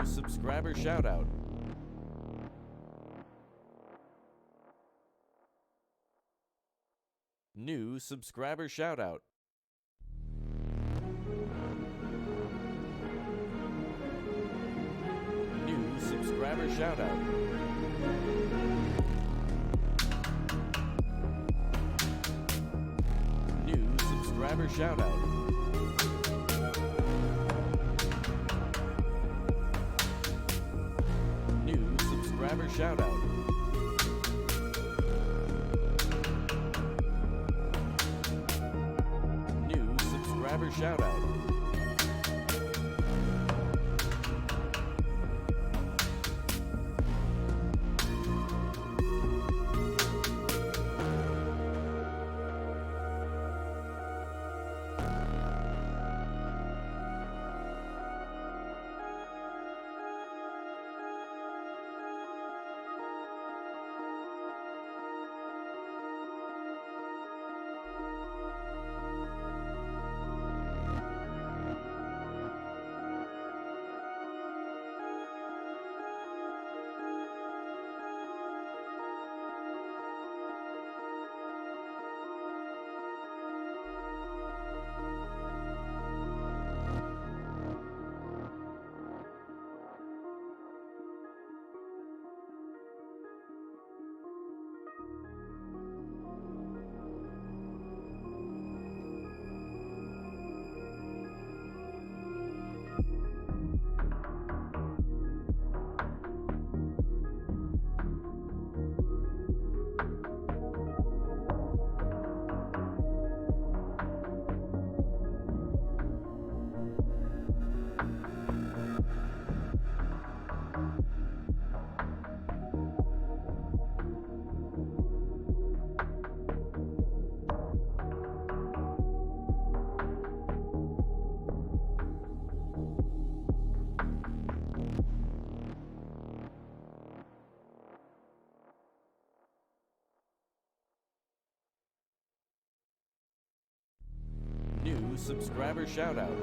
subscriber shoutout. New subscriber shoutout. New subscriber shoutout. New subscriber shoutout. New subscriber shoutout. New subscriber shoutout. New subscriber shoutout.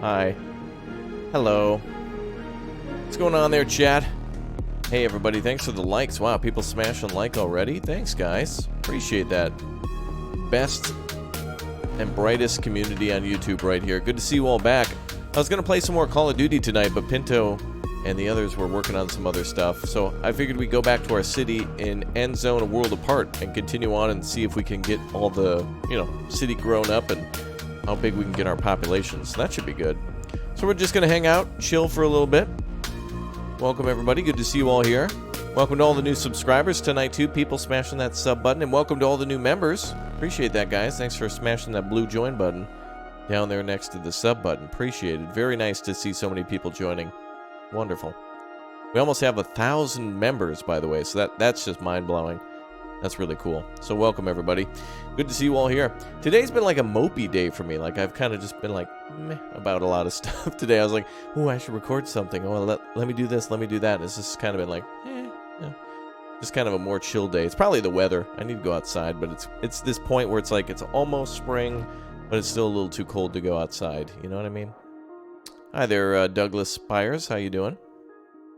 Hi. Hello. What's going on there, chat? Hey, everybody. Thanks for the likes. Wow, people smashing like already. Thanks, guys. Appreciate that. Best and brightest community on YouTube right here. Good to see you all back. I was going to play some more Call of Duty tonight, but Pinto and the others were working on some other stuff. So I figured we'd go back to our city in Endzone, a world apart, and continue on and see if we can get all the, city grown up and how big we can get our population. So that should be good. So we're just going to hang out, chill for a little bit. Welcome, everybody. Good to see you all here. Welcome to all the new subscribers tonight, too. People smashing that sub button. And welcome to all the new members. Appreciate that, guys. Thanks for smashing that blue join button down there next to the sub button. Appreciate it. Very nice to see so many people joining. Wonderful. We almost have 1,000 members, by the way. So that's just mind-blowing. That's really cool. So welcome, everybody. Good to see you all here. Today's been like a mopey day for me. Like, I've kind of just been like, meh about a lot of stuff today. I was like, oh, I should record something. Oh, let me do this, let me do that. It's just kind of been like, just kind of a more chill day. It's probably the weather. I need to go outside, but it's this point where it's like it's almost spring, but it's still a little too cold to go outside. You know what I mean? Hi there, Douglas Spires. How you doing?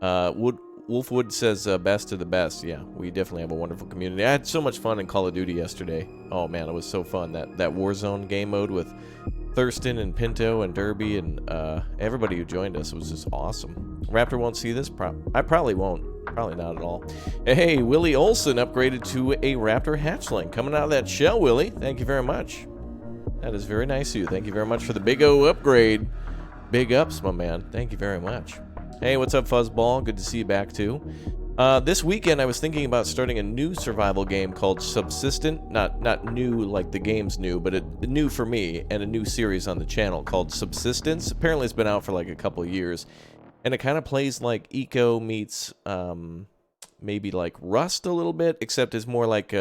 Wolfwood says best to the best. Yeah, we definitely have a wonderful community. I had so much fun in Call of Duty yesterday. Oh man, it was so fun. That Warzone game mode with Thurston and Pinto and Derby and everybody who joined us was just awesome. Raptor won't see this? I probably won't. Probably not at all. Hey, Willie Olson upgraded to a Raptor hatchling. Coming out of that shell, Willie. Thank you very much. That is very nice of you. Thank you very much for the big O upgrade. Big ups, my man. Thank you very much. Hey, what's up, Fuzzball? Good to see you back, too. This weekend, I was thinking about starting a new survival game called Subsistent. Not new like the game's new, but new for me, and a new series on the channel called Subsistence. Apparently, it's been out for like a couple of years. And it kind of plays like Eco meets maybe like Rust a little bit, except it's more like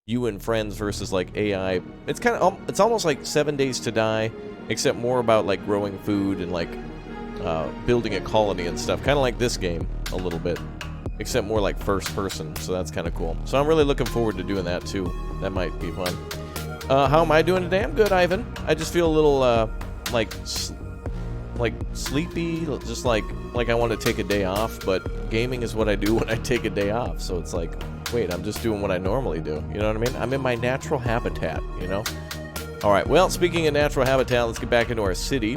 you and friends versus like AI. It's almost like 7 Days to Die, except more about like growing food and like building a colony and stuff, kind of like this game a little bit, except more like first person, so that's kind of cool. So I'm really looking forward to doing that too. That might be fun. How am I doing today? I'm good, Ivan. I just feel a little like sleepy, just like I want to take a day off, but gaming is what I do when I take a day off, so it's like, wait, I'm just doing what I normally do, you know what I mean? I'm in my natural habitat, you know? Alright, well, speaking of natural habitat, let's get back into our city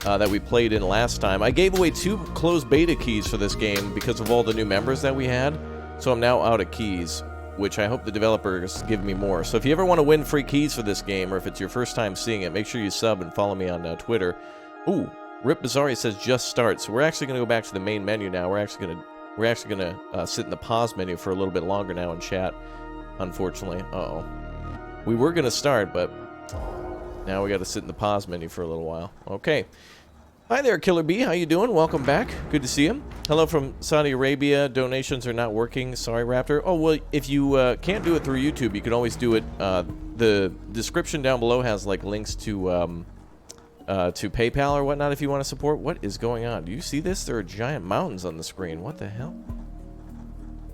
that we played in last time. I gave away 2 closed beta keys for this game because of all the new members that we had, so I'm now out of keys, which I hope the developers give me more. So if you ever want to win free keys for this game, or if it's your first time seeing it, make sure you sub and follow me on Twitter. Ooh, Rip Bizarri says just start. So we're actually going to go back to the main menu now. We're actually going to sit in the pause menu for a little bit longer now and chat. Unfortunately, we were going to start, but now we got to sit in the pause menu for a little while. Okay. Hi there, Killer B. How you doing? Welcome back. Good to see you. Hello from Saudi Arabia. Donations are not working. Sorry, Raptor. Oh, well, if you can't do it through YouTube, you can always do it. The description down below has like links to PayPal or whatnot if you want to support. What is going on? Do you see this? There are giant mountains on the screen. What the hell?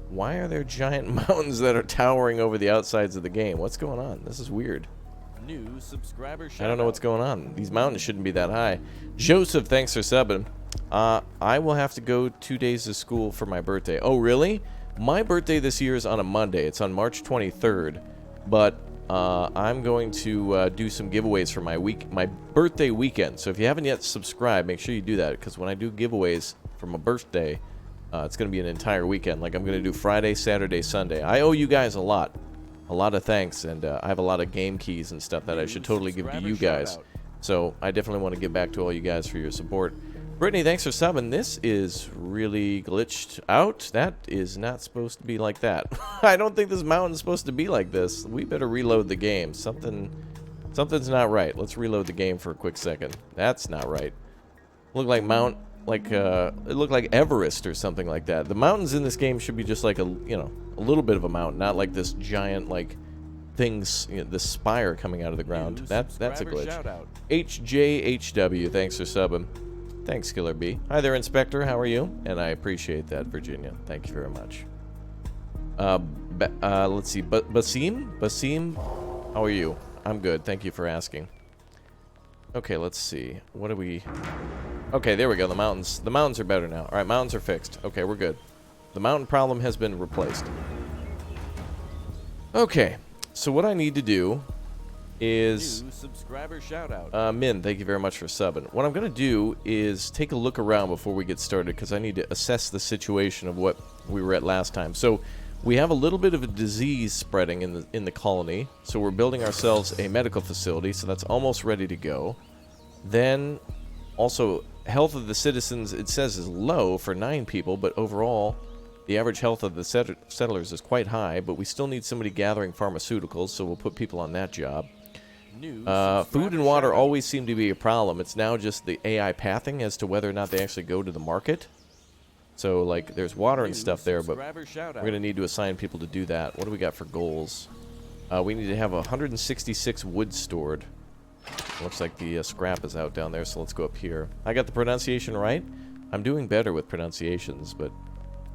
Why are there giant mountains that are towering over the outsides of the game? What's going on? This is weird. New subscriber shout I don't know what's going on. These mountains shouldn't be that high. Joseph, thanks for subbing. I will have to go 2 days to school for my birthday. Oh, really? My birthday this year is on a Monday. It's on March 23rd. But I'm going to do some giveaways for my birthday weekend. So if you haven't yet subscribed, make sure you do that, because when I do giveaways for my birthday, it's going to be an entire weekend. Like, I'm going to do Friday, Saturday, Sunday. I owe you guys a lot of thanks, and I have a lot of game keys and stuff that I should totally give to you guys. So I definitely want to give back to all you guys for your support. Brittany, thanks for subbing. This is really glitched out. That is not supposed to be like that. I don't think this mountain's supposed to be like this. We better reload the game. Something's not right. Let's reload the game for a quick second. That's not right. It looked like Everest or something like that. The mountains in this game should be just like a little bit of a mountain, not like this giant like things, this spire coming out of the ground. That's a glitch. HJHW, thanks for subbing. Thanks, Killer B. Hi there, Inspector. How are you? And I appreciate that, Virginia. Thank you very much. Let's see. Basim, how are you? I'm good. Thank you for asking. Okay, let's see. What do we... Okay, there we go. The mountains. The mountains are better now. All right, mountains are fixed. Okay, we're good. The mountain problem has been replaced. Okay, so what I need to do is New subscriber shoutout. Min, thank you very much for subbing. What I'm going to do is take a look around before we get started because I need to assess the situation of what we were at last time. So we have a little bit of a disease spreading in the colony, so we're building ourselves a medical facility, so that's almost ready to go. Then also health of the citizens, it says, is low for 9 people, but overall the average health of the settlers is quite high, but we still need somebody gathering pharmaceuticals, so we'll put people on that job. New Food and water always seem to be a problem. It's now just the AI pathing as to whether or not they actually go to the market. So, like, there's water and stuff there, but we're going to need to assign people to do that. What do we got for goals? We need to have 166 wood stored. Looks like the scrap is out down there, so let's go up here. I got the pronunciation right. I'm doing better with pronunciations, but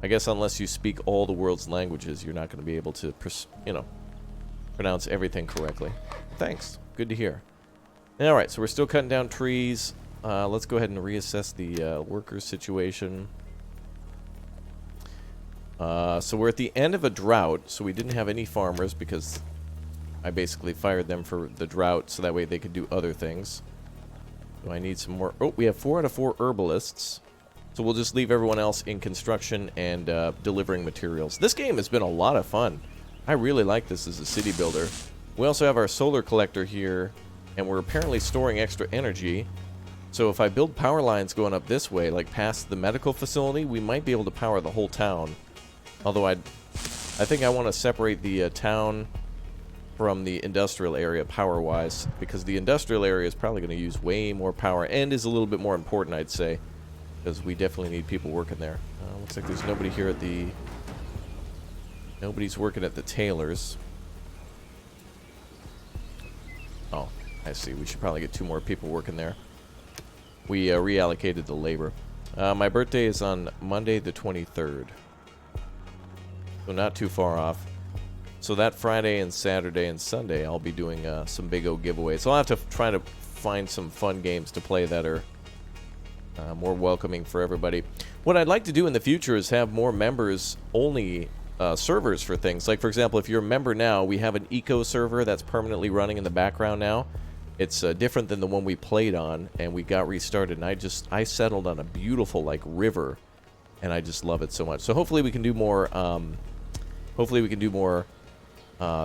I guess unless you speak all the world's languages, you're not going to be able to, pronounce everything correctly. Thanks. Good to hear. Alright, so we're still cutting down trees. Let's go ahead and reassess the workers situation. So we're at the end of a drought, so we didn't have any farmers because I basically fired them for the drought so that way they could do other things. So I need some more. Oh, we have 4 out of 4 herbalists. So we'll just leave everyone else in construction and delivering materials. This game has been a lot of fun. I really like this as a city builder. We also have our solar collector here, and we're apparently storing extra energy. So if I build power lines going up this way, like past the medical facility, we might be able to power the whole town. Although I think I want to separate the town from the industrial area power-wise, because the industrial area is probably going to use way more power and is a little bit more important, I'd say, because we definitely need people working there. Looks like there's nobody here at the... Nobody's working at the tailors. Oh, I see. We should probably get 2 more people working there. We reallocated the labor. My birthday is on Monday the 23rd. So not too far off. So that Friday and Saturday and Sunday, I'll be doing some big O giveaways. So I'll have to try to find some fun games to play that are more welcoming for everybody. What I'd like to do in the future is have more members-only servers for things. Like, for example, if you're a member now, we have an eco server that's permanently running in the background now. It's different than the one we played on, and we got restarted. And I settled on a beautiful, like, river, and I just love it so much. So hopefully we can do more...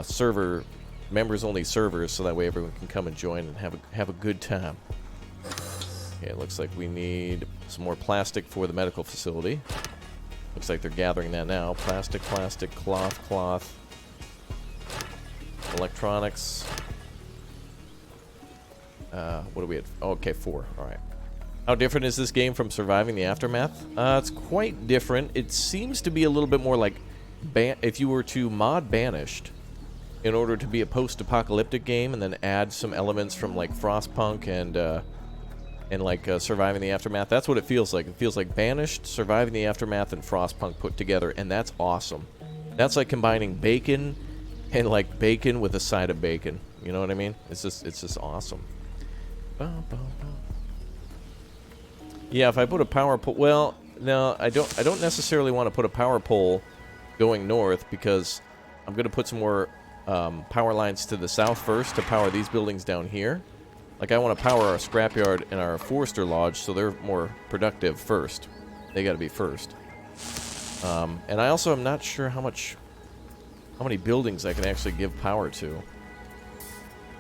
server members-only servers, so that way everyone can come and join and have a good time. Okay, it looks like we need some more plastic for the medical facility. Looks like they're gathering that now. Plastic, cloth, electronics. What do we have? Oh, okay, 4. All right. How different is this game from Surviving the Aftermath? It's quite different. It seems to be a little bit more like if you were to mod Banished in order to be a post-apocalyptic game and then add some elements from like Frostpunk and like Surviving the Aftermath. That's what it feels like. It feels like Banished, Surviving the Aftermath, and Frostpunk put together, and that's awesome. That's like combining bacon and like bacon with a side of bacon. You know what I mean? It's just awesome. Yeah, if I put a power pole, well, no, I don't necessarily want to put a power pole going north because I'm going to put some more power lines to the south first to power these buildings down here. Like, I want to power our scrapyard and our forester lodge so they're more productive first. They got to be first. And I also am not sure how many buildings I can actually give power to.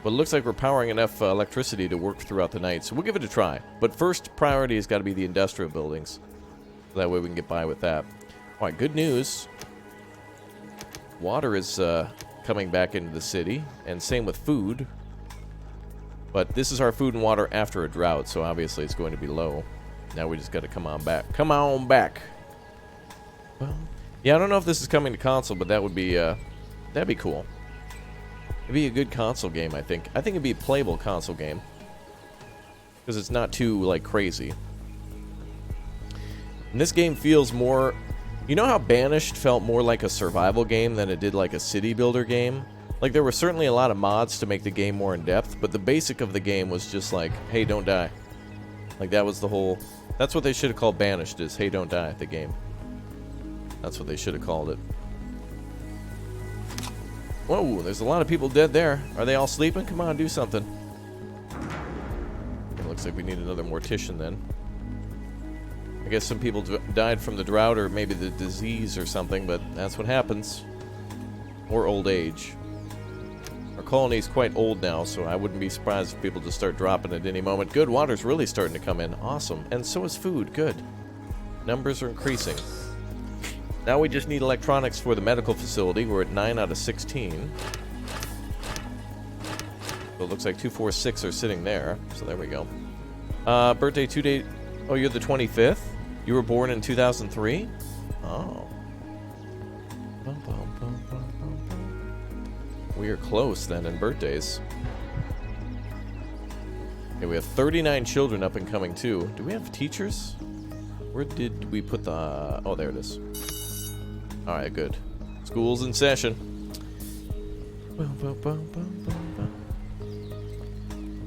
But it looks like we're powering enough electricity to work throughout the night, so we'll give it a try. But first priority has got to be the industrial buildings. So that way we can get by with that. Alright, good news. Water is coming back into the city, and same with food. But this is our food and water after a drought, so obviously it's going to be low. Now we just got to come on back. Come on back! Well, yeah, I don't know if this is coming to console, but that would be, that'd be cool. It'd be a good console game, I think. I think it'd be a playable console game. Because it's not too, like, crazy. And this game feels more... You know how Banished felt more like a survival game than it did like a city builder game? Like, there were certainly a lot of mods to make the game more in-depth, but the basic of the game was just like, hey, don't die. Like, that was the whole... That's what they should have called Banished, is hey, don't die, the game. That's what they should have called it. Whoa, there's a lot of people dead there. Are they all sleeping? Come on, do something. It looks like we need another mortician then. I guess some people died from the drought or maybe the disease or something, but that's what happens. Or old age. Our colony's quite old now, so I wouldn't be surprised if people just start dropping at any moment. Good, water's really starting to come in. Awesome. And so is food. Good. Numbers are increasing. Now we just need electronics for the medical facility. We're at 9 out of 16. So it looks like 2, 4, 6 are sitting there. So there we go. Birthday 2 day. Oh, you're the 25th? You were born in 2003? Oh. We are close then in birthdays. Okay, we have 39 children up and coming too. Do we have teachers? Where did we put the... oh, there it is. Alright, good. School's in session.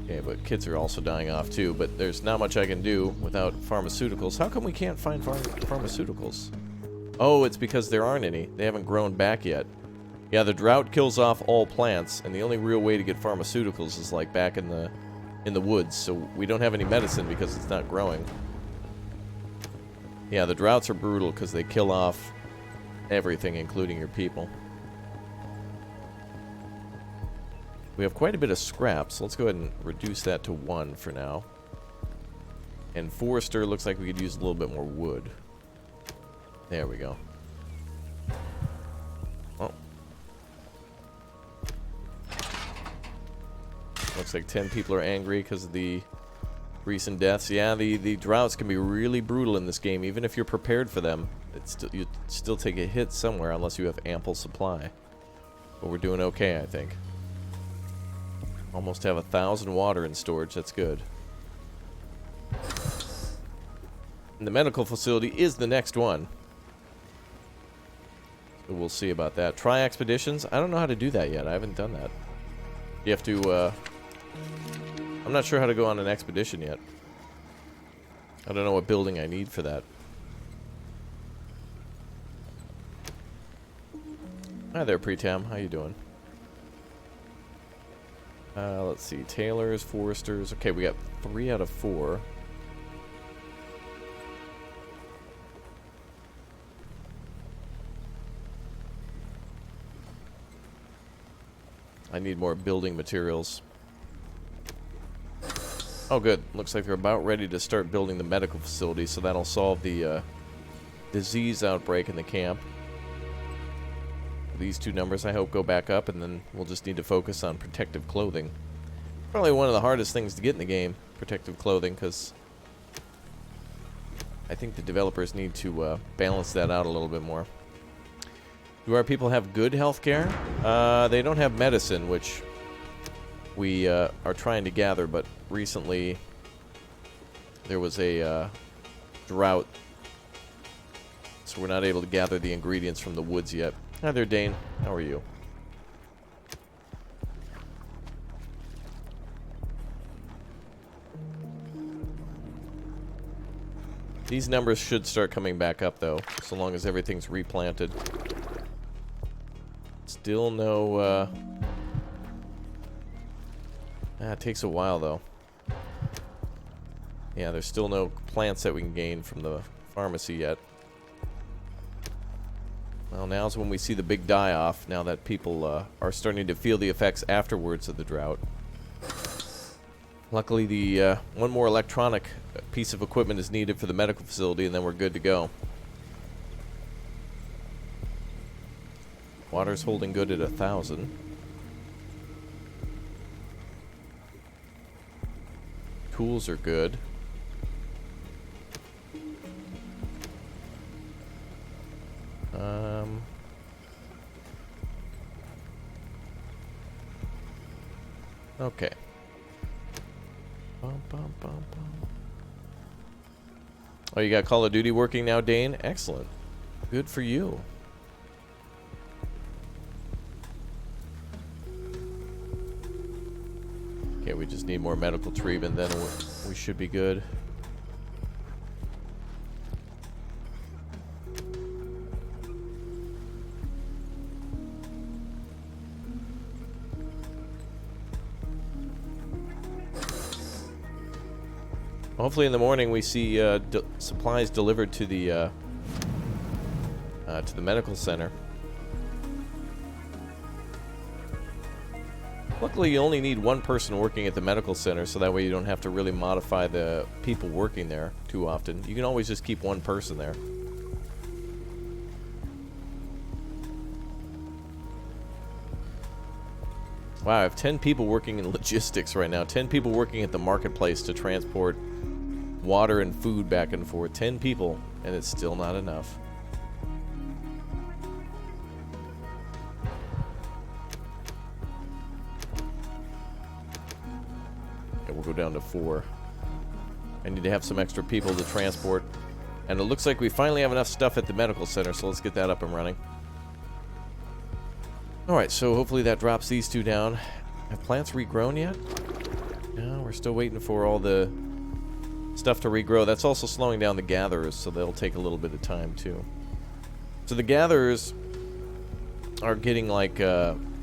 Okay, but kids are also dying off too, but there's not much I can do without pharmaceuticals. How come we can't find pharmaceuticals? Oh, it's because there aren't any. They haven't grown back yet. Yeah, the drought kills off all plants, and the only real way to get pharmaceuticals is like back in the woods, so we don't have any medicine because it's not growing. Yeah, the droughts are brutal because they kill off everything, including your people. We have quite a bit of scrap, so let's go ahead and reduce that to 1 for now. And Forester looks like we could use a little bit more wood. There we go. Oh. Looks like 10 people are angry because of the recent deaths. Yeah, the droughts can be really brutal in this game. Even if you're prepared for them, you still take a hit somewhere unless you have ample supply. But we're doing okay, I think. Almost have 1,000 water in storage. That's good. And the medical facility is the next one. So we'll see about that. Try expeditions. I don't know how to do that yet. I haven't done that. You have to, I'm not sure how to go on an expedition yet. I don't know what building I need for that. Hi there, Pretam. How you doing? Let's see. Tailors, Foresters. Okay, we got 3 out of 4. I need more building materials. Oh, good. Looks like they're about ready to start building the medical facility, so that'll solve the disease outbreak in the camp. These 2 numbers, I hope, go back up, and then we'll just need to focus on protective clothing. Probably one of the hardest things to get in the game, protective clothing, because I think the developers need to balance that out a little bit more. Do our people have good health care? They don't have medicine, which we are trying to gather, but recently there was a drought, so we're not able to gather the ingredients from the woods yet. Hi there, Dane. How are you? These numbers should start coming back up, though, so long as everything's replanted. Still no, it takes a while, though. Yeah, there's still no plants that we can gain from the pharmacy yet. Well, now's when we see the big die-off, now that people are starting to feel the effects afterwards of the drought. Luckily, the one more electronic piece of equipment is needed for the medical facility, and then we're good to go. Water's holding good at 1,000. Tools are good. Okay. Oh, you got Call of Duty working now, Dane? Excellent. Good for you. Okay, we just need more medical treatment, then we should be good. Hopefully in the morning we see supplies delivered to the medical center. Luckily, you only need one person working at the medical center, so that way you don't have to really modify the people working there too often. You can always just keep one person there. Wow, I have 10 people working in logistics right now. 10 people working at the marketplace to transport water and food back and forth. 10 people, and it's still not enough. Okay, we'll go down to 4. I need to have some extra people to transport. And it looks like we finally have enough stuff at the medical center, so let's get that up and running. Alright, so hopefully that drops these 2 down. Have plants regrown yet? No, we're still waiting for all the stuff to regrow. That's also slowing down the gatherers, so they'll take a little bit of time too. So the gatherers are getting like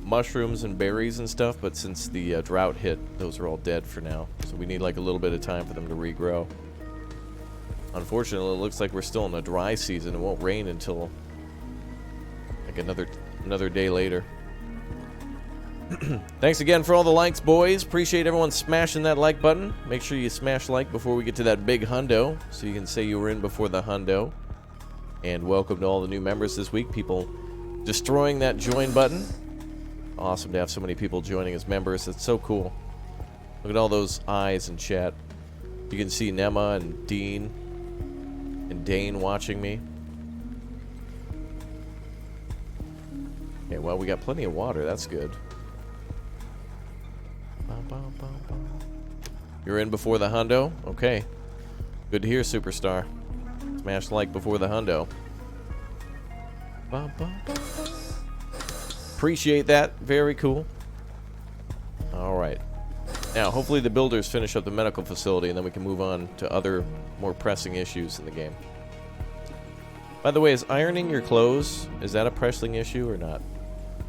mushrooms and berries and stuff, but since the drought hit, those are all dead for now. So we need like a little bit of time for them to regrow. Unfortunately, it looks like we're still in a dry season. It won't rain until like another day later. Thanks again for all the likes, boys. Appreciate everyone smashing that like button. Make sure you smash like before we get to that big hundo, so you can say you were in before the hundo. And welcome to all the new members this week. People destroying that join button. Awesome to have so many people joining as members. It's so cool. Look at all those eyes in chat. You can see Nema and Dean and Dane watching me. Okay, well, we got plenty of water. That's good. You're in before the hundo? Okay. Good to hear, Superstar. Smash like before the hundo. Appreciate that. Very cool. Alright. Now, hopefully the builders finish up the medical facility and then we can move on to other more pressing issues in the game. By the way, is ironing your clothes, is that a pressing issue or not?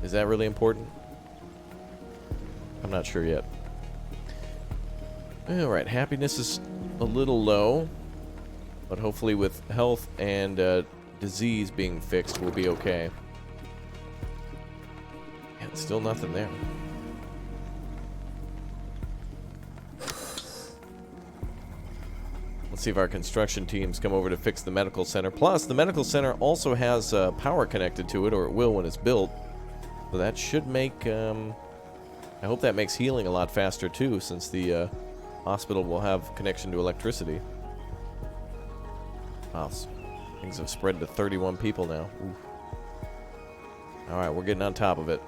Is that really important? I'm not sure yet. Alright, happiness is a little low, but hopefully with health and disease being fixed, we'll be okay. And still nothing there. Let's see if our construction teams come over to fix the medical center. Plus, the medical center also has power connected to it, or it will when it's built. So that should make... I hope that makes healing a lot faster too, since the hospital will have connection to electricity. Wow, things have spread to 31 people now. Alright, we're getting on top of it.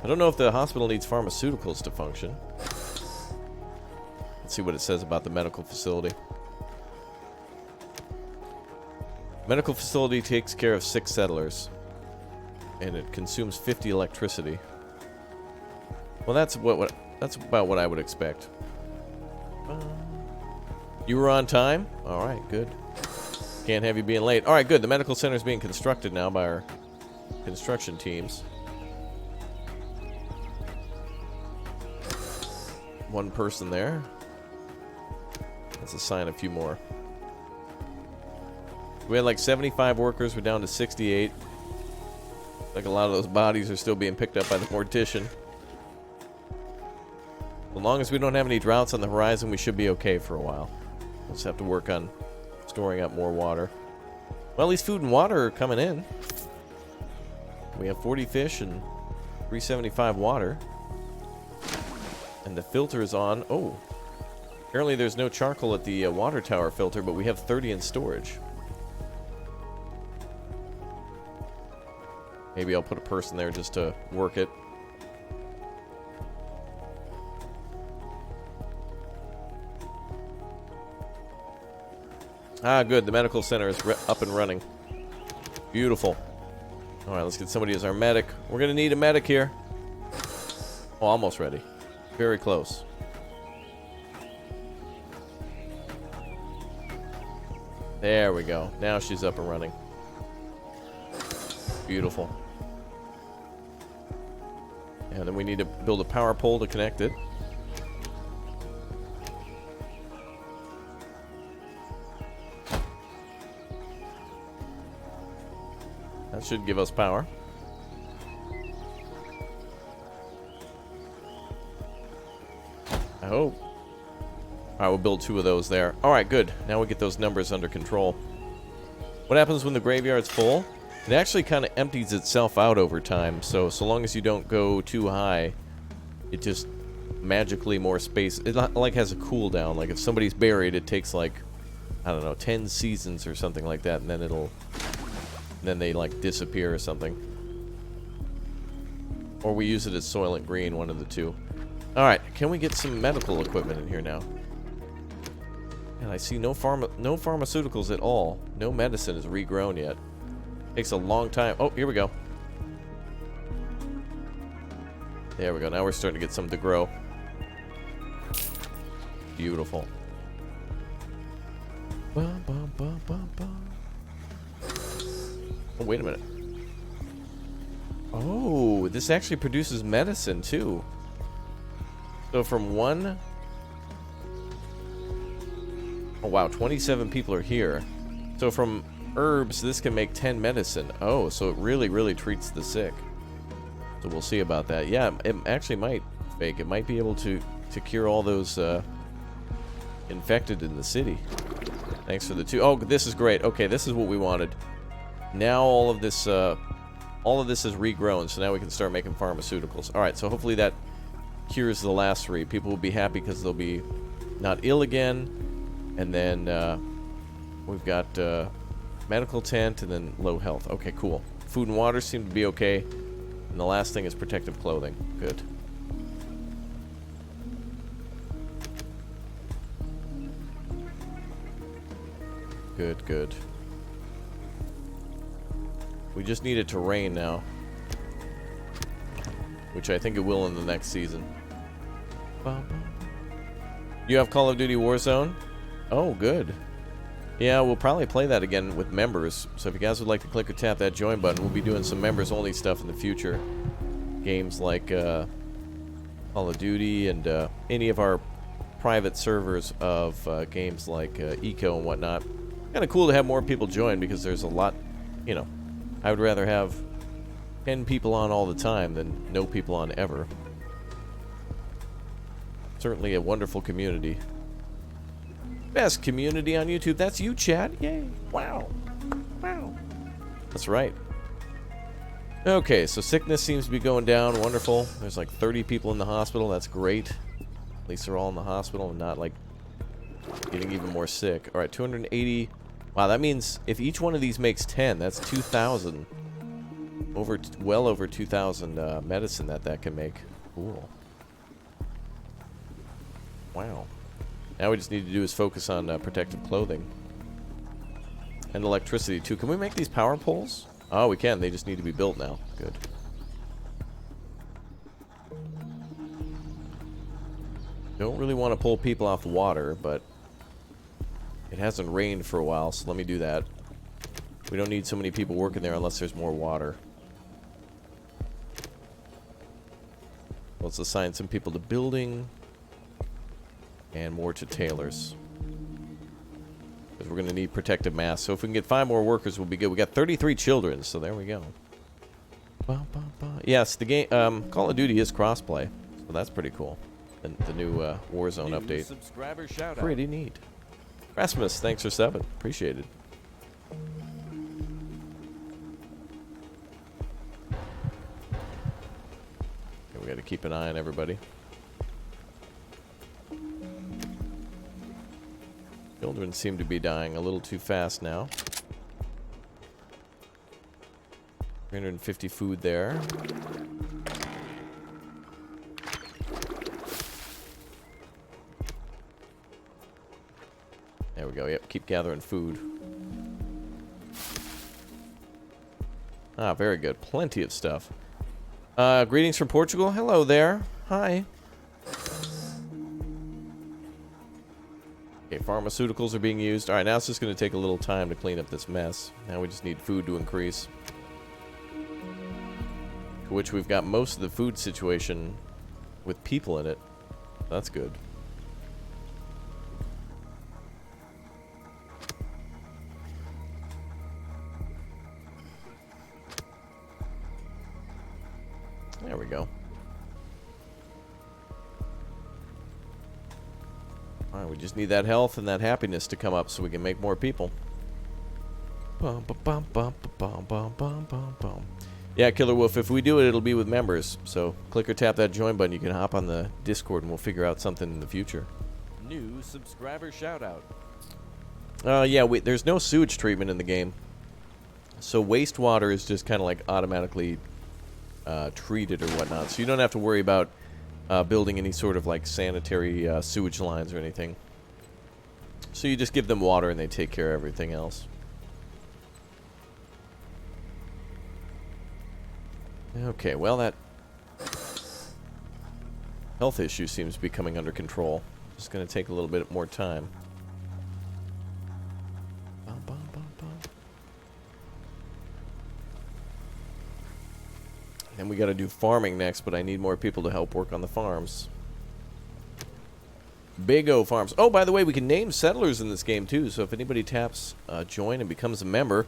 I don't know if the hospital needs pharmaceuticals to function. Let's see what it says about the medical facility. Medical facility takes care of 6 settlers. And it consumes 50 electricity. Well, that's about what I would expect. You were on time? Alright, good. Can't have you being late. Alright, good. The medical center is being constructed now by our construction teams. One person there. Let's assign a few more. We had like 75 workers. We're down to 68. Like a lot of those bodies are still being picked up by the mortician. As long as we don't have any droughts on the horizon, we should be okay for a while. We'll just have to work on storing up more water. Well, at least food and water are coming in. We have 40 fish and 375 water. And the filter is on. Oh. Apparently there's no charcoal at the water tower filter, but we have 30 in storage. Maybe I'll put a person there just to work it. Ah, good. The medical center is up and running. Beautiful. Alright, let's get somebody as our medic. We're going to need a medic here. Oh, almost ready. Very close. There we go. Now she's up and running. Beautiful. And then we need to build a power pole to connect it. That should give us power. I hope. Alright, we'll build 2 of those there. Alright, good. Now we get those numbers under control. What happens when the graveyard's full? It actually kind of empties itself out over time, so long as you don't go too high, it just magically more space. It like has a cooldown. Like if somebody's buried, it takes like, I don't know, 10 seasons or something like that, and then they like disappear or something. Or we use it as Soylent Green, one of the two. Alright, can we get some medical equipment in here now? And I see no pharmaceuticals at all. No medicine is regrown yet. Takes a long time. Oh, here we go. There we go. Now we're starting to get some to grow. Beautiful. Bum, bum, bum, bum, bum. Oh, wait a minute. Oh, this actually produces medicine too. So from one... Oh wow, 27 people are here. So from herbs, this can make 10 medicine. Oh, so it really, really treats the sick. So we'll see about that. Yeah, it actually might, Fake. It might be able to cure all those infected in the city. Thanks for the 2. Oh, this is great. Okay, this is what we wanted. Now all of this is regrown, so now we can start making pharmaceuticals. All right, so hopefully that cures the last 3. People will be happy because they'll be not ill again. And then we've got medical tent and then low health. Okay, cool. Food and water seem to be okay. And the last thing is protective clothing. Good. Good, good. We just need it to rain now. Which I think it will in the next season. You have Call of Duty Warzone? Oh, good. Yeah, we'll probably play that again with members. So if you guys would like to click or tap that join button, we'll be doing some members-only stuff in the future. Games like Call of Duty and any of our private servers of games like Eco and whatnot. Kind of cool to have more people join because there's a lot, you know. I would rather have 10 people on all the time than no people on ever. Certainly a wonderful community. Best community on YouTube. That's you, Chad. Yay. Wow. Wow. That's right. Okay, so sickness seems to be going down. Wonderful. There's like 30 people in the hospital. That's great. At least they're all in the hospital and not like getting even more sick. All right, 280. Wow, that means if each one of these makes 10, that's 2,000. Well over 2,000 medicine that can make. Cool. Wow. Now we just need to do is focus on protective clothing. And electricity, too. Can we make these power poles? Oh, we can. They just need to be built now. Good. Don't really want to pull people off water, but it hasn't rained for a while, so let me do that. We don't need so many people working there unless there's more water. Let's assign some people to building. And more to tailors. Because we're going to need protective masks. So if we can get 5 more workers, we'll be good. We got 33 children, so there we go. Yes, the game, Call of Duty is crossplay. So that's pretty cool. The new Warzone update. Subscriber shout out. Pretty neat. Rasmus, thanks for 7. Appreciate it. Okay, we got to keep an eye on everybody. Children seem to be dying a little too fast now. 350 food there. There we go. Yep, keep gathering food. Ah, very good. Plenty of stuff. Greetings from Portugal. Hello there. Hi. Okay, pharmaceuticals are being used. Alright, now it's just going to take a little time to clean up this mess. Now we just need food to increase. To which we've got most of the food situation with people in it. That's good. We just need that health and that happiness to come up so we can make more people. Bum, ba, bum, bum, ba, bum, bum, bum, bum, bum. Yeah, Killer Wolf, if we do it, it'll be with members. So click or tap that join button. You can hop on the Discord and we'll figure out something in the future. New subscriber shoutout. Yeah, there's no sewage treatment in the game. So wastewater is just kind of like automatically treated or whatnot. So you don't have to worry about building any sort of like sanitary sewage lines or anything. So you just give them water and they take care of everything else. Okay, well, that health issue seems to be coming under control. Just going to take a little bit more time. Bum, bum, bum, bum. And we got to do farming next, but I need more people to help work on the farms. Big O Farms. Oh, by the way, we can name settlers in this game, too. So if anybody taps join and becomes a member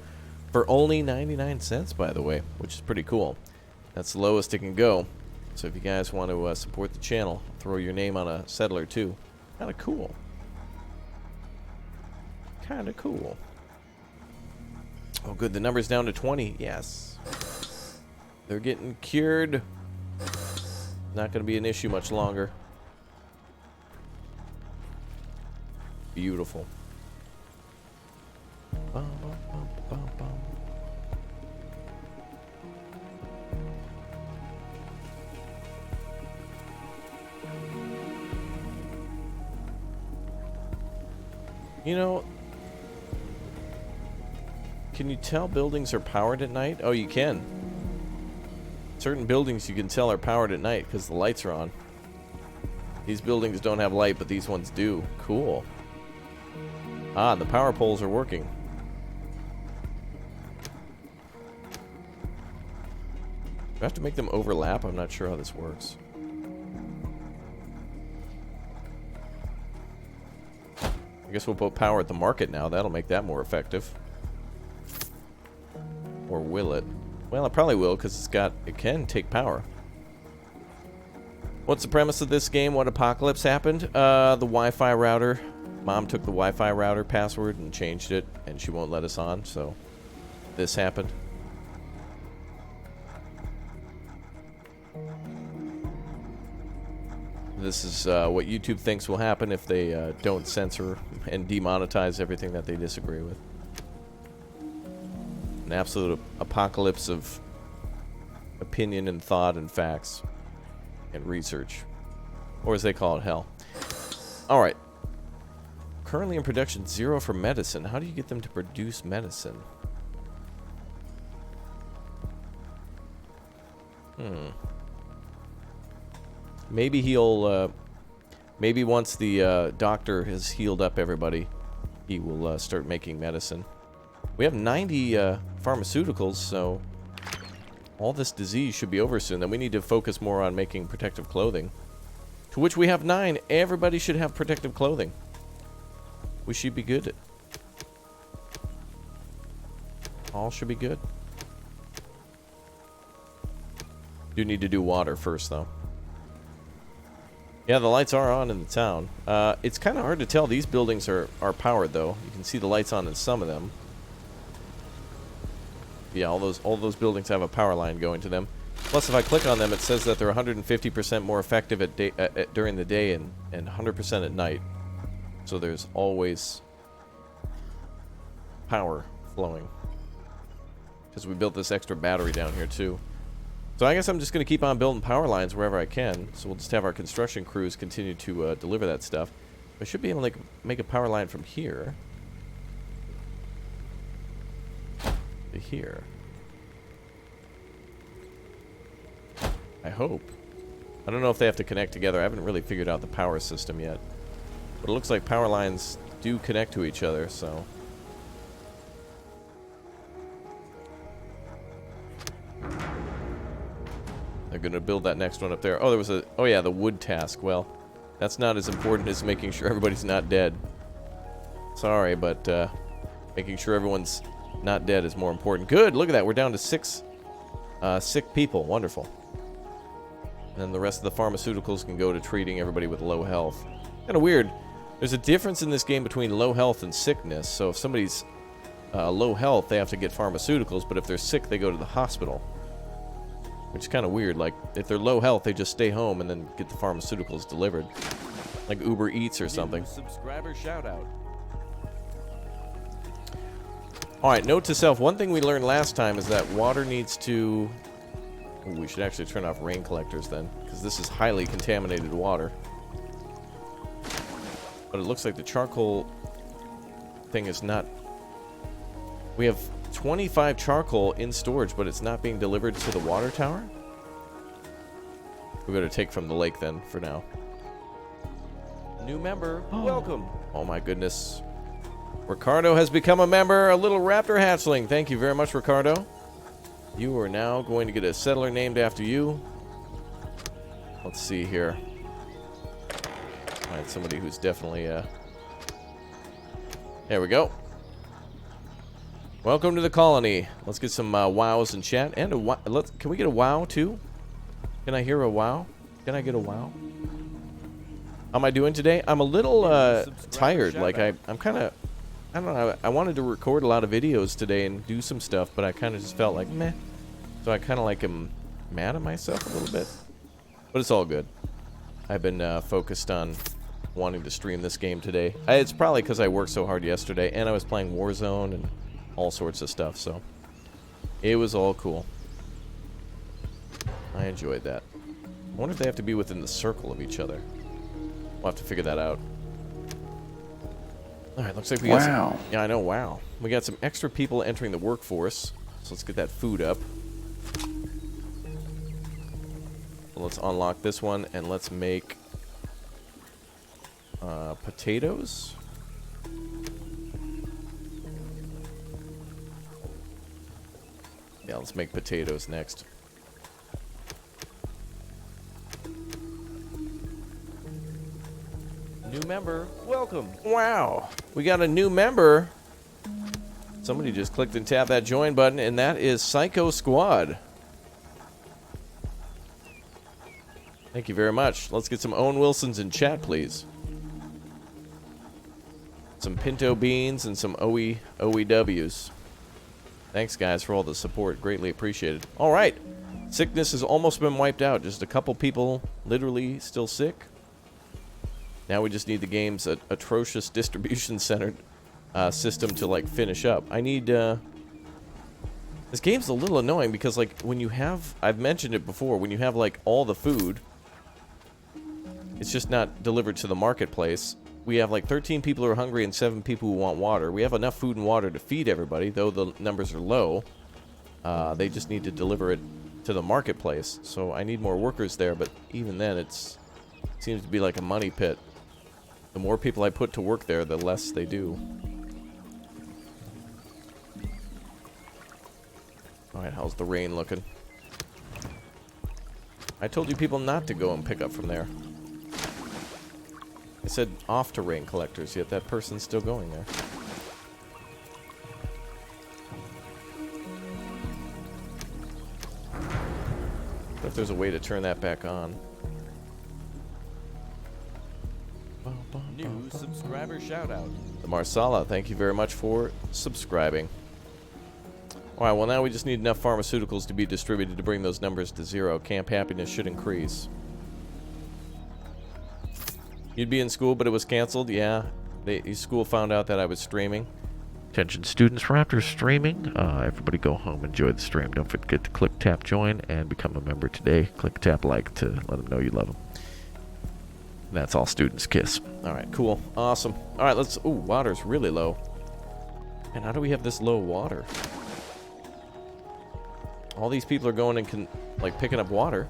for only 99 cents, by the way, which is pretty cool. That's the lowest it can go. So if you guys want to support the channel, throw your name on a settler too. Kind of cool. Kind of cool. Oh good, the number's down to 20. Yes. They're getting cured. Not going to be an issue much longer. Beautiful. Bum, bum, bum, bum, bum. You know, can you tell buildings are powered at night? Oh, you can. Certain buildings you can tell are powered at night because the lights are on. These buildings don't have light, but these ones do. Cool. Ah, the power poles are working. Do I have to make them overlap? I'm not sure how this works. I guess we'll put power at the market now. That'll make that more effective. Or will it? Well, it probably will because it can take power. What's the premise of this game? What apocalypse happened? The Wi-Fi router. Mom took the Wi-Fi router password and changed it, and she won't let us on, so this happened. This is what YouTube thinks will happen if they don't censor and demonetize everything that they disagree with. An absolute apocalypse of opinion and thought and facts and research. Or as they call it, hell. Alright. Currently in production 0 for medicine. How do you get them to produce medicine? Maybe he'll, maybe once the doctor has healed up everybody, he will start making medicine. We have 90 pharmaceuticals, so all this disease should be over soon. Then we need to focus more on making protective clothing. To which we have 9. Everybody should have protective clothing. We should be good. All should be good. Do need to do water first, though. Yeah, the lights are on in the town. It's kind of hard to tell. These buildings are powered, though. You can see the lights on in some of them. Yeah, all those buildings have a power line going to them. Plus, if I click on them, it says that they're 150% more effective during the day and 100% at night. So there's always power flowing. Because we built this extra battery down here, too. So I guess I'm just going to keep on building power lines wherever I can. So we'll just have our construction crews continue to deliver that stuff. I should be able to make a power line from here to here. I hope. I don't know if they have to connect together. I haven't really figured out the power system yet. But it looks like power lines do connect to each other, so... They're going to build that next one up there. Oh, there was a... Oh, yeah, the wood task. Well, that's not as important as making sure everybody's not dead. Sorry, but making sure everyone's not dead is more important. Good! Look at that. We're down to 6 sick people. Wonderful. And then the rest of the pharmaceuticals can go to treating everybody with low health. Kind of weird. There's a difference in this game between low health and sickness. So if somebody's low health, they have to get pharmaceuticals, but if they're sick, they go to the hospital. Which is kind of weird. Like, if they're low health, they just stay home and then get the pharmaceuticals delivered. Like Uber Eats or something. New subscriber shoutout. Alright, note to self. One thing we learned last time is that water needs to... Ooh, we should actually turn off rain collectors then, because this is highly contaminated water. But it looks like the charcoal thing is not... We have 25 charcoal in storage, but it's not being delivered to the water tower? We better take from the lake then, for now. New member, welcome. Oh my goodness. Ricardo has become a member, a little raptor hatchling. Thank you very much, Ricardo. You are now going to get a settler named after you. Let's see here. Find somebody who's definitely, There we go. Welcome to the colony. Let's get some wows in chat. And can we get a wow, too? Can I hear a wow? Can I get a wow? How am I doing today? I'm a little tired. Like, I'm kind of... I don't know. I wanted to record a lot of videos today and do some stuff, but I kind of just felt like, meh. So I kind of like am mad at myself a little bit. But it's all good. I've been focused on wanting to stream this game today. It's probably because I worked so hard yesterday, and I was playing Warzone and all sorts of stuff, so it was all cool. I enjoyed that. I wonder if they have to be within the circle of each other. We'll have to figure that out. Alright, looks like we got some... Yeah, I know, wow. We got some extra people entering the workforce, so let's get that food up. So let's unlock this one, and let's make potatoes. Yeah, let's make potatoes next. New member, welcome. Wow, we got a new member. Somebody just clicked and tapped that join button, and that is Psycho Squad. Thank you very much. Let's get some Owen Wilsons in chat, please. Some pinto beans and some OEWs. Thanks, guys, for all the support. Greatly appreciated. All right. Sickness has almost been wiped out. Just a couple people literally still sick. Now we just need the game's atrocious distribution-centered system to, like, finish up. I need... This game's a little annoying because, like, when you have... I've mentioned it before. When you have, like, all the food, it's just not delivered to the marketplace. We have, like, 13 people who are hungry and 7 people who want water. We have enough food and water to feed everybody, though the numbers are low. They just need to deliver it to the marketplace. So I need more workers there, but even then, it seems to be like a money pit. The more people I put to work there, the less they do. Alright, how's the rain looking? I told you people not to go and pick up from there. I said off to rain collectors, yet that person's still going there. What if there's a way to turn that back on? New subscriber shoutout. The Marsala, thank you very much for subscribing. Alright, well now we just need enough pharmaceuticals to be distributed to bring those numbers to 0. Camp happiness should increase. You'd be in school, but it was canceled? Yeah. School found out that I was streaming. Attention students, Raptor's streaming. Everybody go home, enjoy the stream. Don't forget to click, tap, join, and become a member today. Click, tap, like to let them know you love them. That's all students kiss. Alright, cool. Awesome. Alright, let's... Ooh, water's really low. And how do we have this low water? All these people are going and like picking up water.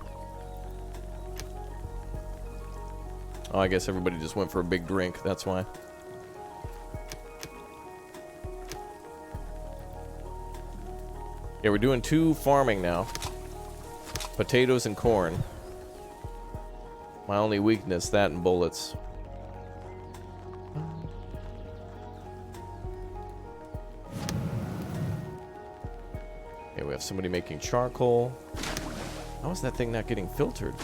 Oh, I guess everybody just went for a big drink. That's why. Yeah, we're doing 2 farming now. Potatoes and corn. My only weakness, that and bullets. Okay, we have somebody making charcoal. How is that thing not getting filtered?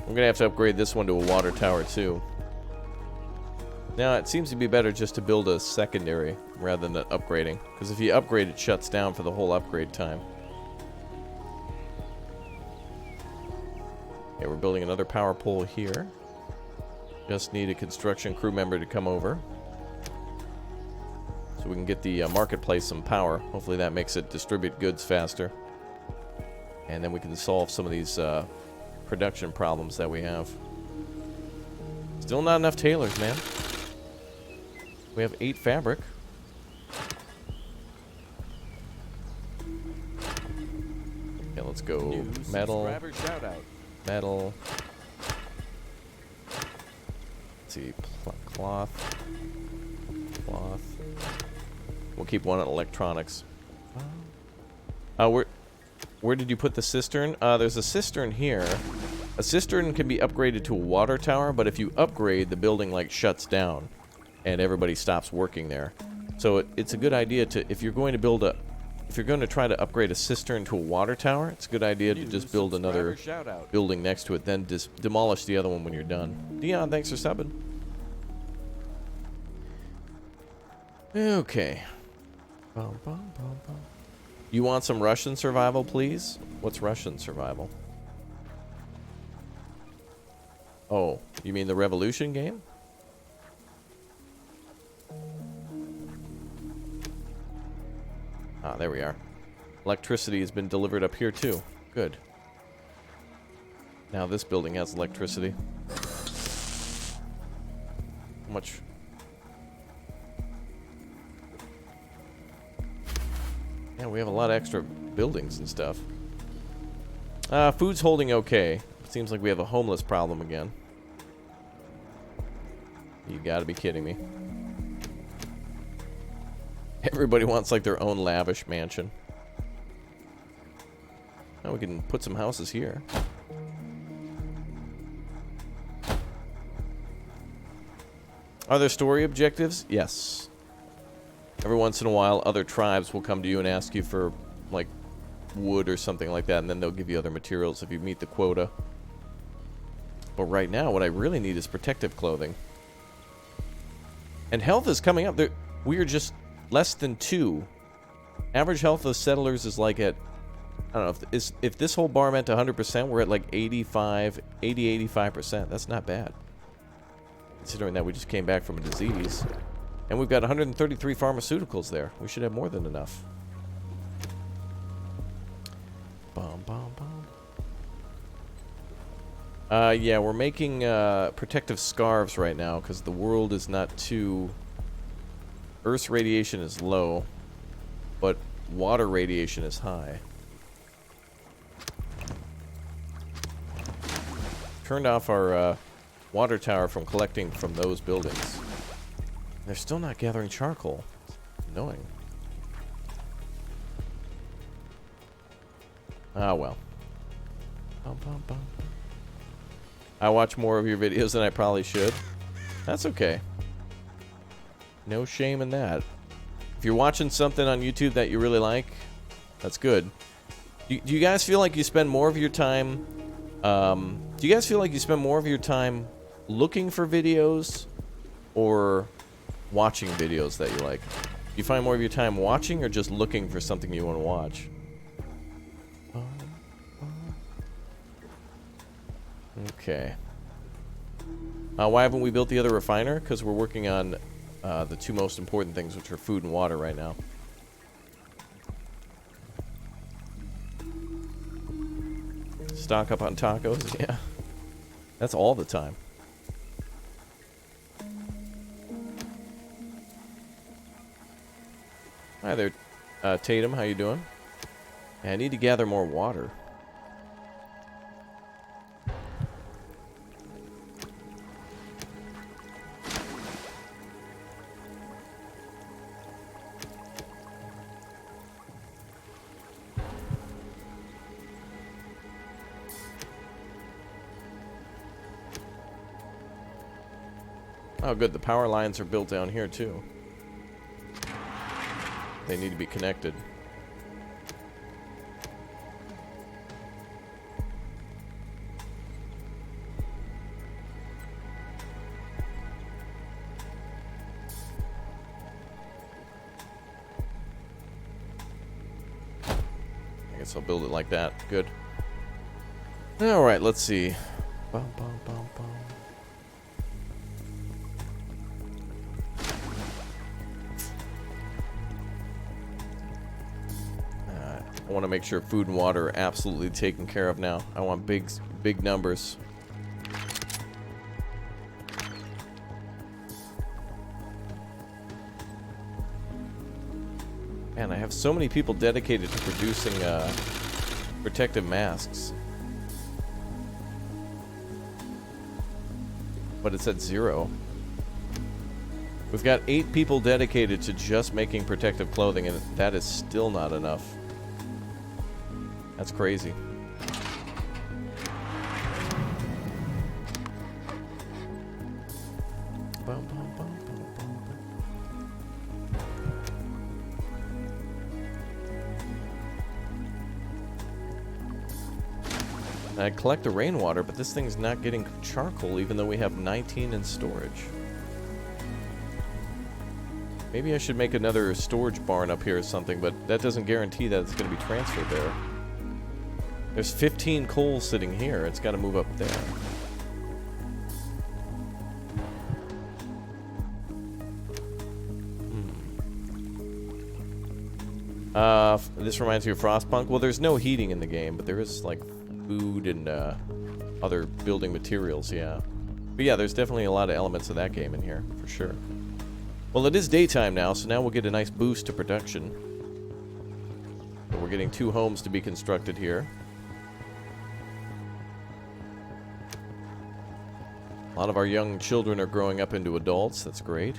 I'm going to have to upgrade this one to a water tower, too. Now, it seems to be better just to build a secondary rather than upgrading. Because if you upgrade, it shuts down for the whole upgrade time. Okay, we're building another power pole here. Just need a construction crew member to come over. So we can get the marketplace some power. Hopefully that makes it distribute goods faster. And then we can solve some of these production problems that we have. Still not enough tailors, man. We have 8 fabric. Okay, let's go. New Metal. subscriber shoutout. Metal. Let's see. Cloth. Cloth. We'll keep one on electronics. Where did you put the cistern? There's a cistern here. A cistern can be upgraded to a water tower, but if you upgrade, the building like shuts down and everybody stops working there. So it's a good idea to, if you're going to try to upgrade a cistern to a water tower, it's a good idea to just build another building next to it, then just demolish the other one when you're done. Dion, thanks for subbing. Okay. Bum, bum, bum, bum. You want some Russian survival, please? What's Russian survival? Oh, you mean the Revolution game? Ah, there we are. Electricity has been delivered up here, too. Good. Now this building has electricity. How much? Yeah, we have a lot of extra buildings and stuff. Food's holding okay. It seems like we have a homeless problem again. You gotta be kidding me. Everybody wants like their own lavish mansion. Now we can put some houses here. Are there story objectives? Yes. Every once in a while, other tribes will come to you and ask you for, like, wood or something like that, and then they'll give you other materials if you meet the quota. But right now, what I really need is protective clothing. And health is coming up. We are just less than 2. Average health of settlers is like at, I don't know, if this whole bar meant 100%, we're at like 85%. That's not bad. Considering that we just came back from a disease. And we've got 133 pharmaceuticals there. We should have more than enough. Bum, bum, bum. Yeah, we're making protective scarves right now because the world is not too... Earth's radiation is low, but water radiation is high. Turned off our water tower from collecting from those buildings. They're still not gathering charcoal. It's annoying. Ah, well. Bum, bum, bum. I watch more of your videos than I probably should. That's okay. No shame in that. If you're watching something on YouTube that you really like, that's good. Do you guys feel like you spend more of your time... do you guys feel like you spend more of your time looking for videos or watching videos that you like? Do you find more of your time watching or just looking for something you want to watch? Okay. Why haven't we built the other refiner? Because we're working on the 2 most important things, which are food and water right now. Stock up on tacos? Yeah. That's all the time. Hi there, Tatum. How you doing? Yeah, I need to gather more water. Oh, good. The power lines are built down here, too. They need to be connected. guess I'll build it like that. Good. Alright, let's see. Bum, bum, bum, bum. I want to make sure food and water are absolutely taken care of now. I want big numbers. Man, I have so many people dedicated to producing protective masks. But it's at 0. We've got 8 people dedicated to just making protective clothing, and that is still not enough. That's crazy. Bum, bum, bum, bum, bum, bum. I collect the rainwater, but this thing's not getting charcoal even though we have 19 in storage. Maybe I should make another storage barn up here or something, but that doesn't guarantee that it's going to be transferred there. There's 15 coal sitting here. It's got to move up there. This reminds me of Frostpunk. Well, there's no heating in the game, but there is, like, food and other building materials, yeah. But yeah, there's definitely a lot of elements of that game in here, for sure. Well, it is daytime now, so now we'll get a nice boost to production. So we're getting 2 homes to be constructed here. A lot of our young children are growing up into adults. That's great.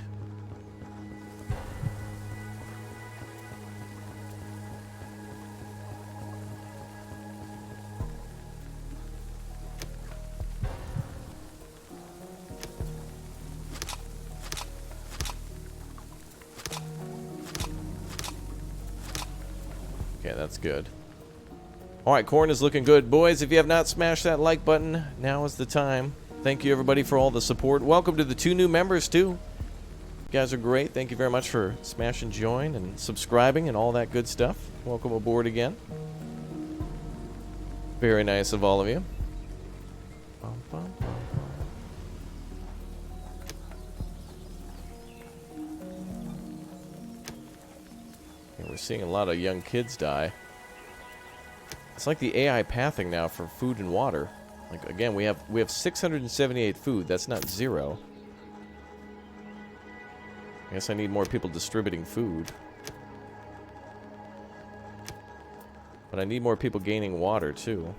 Okay, that's good. Alright, corn is looking good. Boys, if you have not smashed that like button, now is the time. Thank you, everybody, for all the support. Welcome to the 2 new members, too. You guys are great. Thank you very much for smashing join and subscribing and all that good stuff. Welcome aboard again. Very nice of all of you. Bum, bum, bum, bum. Yeah, we're seeing a lot of young kids die. It's like the AI pathing now for food and water. Like, again, we have 678 food. That's not 0. I guess I need more people distributing food. But I need more people gaining water, too.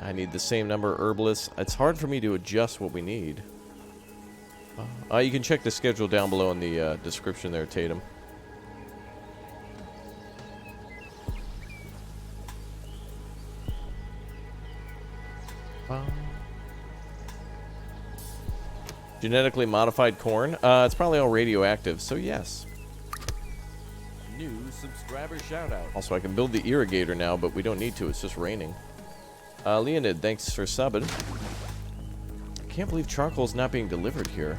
I need the same number of herbalists. It's hard for me to adjust what we need. You can check the schedule down below in the description there, Tatum. Genetically modified corn? It's probably all radioactive, so yes. New subscriber shoutout. Also, I can build the irrigator now, but we don't need to. It's just raining. Leonid, thanks for subbing. I can't believe charcoal's not being delivered here.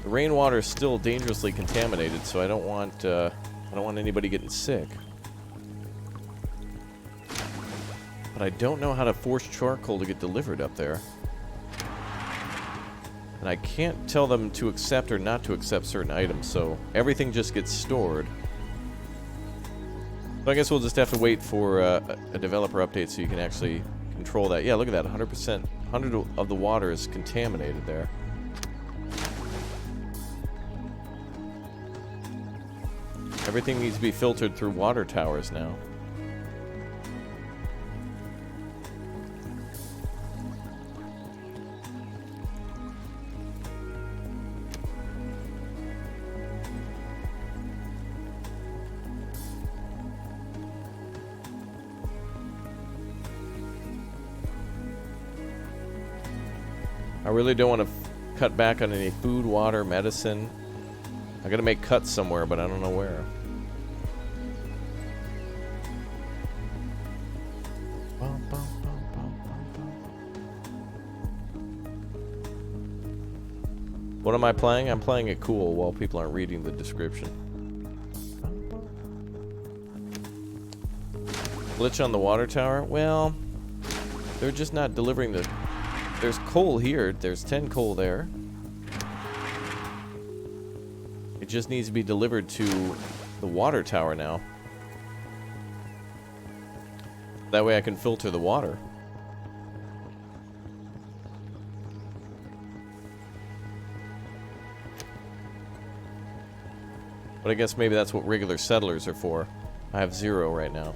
The rainwater is still dangerously contaminated, so I don't want anybody getting sick. But I don't know how to force charcoal to get delivered up there. And I can't tell them to accept or not to accept certain items, so everything just gets stored. So I guess we'll just have to wait for a developer update so you can actually control that. Yeah, look at that, 100%. 100 of the water is contaminated there. Everything needs to be filtered through water towers now. I really don't want to cut back on any food, water, medicine. I gotta make cuts somewhere, but I don't know where. What am I playing? I'm playing it cool while people aren't reading the description. Glitch on the water tower? Well, they're just not delivering the... There's coal here. There's 10 coal there. It just needs to be delivered to the water tower now. That way I can filter the water. But I guess maybe that's what regular settlers are for. I have 0 right now.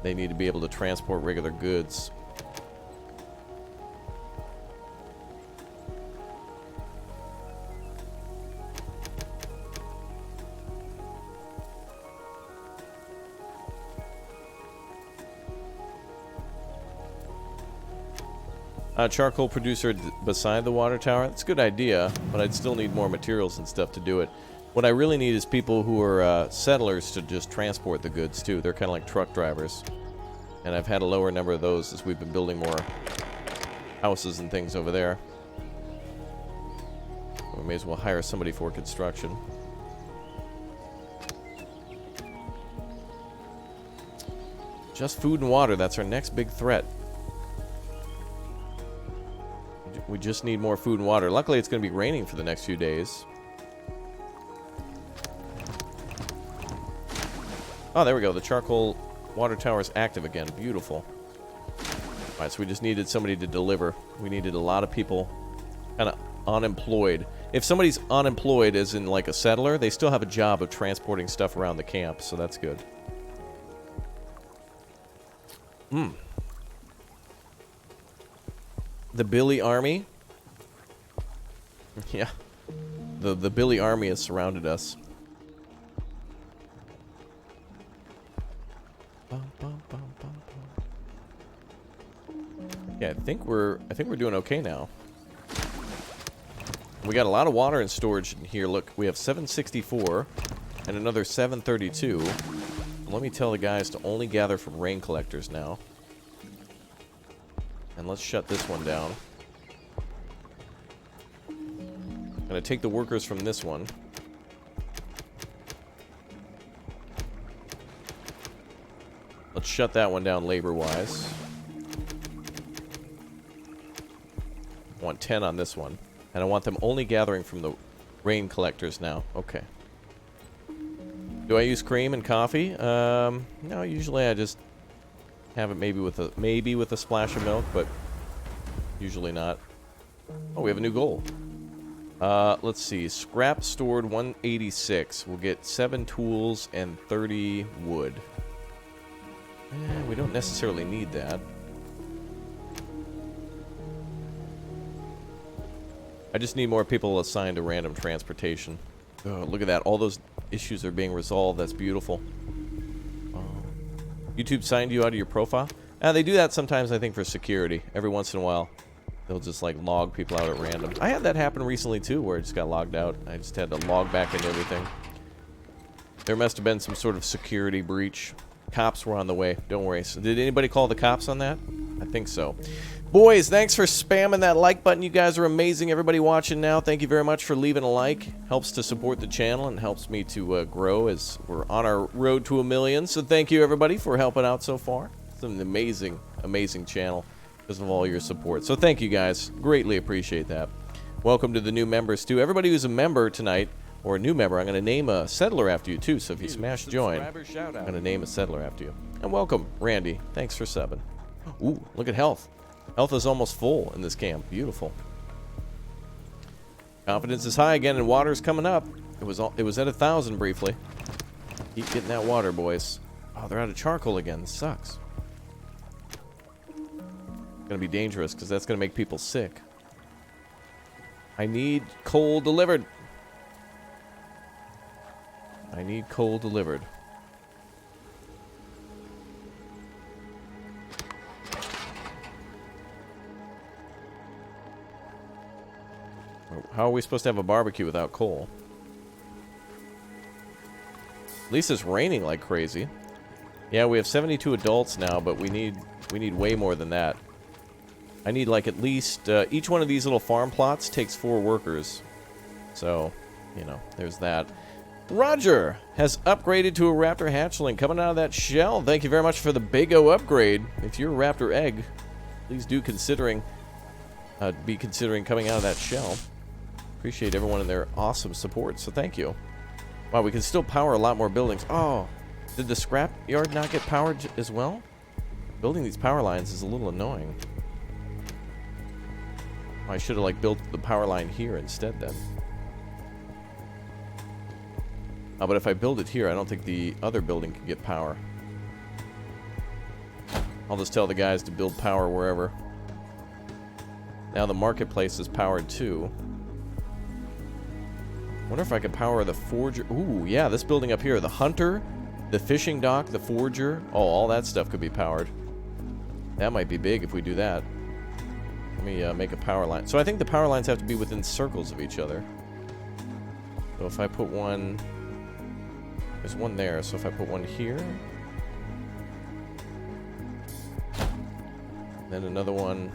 They need to be able to transport regular goods. Charcoal producer beside the water tower. That's a good idea, but I'd still need more materials and stuff to do it. What I really need is people who are settlers to just transport the goods too. They're kind of like truck drivers. And I've had a lower number of those as we've been building more houses and things over there. We may as well hire somebody for construction. Just food and water. That's our next big threat. We just need more food and water. Luckily, it's going to be raining for the next few days. Oh, there we go. The charcoal water tower is active again. Beautiful. All right, so we just needed somebody to deliver. We needed a lot of people kind of unemployed. If somebody's unemployed, as in like a settler, they still have a job of transporting stuff around the camp, so that's good. The Billy Army? Yeah. The Billy Army has surrounded us. Yeah, I think we're doing okay now. We got a lot of water in storage in here. Look, we have 764 and another 732. Let me tell the guys to only gather from rain collectors now. And let's shut this one down. I'm gonna take the workers from this one. Let's shut that one down labor-wise. I want 10 on this one. And I want them only gathering from the rain collectors now. Okay. Do I use cream and coffee? No, usually I just have it maybe with a splash of milk, but usually not. Oh, we have a new goal. Let's see. Scrap stored 186. We'll get 7 tools and 30 wood. We don't necessarily need that. I just need more people assigned to random transportation. Oh, look at that. All those issues are being resolved. That's beautiful. YouTube signed you out of your profile? They do that sometimes, I think, for security. Every once in a while, they'll just, like, log people out at random. I had that happen recently, too, where I just got logged out. I just had to log back into everything. There must have been some sort of security breach. Cops were on the way. Don't worry. So did anybody call the cops on that? I think so. Boys, thanks for spamming that like button. You guys are amazing. Everybody watching now, thank you very much for leaving a like. Helps to support the channel and helps me to grow as we're on our road to 1 million. So thank you, everybody, for helping out so far. It's an amazing, amazing channel because of all your support. So thank you, guys. Greatly appreciate that. Welcome to the new members, too. Everybody who's a member tonight, or a new member, I'm going to name a settler after you, too. So if you smash join, I'm going to name a settler after you. And welcome, Randy. Thanks for subbing. Ooh, look at health. Health is almost full in this camp. Beautiful. Confidence is high again, and water's coming up. It was at 1,000 briefly. Keep getting that water, boys. Oh, they're out of charcoal again. This sucks. It's gonna be dangerous because that's gonna make people sick. I need coal delivered. I need coal delivered. How are we supposed to have a barbecue without coal? At least it's raining like crazy. Yeah, we have 72 adults now, but we need way more than that. I need like at least each one of these little farm plots takes 4 workers. So, you know, there's that. Roger has upgraded to a raptor hatchling coming out of that shell. Thank you very much for the Bago upgrade. If you're a raptor egg, please do be considering coming out of that shell. Appreciate everyone and their awesome support, so thank you. Wow, we can still power a lot more buildings. Oh, did the scrap yard not get powered as well? Building these power lines is a little annoying. I should have like built the power line here instead then. But if I build it here, I don't think the other building can get power. I'll just tell the guys to build power wherever. Now the marketplace is powered too. Wonder if I could power the forger. Ooh, yeah, this building up here, the hunter, the fishing dock, the forger. Oh, all that stuff could be powered. That might be big if we do that. Let me make a power line. So I think the power lines have to be within circles of each other. So if I put one... There's one there, so if I put one here... Then another one...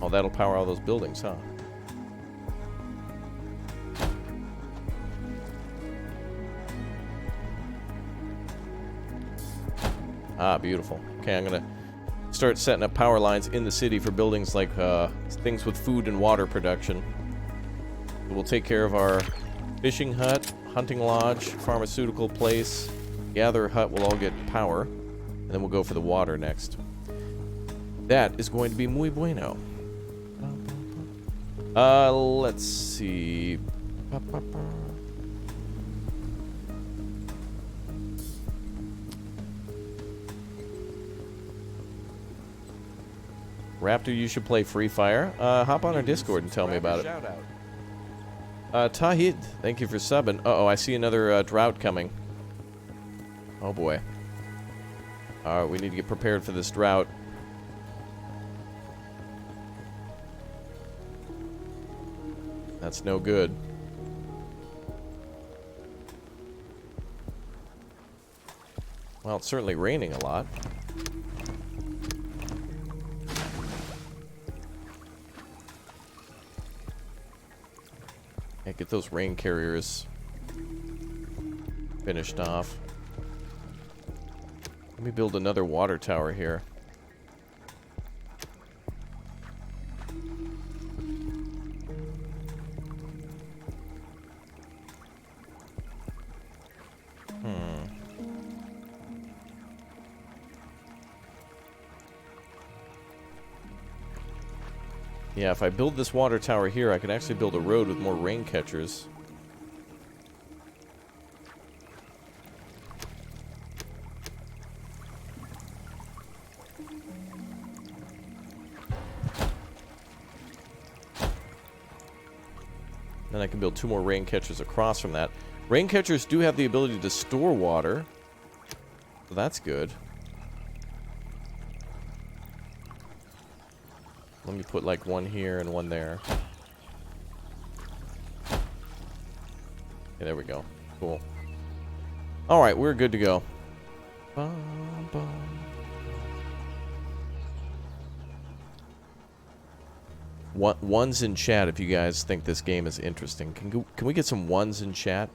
Oh, that'll power all those buildings, huh? Ah, beautiful. Okay, I'm gonna start setting up power lines in the city for buildings like things with food and water production. We'll take care of our fishing hut, hunting lodge, pharmaceutical place, gather hut will all get power, and then we'll go for the water next. That is going to be muy bueno. Let's see. Raptor, you should play Free Fire. Hop on our Discord and tell me about it. Tahid, thank you for subbing. Uh-oh, I see another drought coming. Oh boy. Alright, we need to get prepared for this drought. That's no good. Well, it's certainly raining a lot. Yeah, get those rain carriers finished off. Let me build another water tower here. Yeah, if I build this water tower here, I can actually build a road with more rain catchers. Then I can build 2 more rain catchers across from that. Rain catchers do have the ability to store water, so that's good. Let me put like one here and one there. Okay, there we go. Cool. Alright, we're good to go. Bum, bum. Ones in chat if you guys think this game is interesting. Can we get some ones in chat?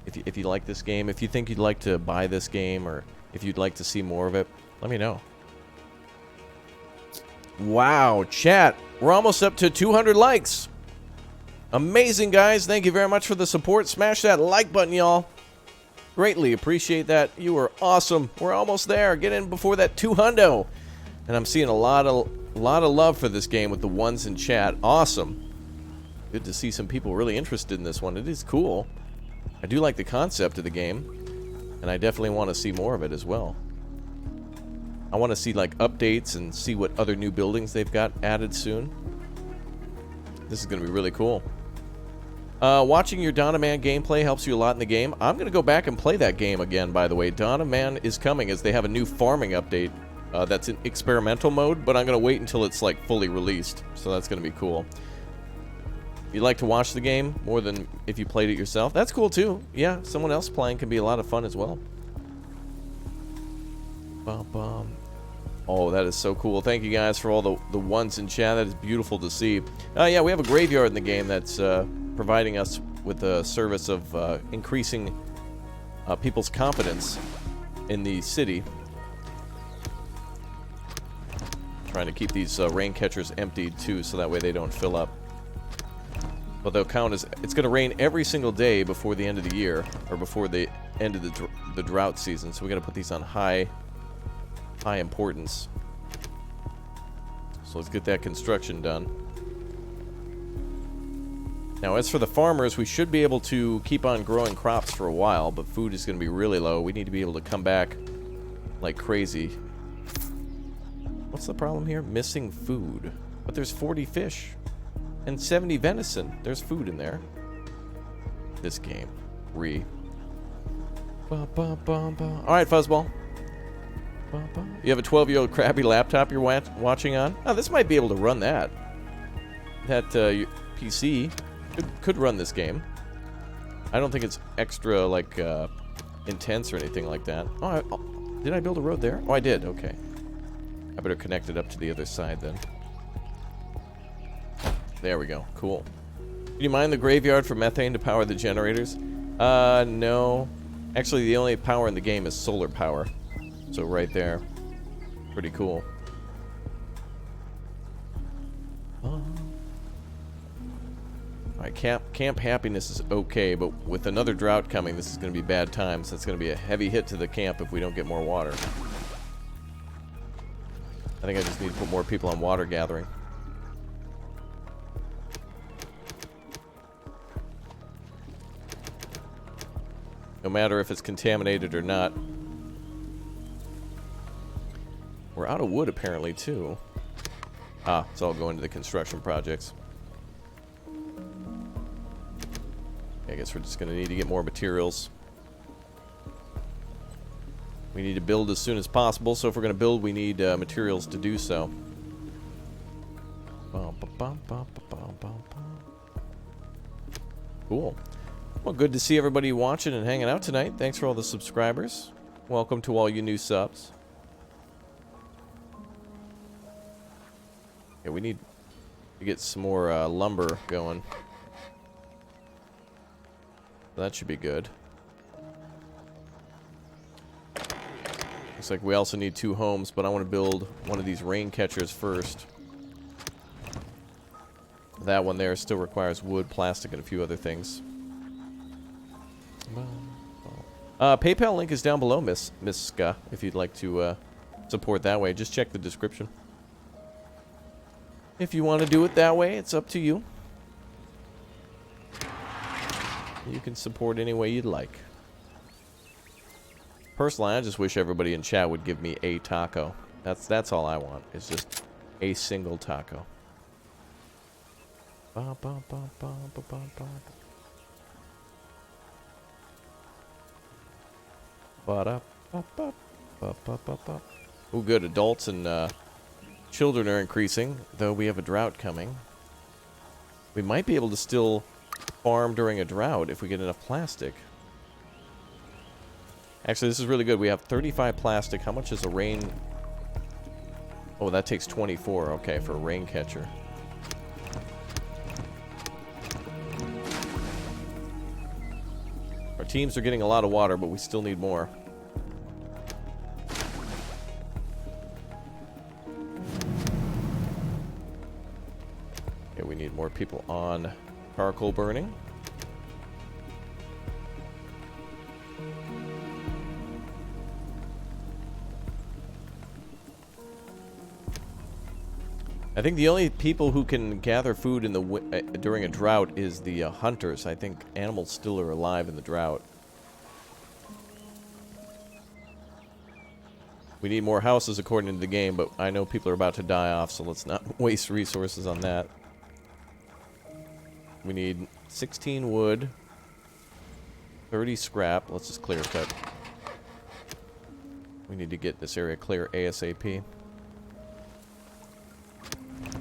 If you like this game, if you think you'd like to buy this game, or if you'd like to see more of it, let me know. Wow, chat, we're almost up to 200 likes. Amazing, guys. Thank you very much for the support. Smash that like button, y'all. Greatly appreciate that. You are awesome. We're almost there. Get in before that 200. And I'm seeing a lot of love for this game with the ones in chat. Awesome. Good to see some people really interested in this one. It is cool. I do like the concept of the game, and I definitely want to see more of it as well. I want to see like updates and see what other new buildings they've got added soon. This is going to be really cool. Watching your Dawn of Man gameplay helps you a lot in the game. I'm going to go back and play that game again, by the way. Dawn of Man is coming as they have a new farming update that's in experimental mode, but I'm going to wait until it's like fully released. So that's going to be cool. You like to watch the game more than if you played it yourself? That's cool too. Yeah, someone else playing can be a lot of fun as well. Bum, bum. Oh, that is so cool. Thank you guys for all the ones in chat. That is beautiful to see. Yeah, we have a graveyard in the game that's providing us with a service of increasing people's confidence in the city. Trying to keep these rain catchers emptied too, so that way they don't fill up. But they'll count as... It's going to rain every single day before the end of the year, or before the end of the drought season. So we got to put these on high importance. So let's get that construction done. Now, as for the farmers, we should be able to keep on growing crops for a while, but food is going to be really low. We need to be able to come back like crazy. What's the problem here? Missing food. But there's 40 fish. And 70 venison. There's food in there. This game. Alright, Fuzzball. You have a 12-year-old crappy laptop you're watching on? Oh, this might be able to run that. That PC could run this game. I don't think it's extra, like, intense or anything like that. Oh, did I build a road there? Oh, I did. Okay. I better connect it up to the other side then. There we go. Cool. Do you mind the graveyard for methane to power the generators? No. Actually, the only power in the game is solar power. So right there. Pretty cool. Alright, camp happiness is okay, but with another drought coming, this is going to be bad times. That's going to be a heavy hit to the camp if we don't get more water. I think I just need to put more people on water gathering. No matter if it's contaminated or not. We're out of wood apparently too. Ah, it's all going to the construction projects. I guess we're just going to need to get more materials. We need to build as soon as possible, so if we're going to build, we need materials to do so. Cool. Well, good to see everybody watching and hanging out tonight. Thanks for all the subscribers. Welcome to all you new subs. Yeah, we need to get some more lumber going. That should be good. Looks like we also need 2 homes, but I want to build one of these rain catchers first. That one there still requires wood, plastic, and a few other things. PayPal link is down below, Miss Ska, if you'd like to support that way. Just check the description. If you want to do it that way, it's up to you. You can support any way you'd like. Personally, I just wish everybody in chat would give me a taco. That's all I want. It's just a single taco. Oh, good. Adults and children are increasing, though we have a drought coming. We might be able to still farm during a drought if we get enough plastic. Actually, this is really good. We have 35 plastic. How much is a rain? Oh, that takes 24. Okay, for a rain catcher. Our teams are getting a lot of water, but we still need more. Okay, we need more people on charcoal burning. I think the only people who can gather food in the during a drought is the hunters. I think animals still are alive in the drought. We need more houses according to the game, but I know people are about to die off, so let's not waste resources on that. We need 16 wood, 30 scrap. Let's just clear cut. We need to get this area clear ASAP.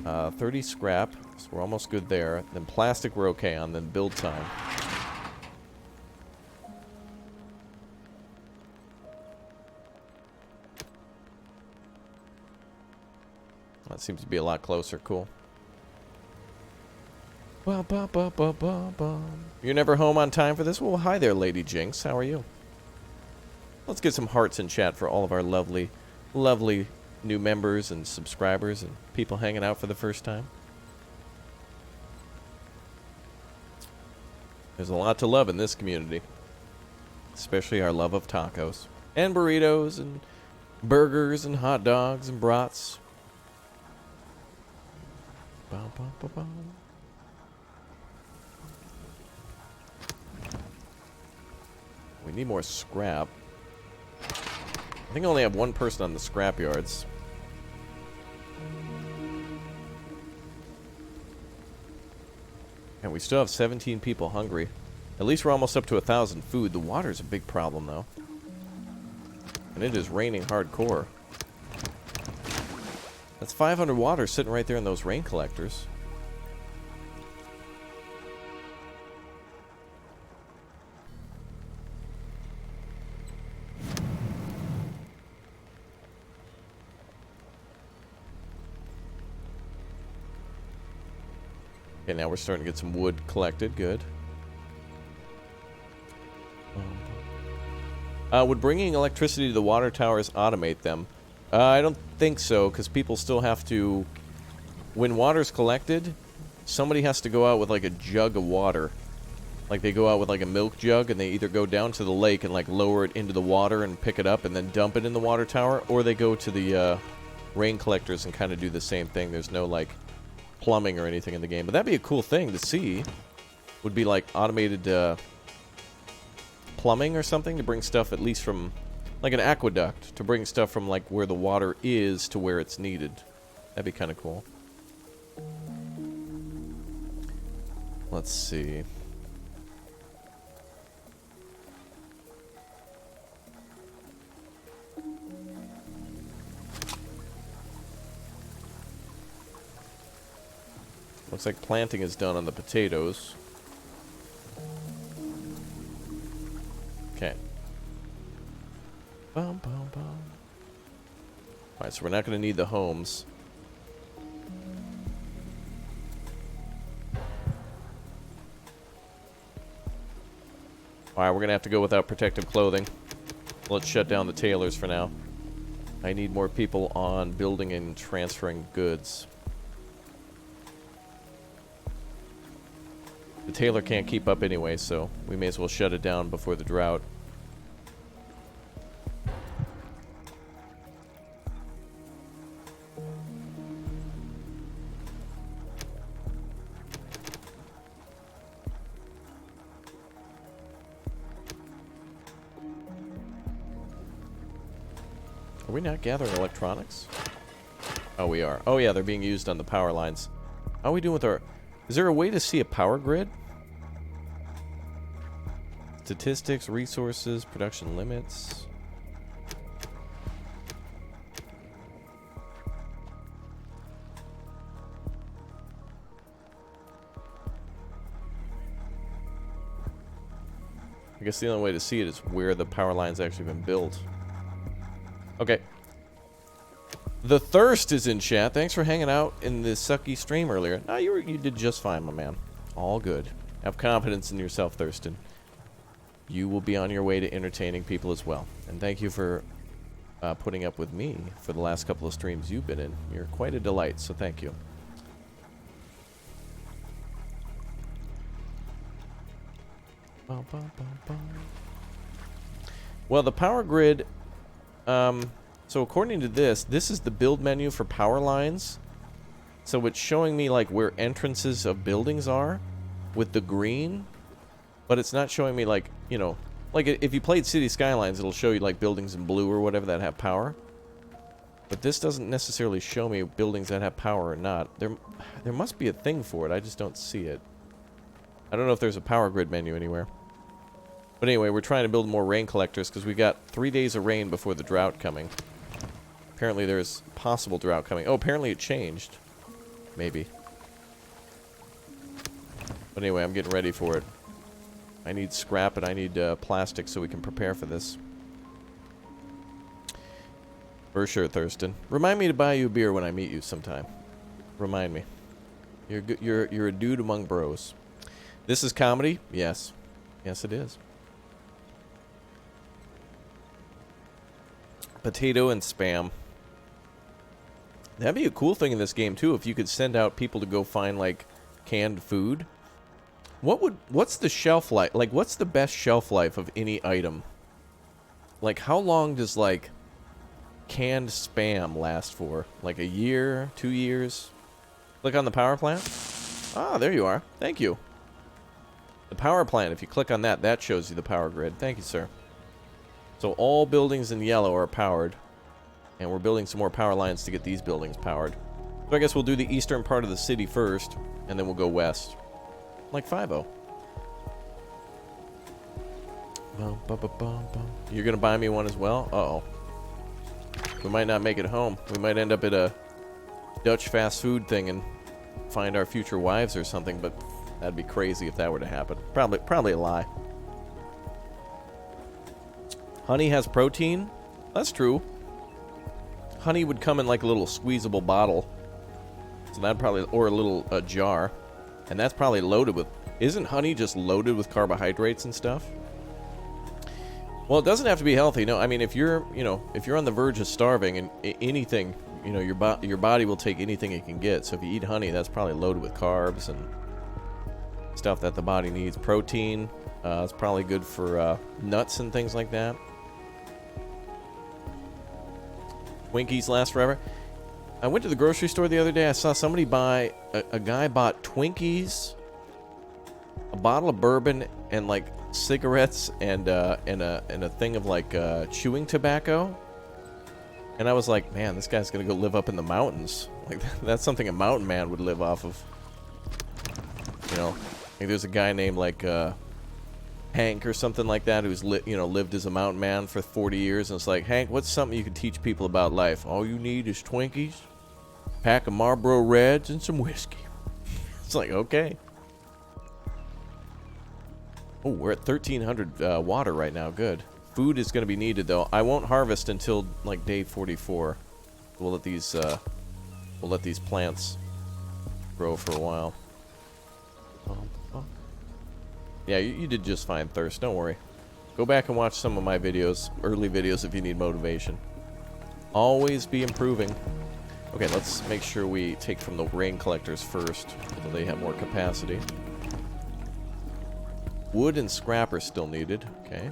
30 scrap, so we're almost good there. Then plastic we're okay on, then build time. That seems to be a lot closer. Cool. Ba, ba, ba, ba, ba, ba. You're never home on time for this? Well, hi there, Lady Jinx. How are you? Let's get some hearts in chat for all of our lovely, lovely new members and subscribers and people hanging out for the first time. There's a lot to love in this community. Especially our love of tacos. And burritos and burgers and hot dogs and brats. Bum, bum, bum, bum. We need more scrap. I think I only have one person on the scrap yards. And we still have 17 people hungry. At least we're almost up to 1,000 food. The water's a big problem, though. And it is raining hardcore. That's 500 water sitting right there in those rain collectors. Okay, now we're starting to get some wood collected. Good. Would bringing electricity to the water towers automate them? I don't think so, because people still have to... When water's collected, somebody has to go out with, like, a jug of water. Like, they go out with, like, a milk jug, and they either go down to the lake and, like, lower it into the water and pick it up and then dump it in the water tower, or they go to the, rain collectors and kind of do the same thing. There's no, like, plumbing or anything in the game. But that'd be a cool thing to see. Would be, like, automated, plumbing or something to bring stuff at least from... Like an aqueduct, to bring stuff from, like, where the water is to where it's needed. That'd be kind of cool. Let's see. Looks like planting is done on the potatoes. Okay. Bum, bum, bum. Alright, so we're not going to need the homes. Alright, we're going to have to go without protective clothing. Let's shut down the tailors for now. I need more people on building and transferring goods. The tailor can't keep up anyway, so we may as well shut it down before the drought. Are we not gathering electronics? Oh, we are. Oh, yeah, they're being used on the power lines. How are we doing with our... Is there a way to see a power grid? Statistics, resources, production limits. I guess the only way to see it is where the power line's actually been built. Okay. The Thirst is in chat. Thanks for hanging out in the sucky stream earlier. No, you did just fine, my man. All good. Have confidence in yourself, Thurston. You will be on your way to entertaining people as well. And thank you for putting up with me for the last couple of streams you've been in. You're quite a delight, so thank you. Bum, bum, bum, bum. Well, the power grid... so according to this is the build menu for power lines. So it's showing me like where entrances of buildings are with the green, but it's not showing me like, you know, like if you played City Skylines, it'll show you like buildings in blue or whatever that have power. But this doesn't necessarily show me buildings that have power or not. There must be a thing for it. I just don't see it. I don't know if there's a power grid menu anywhere. But anyway, we're trying to build more rain collectors because we got 3 days of rain before the drought coming. Apparently there's possible drought coming. Oh, apparently it changed. maybe. But anyway, I'm getting ready for it. I need scrap and I need plastic so we can prepare for this. For sure, Thurston. Remind me to buy you a beer when I meet you sometime. Remind me. You're a dude among bros. This is comedy? Yes. Yes, it is. Potato and spam. That'd be a cool thing in this game, too, if you could send out people to go find, like, canned food. What's the shelf life? Like, what's the best shelf life of any item? Like, how long does, like, canned spam last for? Like a year? 2 years? Click on the power plant. Ah, there you are. Thank you. The power plant, if you click on that, that shows you the power grid. Thank you, sir. So all buildings in yellow are powered. And we're building some more power lines to get these buildings powered. So I guess we'll do the eastern part of the city first, and then we'll go west. Like 5-0. You're gonna buy me one as well? Uh-oh. We might not make it home. We might end up at a Dutch fast food thing and find our future wives or something, but that'd be crazy if that were to happen. Probably a lie. Honey has protein? That's true. Honey would come in like a little squeezable bottle. So that'd probably, or a little jar. And that's probably loaded with, isn't honey just loaded with carbohydrates and stuff? Well, it doesn't have to be healthy. No, I mean, if you're, if you're on the verge of starving and anything, your body will take anything it can get. So if you eat honey, that's probably loaded with carbs and stuff that the body needs. Protein, it's probably good for nuts and things like that. Twinkies last forever. I went to the grocery store the other day. I saw somebody buy, a guy bought Twinkies, a bottle of bourbon, and like cigarettes and a thing of like chewing tobacco. And I was like, man, this guy's gonna go live up in the mountains. Like that's something a mountain man would live off of. Like there's a guy named like Hank or something like that who's lived as a mountain man for 40 years, and it's like, Hank, what's something you can teach people about life? All you need is Twinkies, pack of Marlboro Reds, and some whiskey. It's like, okay. Oh, we're at 1,300 water right now. Good. Food is going to be needed, though. I won't harvest until like day 44. We'll let these plants grow for a while. Yeah, you did just fine, Thirst. Don't worry. Go back and watch some of my videos, early videos, if you need motivation. Always be improving. Okay, let's make sure we take from the rain collectors first, so they have more capacity. Wood and scrap are still needed. Okay.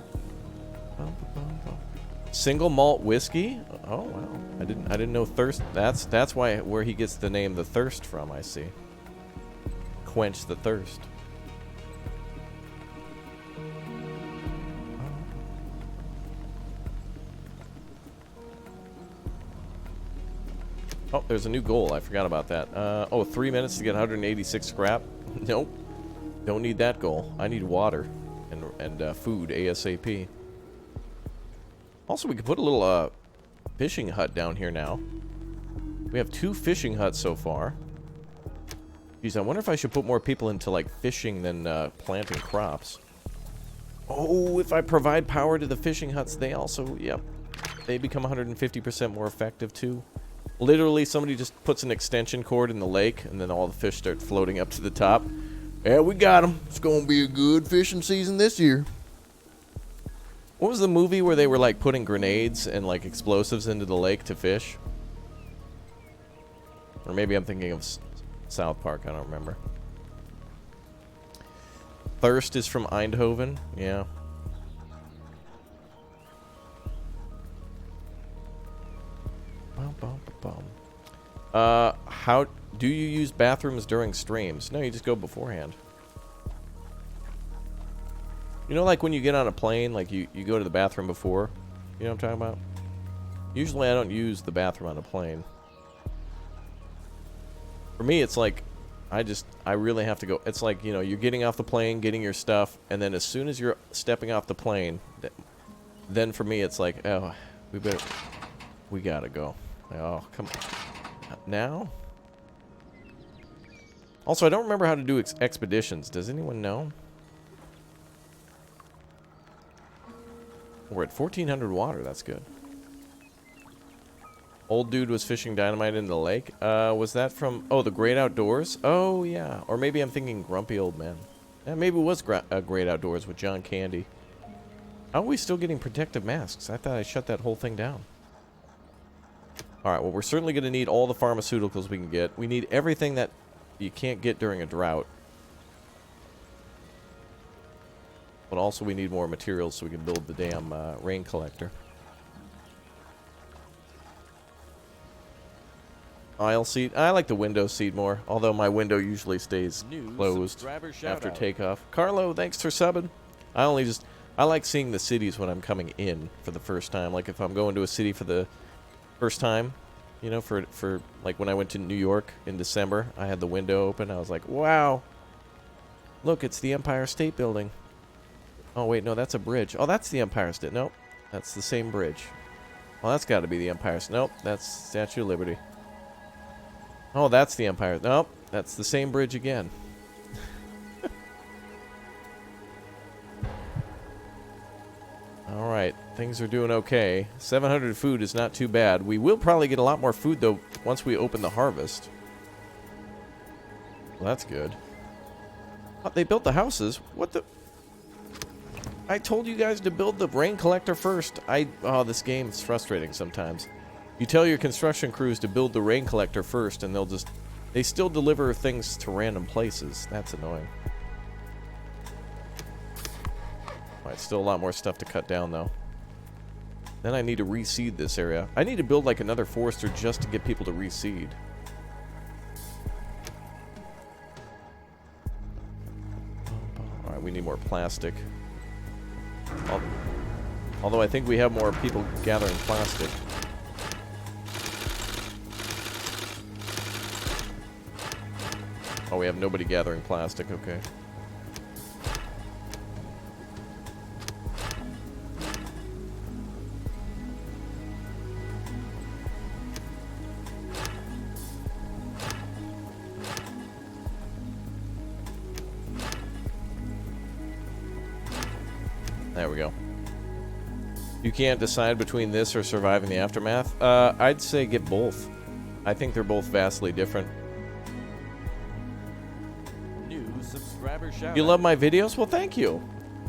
Single malt whiskey? Oh wow. I didn't know Thirst. That's where he gets the name the Thirst from, I see. Quench the thirst. Oh, there's a new goal. I forgot about that. 3 minutes to get 186 scrap. Nope. Don't need that goal. I need water and food ASAP. Also, we could put a little fishing hut down here now. We have 2 fishing huts so far. Geez, I wonder if I should put more people into like fishing than planting crops. Oh, if I provide power to the fishing huts, they also, yep, they become 150% more effective too. Literally, somebody just puts an extension cord in the lake, and then all the fish start floating up to the top. Yeah, we got them. It's going to be a good fishing season this year. What was the movie where they were, like, putting grenades and, like, explosives into the lake to fish? Or maybe I'm thinking of South Park. I don't remember. Thirst is from Eindhoven. Yeah. How do you use bathrooms during streams? No, you just go beforehand. You know, like when you get on a plane, like you go to the bathroom before? You know what I'm talking about? Usually I don't use the bathroom on a plane. For me, it's like, I really have to go. It's like, you're getting off the plane, getting your stuff, and then as soon as you're stepping off the plane, then for me, it's like, oh, we gotta go. Oh, come on. Now? Also, I don't remember how to do expeditions. Does anyone know? We're at 1400 water. That's good. Old dude was fishing dynamite in the lake. Was that from... Oh, the Great Outdoors? Oh, yeah. Or maybe I'm thinking Grumpy Old Man. Yeah, maybe it was Great Outdoors with John Candy. How are we still getting protective masks? I thought I shut that whole thing down. Alright, well, we're certainly going to need all the pharmaceuticals we can get. We need everything that you can't get during a drought. But also we need more materials so we can build the damn rain collector. Aisle seat. I like the window seat more, although my window usually stays closed after takeoff. Carlo, thanks for subbing. I like seeing the cities when I'm coming in for the first time. Like if I'm going to a city for the first time, you know, for like when I went to New York in December, I had the window open. I was like, wow, look, it's the Empire State Building. Oh, wait, no, that's a bridge. Oh, that's the Empire State. Nope, that's the same bridge. Well, that's got to be the Empire State. Nope, that's Statue of Liberty. Oh, that's the Empire. Nope, that's the same bridge again. Alright, things are doing okay. 700 food is not too bad. We will probably get a lot more food, though, once we open the harvest. Well, that's good. Oh, they built the houses? What the... I told you guys to build the rain collector first. Oh, this game is frustrating sometimes. You tell your construction crews to build the rain collector first, and they still deliver things to random places. That's annoying. Alright, still a lot more stuff to cut down, though. Then I need to reseed this area. I need to build, like, another forester just to get people to reseed. Alright, we need more plastic. Although I think we have more people gathering plastic. Oh, we have nobody gathering plastic, okay. There we go. You can't decide between this or surviving the aftermath? I'd say get both. I think they're both vastly different. You love my videos? Well, thank you.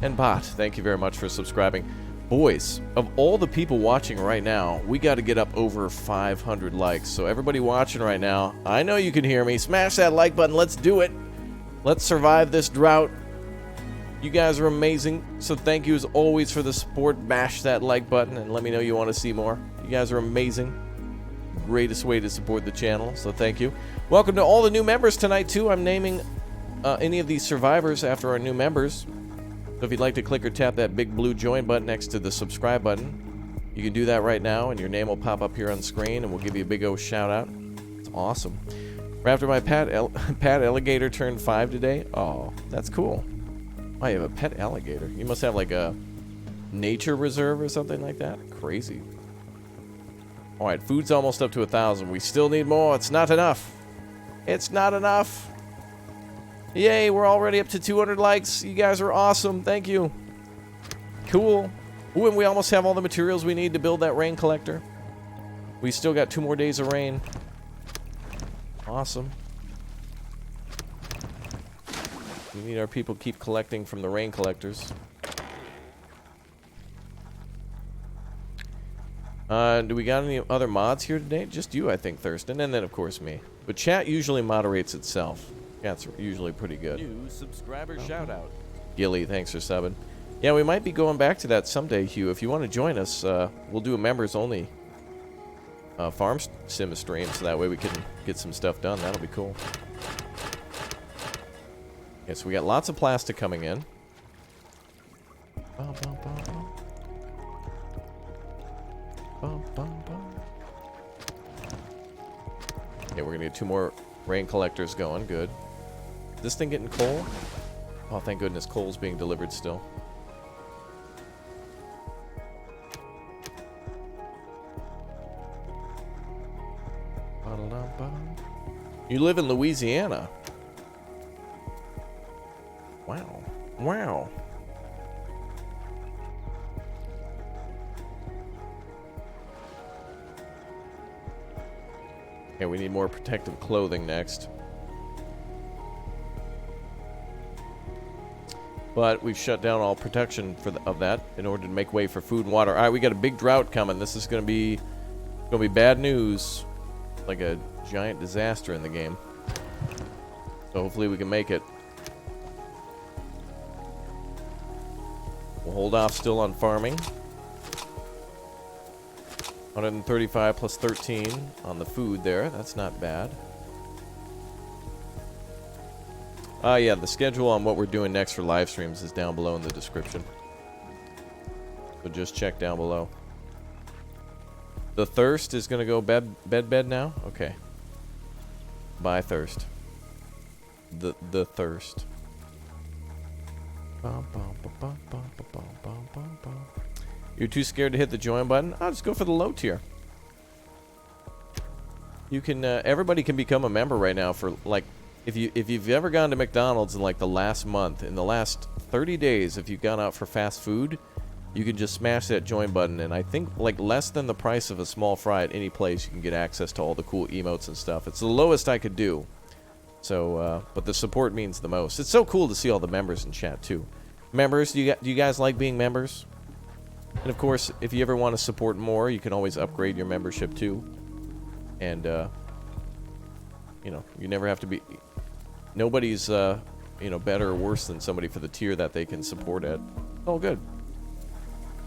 And Bot, thank you very much for subscribing. Boys, of all the people watching right now, we got to get up over 500 likes. So everybody watching right now, I know you can hear me. Smash that like button. Let's do it. Let's survive this drought. You guys are amazing. So thank you as always for the support. Mash that like button and let me know you want to see more. You guys are amazing. Greatest way to support the channel. So thank you. Welcome to all the new members tonight, too. I'm naming... any of these survivors after our new members. So if you'd like to click or tap that big blue join button next to the subscribe button, you can do that right now and your name will pop up here on screen and we'll give you a big old shout out. It's awesome. Right after my pet alligator turned 5 today. Oh, that's cool. Oh, you have a pet alligator. You must have like a nature reserve or something like that. Crazy. Alright, food's almost up to 1,000. We still need more. It's not enough. It's not enough. Yay, we're already up to 200 likes. You guys are awesome. Thank you. Cool. Ooh, and we almost have all the materials we need to build that rain collector. We still got 2 more days of rain. Awesome. We need our people to keep collecting from the rain collectors. Do we got any other mods here today? Just you, I think, Thurston, and then, of course, me. But chat usually moderates itself. Yeah, it's usually pretty good. New subscriber shoutout. Gilly, thanks for subbing. Yeah, we might be going back to that someday, Hugh. If you want to join us, we'll do a members-only farm sim stream, so that way we can get some stuff done. That'll be cool. Okay, so we got lots of plastic coming in. Bum, bum, bum, bum. Bum, bum, bum. Okay, we're gonna get 2 more rain collectors going. Good. Is this thing getting coal? Oh, thank goodness, coal's being delivered still. You live in Louisiana. Wow. Wow. Okay, we need more protective clothing next. But we've shut down all protection of that in order to make way for food and water. All right, we got a big drought coming. This is going to be bad news, like a giant disaster in the game. So hopefully we can make it. We'll hold off still on farming. 135 plus 13 on the food there. That's not bad. Yeah, the schedule on what we're doing next for live streams is down below in the description. So just check down below. The thirst is going to go bed now? Okay. Bye, thirst. The thirst. You're too scared to hit the join button? I'll just go for the low tier. You can, everybody can become a member right now for, like, if you've ever gone to McDonald's in, like, the last month, in the last 30 days, if you've gone out for fast food, you can just smash that join button, and I think, like, less than the price of a small fry at any place, you can get access to all the cool emotes and stuff. It's the lowest I could do. So, but the support means the most. It's so cool to see all the members in chat, too. Members, do you guys like being members? And of course, if you ever want to support more, you can always upgrade your membership too. And, you know, you never have to be... Nobody's, you know, better or worse than somebody for the tier that they can support at. All good.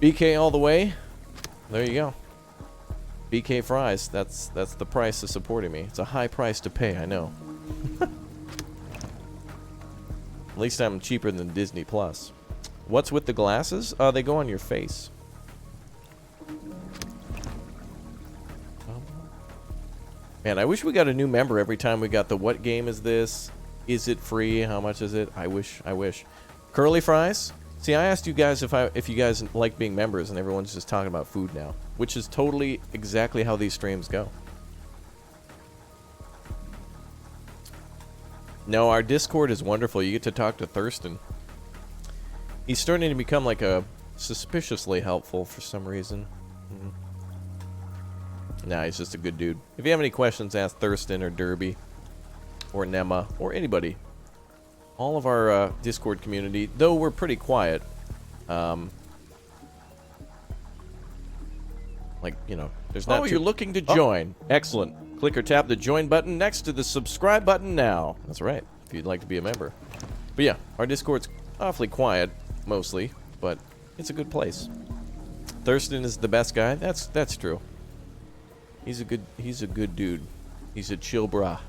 BK all the way. There you go. BK fries. That's the price of supporting me. It's a high price to pay, I know. At least I'm cheaper than Disney Plus. What's with the glasses? They go on your face. Man, I wish we got a new member every time we got the what game is this? Is it free? How much is it? I wish. Curly fries? See, I asked you guys if you guys like being members, and everyone's just talking about food now, which is totally exactly how these streams go. No, our Discord is wonderful. You get to talk to Thurston. He's starting to become like a suspiciously helpful for some reason. Nah, he's just a good dude. If you have any questions, ask Thurston or Derby or Nema or anybody. All of our Discord community, though we're pretty quiet, like, you know, there's not... Oh, you're looking to join. Excellent. Click or tap the join button next to the subscribe button now. That's right, if you'd like to be a member. But yeah, our Discord's awfully quiet, mostly, but it's a good place. Thurston is the best guy. That's true. He's a good dude. He's a chill brah.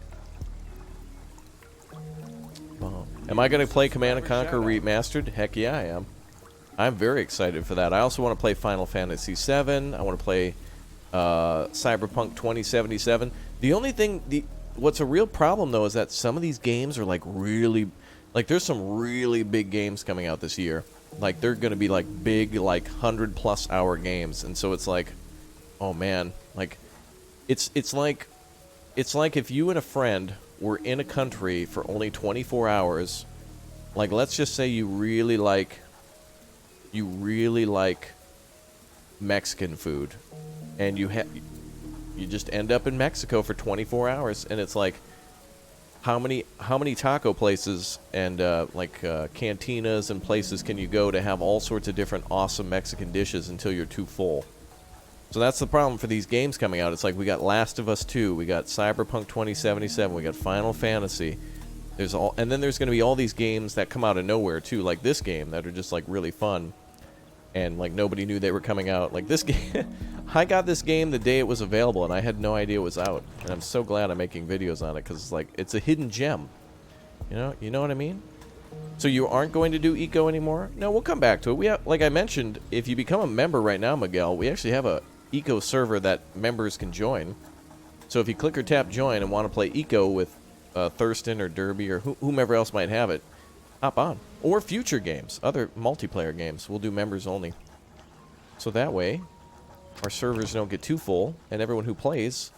Am I going to play Command & Conquer Remastered? Heck yeah, I am. I'm very excited for that. I also want to play Final Fantasy VII. I want to play Cyberpunk 2077. The only thing, what's a real problem though, is that some of these games are like really, like there's some really big games coming out this year. Like they're going to be like big, like 100+ hour games, and so it's like, oh man, like it's like if you and a friend were in a country for only 24 hours, like let's just say you really like Mexican food, and you just end up in Mexico for 24 hours, and it's like how many taco places and cantinas and places can you go to have all sorts of different awesome Mexican dishes until you're too full? So that's the problem for these games coming out. It's like we got Last of Us 2, we got Cyberpunk 2077, we got Final Fantasy. And then there's going to be all these games that come out of nowhere too, like this game, that are just like really fun, and like nobody knew they were coming out. Like this game, I got this game the day it was available, and I had no idea it was out. And I'm so glad I'm making videos on it, because it's like it's a hidden gem. You know what I mean? So you aren't going to do eco anymore? No, we'll come back to it. We have, like I mentioned, if you become a member right now, Miguel, we actually have a eco server that members can join. So if you click or tap join and want to play eco with Thurston or Derby or whomever else might have it, hop on. Or future games, other multiplayer games, we'll do members only. So that way, our servers don't get too full, and everyone who plays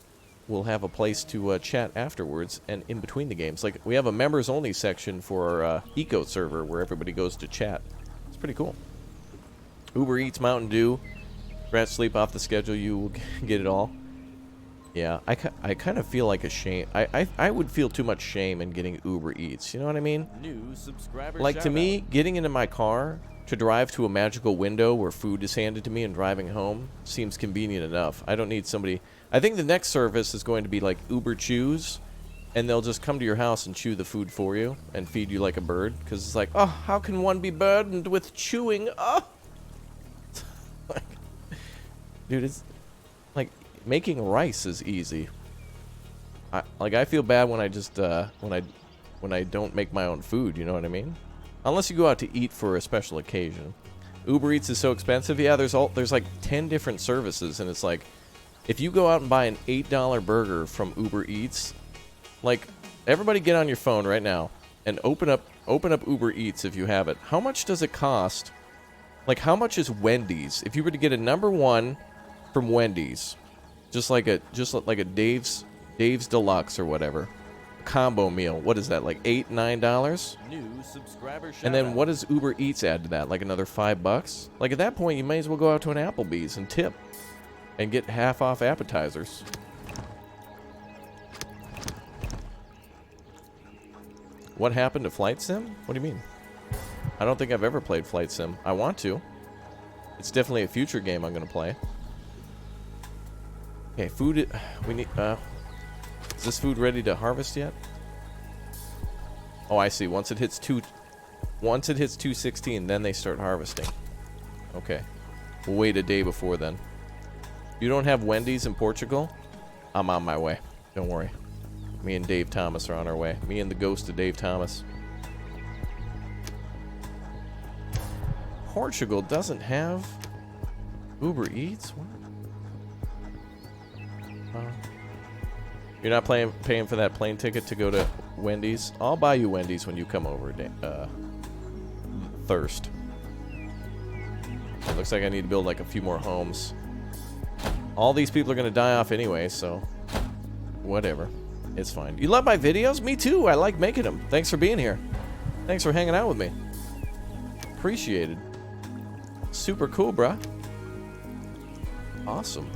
we'll have a place to chat afterwards and in between the games. Like, we have a members-only section for our Eco server where everybody goes to chat. It's pretty cool. Uber Eats, Mountain Dew. Scratch sleep off the schedule, you will get it all. Yeah, I kind of feel like a shame. I would feel too much shame in getting Uber Eats. You know what I mean? New subscriber Like, to me, shout-out. getting into my car to drive to a magical window where food is handed to me and driving home seems convenient enough. I don't need somebody... I think the next service is going to be like Uber Chews, and they'll just come to your house and chew the food for you and feed you like a bird. Because it's like, oh, how can one be burdened with chewing? Oh! Like, dude, it's... Like, making rice is easy. I feel bad when I just, when I don't make my own food, you know what I mean? Unless you go out to eat for a special occasion. Uber Eats is so expensive. Yeah, there's like 10 different services, and it's like, if you go out and buy an $8 burger from Uber Eats, like, everybody get on your phone right now and open up Uber Eats if you have it. How much does it cost? Like, how much is Wendy's? If you were to get a #1 from Wendy's, just like a Dave's Deluxe or whatever, combo meal, what is that, like $8, $9? New subscriber shout-out. And then what does Uber Eats add to that? Like another $5? Like, at that point, you may as well go out to an Applebee's and tip and get half off appetizers. What happened to Flight Sim? What do you mean? I don't think I've ever played Flight Sim. I want to. It's definitely a future game I'm going to play. Okay, food. We need. Is this food ready to harvest yet? Oh, I see. Once it hits 216, then they start harvesting. Okay, we'll wait a day before then. You don't have Wendy's in Portugal? I'm on my way. Don't worry. Me and Dave Thomas are on our way. Me and the ghost of Dave Thomas. Portugal doesn't have Uber Eats? What? You're not paying for that plane ticket to go to Wendy's? I'll buy you Wendy's when you come over, Thirst. It looks like I need to build like a few more homes. All these people are going to die off anyway, so whatever. It's fine. You love my videos? Me too. I like making them. Thanks for being here. Thanks for hanging out with me. Appreciated. Super cool, bruh. Awesome.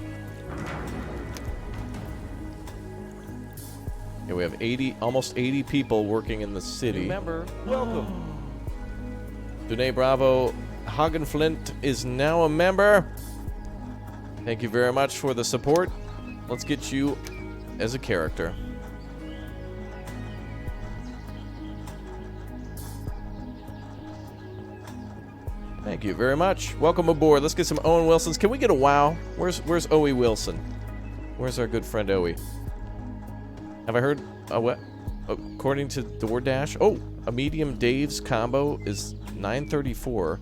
Yeah, we have almost 80 people working in the city. Remember, welcome. Dune Bravo Hagenflint is now a member. Thank you very much for the support. Let's get you as a character. Thank you very much. Welcome aboard. Let's get some Owen Wilsons. Can we get a wow? Where's Owie Wilson? Where's our good friend Owie? Have I heard what? According to DoorDash, oh, a medium Dave's combo is $9.34.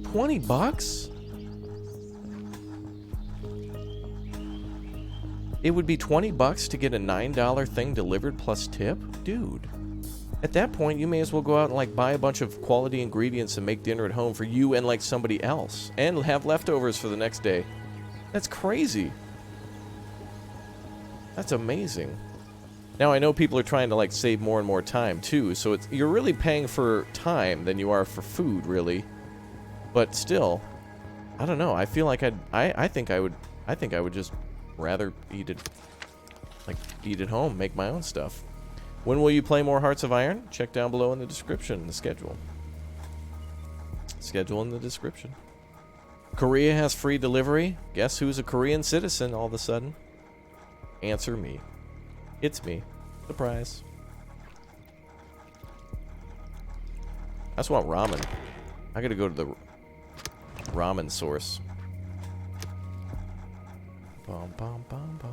$20? It would be $20 to get a $9 thing delivered plus tip? Dude. At that point, you may as well go out and like buy a bunch of quality ingredients and make dinner at home for you and like somebody else. And have leftovers for the next day. That's crazy. That's amazing. Now, I know people are trying to like save more and more time too, so you're really paying for time than you are for food, really. But still, I don't know. I feel like I think I would just rather eat at home, make my own stuff. When will you play more Hearts of Iron? Check down below in the description, the schedule. Schedule in the description. Korea has free delivery. Guess who's a Korean citizen all of a sudden? Answer me. It's me. Surprise. I just want ramen. I gotta go to the ramen source. Bum, bum, bum, bum.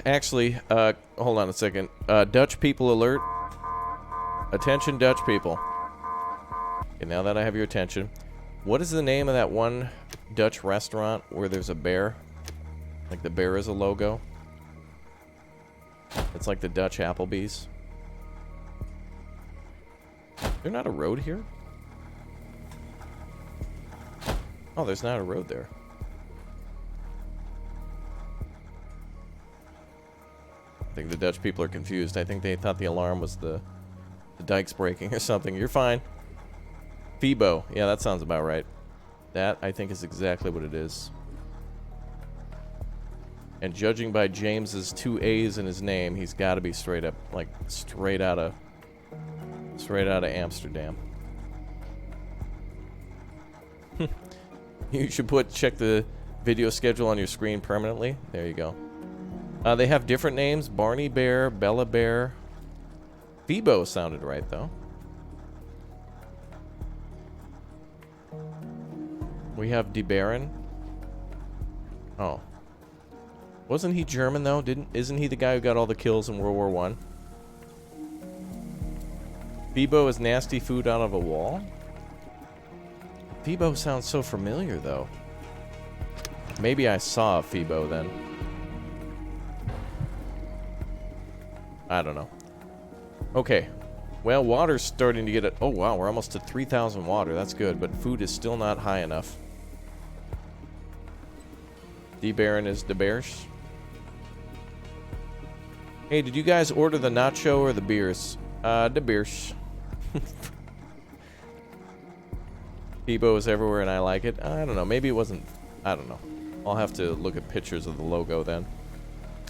Actually, hold on a second. Dutch people alert. Attention, Dutch people. Okay, now that I have your attention, what is the name of that one Dutch restaurant where there's a bear? Like the bear is a logo. It's like the Dutch Applebee's. Is there not a road here? Oh, there's not a road there. I think the Dutch people are confused. I think they thought the alarm was the dikes breaking or something. You're fine. FIBO. Yeah, that sounds about right. That, I think, is exactly what it is. And judging by James's 2 A's in his name, he's got to be straight up, like, straight out of Amsterdam. You should check the video schedule on your screen permanently. There you go. They have different names. Barney Bear, Bella Bear. FIBO sounded right, though. We have De Baron. Oh. Wasn't he German, though? Isn't he the guy who got all the kills in World War I? FIBO is nasty food out of a wall? FIBO sounds so familiar, though. Maybe I saw a FIBO then. I don't know. Okay. Well, water's starting to get it. Oh, wow. We're almost to 3,000 water. That's good, but food is still not high enough. De Baron is De Bears. Hey, did you guys order the nacho or the beers? De Beers. FIBO is everywhere and I like it. I don't know. Maybe it wasn't. I don't know. I'll have to look at pictures of the logo then.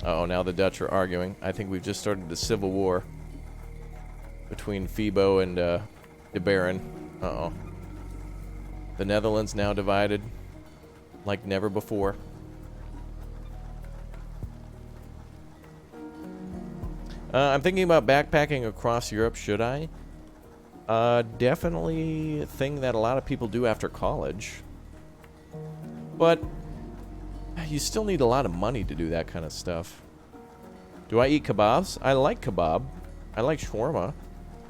Uh-oh, now the Dutch are arguing. I think we've just started the civil war between FIBO and De Baron. Uh-oh. The Netherlands now divided like never before. I'm thinking about backpacking across Europe. Should I? Definitely a thing that a lot of people do after college. But you still need a lot of money to do that kind of stuff. Do I eat kebabs? I like kebab. I like shawarma.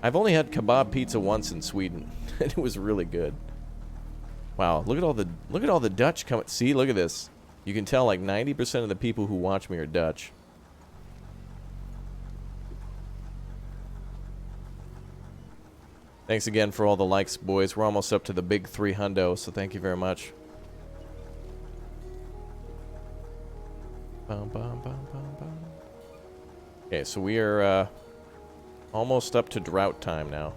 I've only had kebab pizza once in Sweden, and it was really good. Wow, look at all the Dutch coming. See, look at this. You can tell like 90% of the people who watch me are Dutch. Thanks again for all the likes, boys. We're almost up to the big 300, so thank you very much. Okay, so we are almost up to drought time now.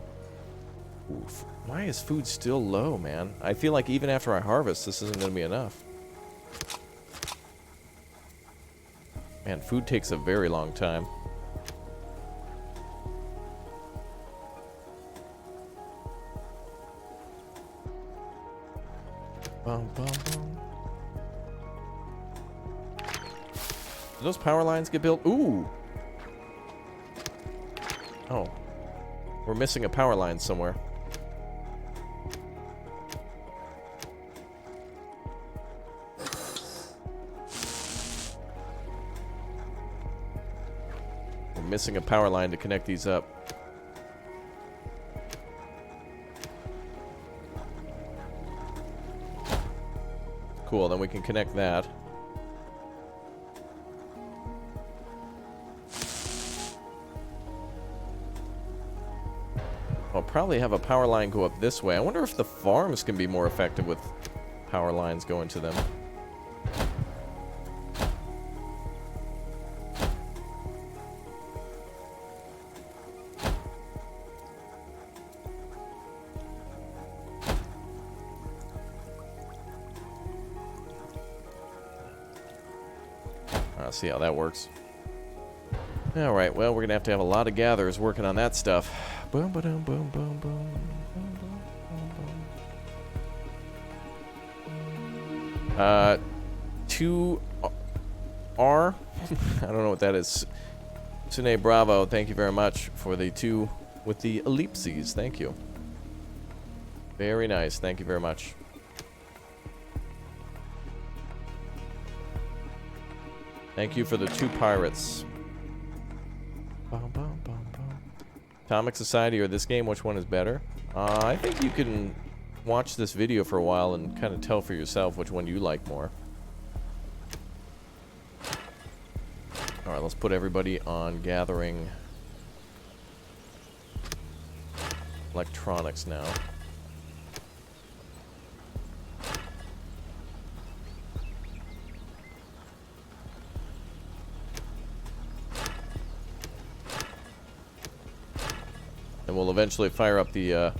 Oof. Why is food still low, man? I feel like even after I harvest, this isn't going to be enough. Man, food takes a very long time. Bum, bum, bum. Did those power lines get built? Ooh! Oh. We're missing a power line somewhere. We're missing a power line to connect these up. Cool, then we can connect that. I'll probably have a power line go up this way. I wonder if the farms can be more effective with power lines going to them. I'll see how that works. Alright, well, we're going to have a lot of gatherers working on that stuff. Boom, ba-dum, boom, boom, boom. Boom, boom, boom, boom. 2R? I don't know what that is. Sune Bravo, thank you very much for the 2 with the ellipses. Thank you. Very nice. Thank you very much. Thank you for the 2 pirates. Bum, bum, bum, bum. Atomic Society or this game, which one is better? I think you can watch this video for a while and kind of tell for yourself which one you like more. Alright, let's put everybody on gathering electronics now. And we'll eventually fire up the,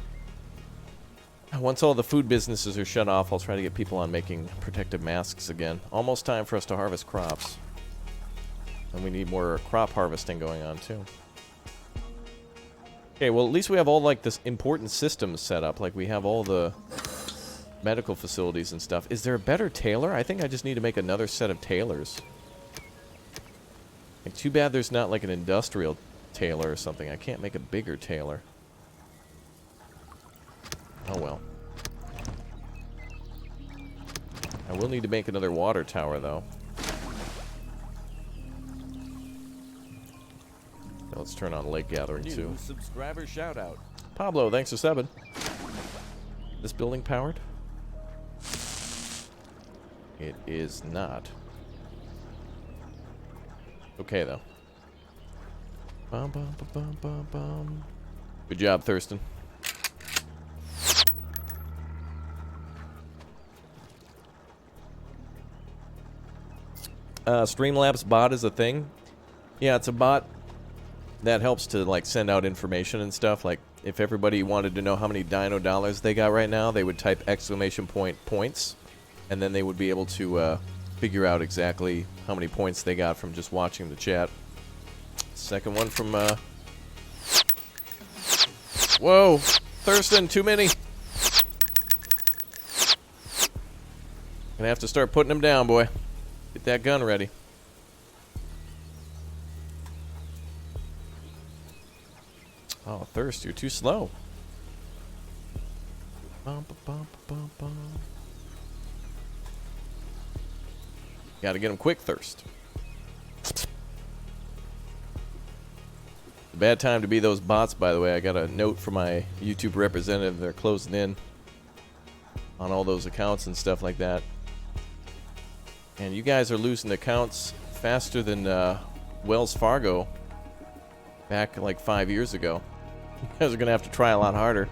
once all the food businesses are shut off, I'll try to get people on making protective masks again. Almost time for us to harvest crops. And we need more crop harvesting going on, too. Okay, well, at least we have all, like, this important systems set up. Like, we have all the medical facilities and stuff. Is there a better tailor? I think I just need to make another set of tailors. Like, too bad there's not, like, an industrial tailor or something. I can't make a bigger tailor. Oh, well. I will need to make another water tower, though. Now let's turn on lake gathering, too. Subscriber shout out. Pablo, thanks for subbing. This building powered? It is not. Okay, though. Bum, bum, bum, bum, bum, bum. Good job, Thurston. Streamlabs bot is a thing. Yeah, it's a bot that helps to, like, send out information and stuff. Like, if everybody wanted to know how many dino dollars they got right now, they would type exclamation point points, and then they would be able to figure out exactly how many points they got from just watching the chat. Second one from, whoa! Thurston, too many! Gonna have to start putting them down, boy. Get that gun ready. Oh, Thirst, you're too slow. Bum, bum, bum, bum. Gotta get him quick, Thirst. A bad time to be those bots, by the way. I got a note from my YouTube representative. They're closing in on all those accounts and stuff like that. And you guys are losing accounts faster than Wells Fargo back like 5 years ago. You guys are going to have to try a lot harder.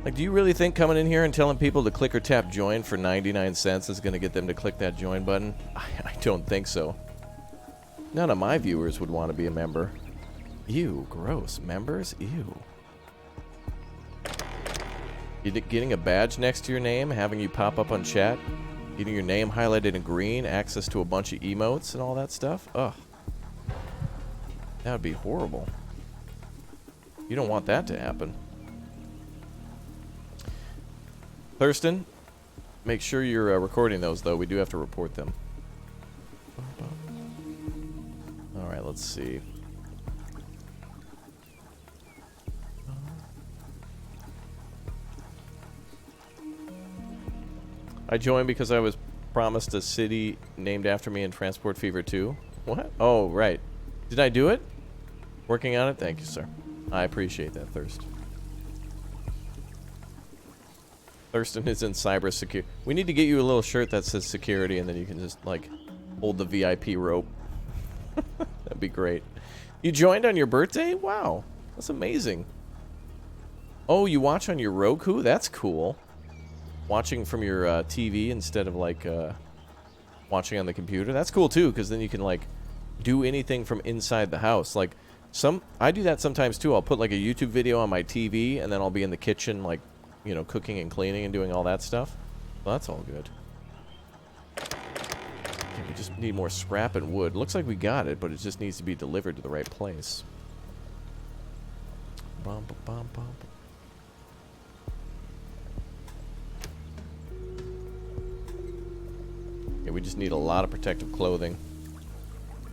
Like, do you really think coming in here and telling people to click or tap join for 99 cents is going to get them to click that join button? I don't think so. None of my viewers would want to be a member. Ew, gross. Members? Ew. Getting a badge next to your name, having you pop up on chat, getting your name highlighted in green, access to a bunch of emotes and all that stuff. Ugh. That would be horrible. You don't want that to happen. Thurston, make sure you're recording those, though. We do have to report them. Alright, let's see. I joined because I was promised a city named after me in Transport Fever 2. What? Oh, right. Did I do it? Working on it? Thank you, sir. I appreciate that, Thirst. Thurston is in cybersecurity. We need to get you a little shirt that says security, and then you can just, like, hold the VIP rope. That'd be great. You joined on your birthday? Wow. That's amazing. Oh, you watch on your Roku? That's cool. Watching from your TV instead of, like, watching on the computer. That's cool, too, because then you can, like, do anything from inside the house. Like, I do that sometimes, too. I'll put, like, a YouTube video on my TV, and then I'll be in the kitchen, like, you know, cooking and cleaning and doing all that stuff. Well, that's all good. Okay, we just need more scrap and wood. Looks like we got it, but it just needs to be delivered to the right place. Bum, bum, bum, bum. Yeah, we just need a lot of protective clothing.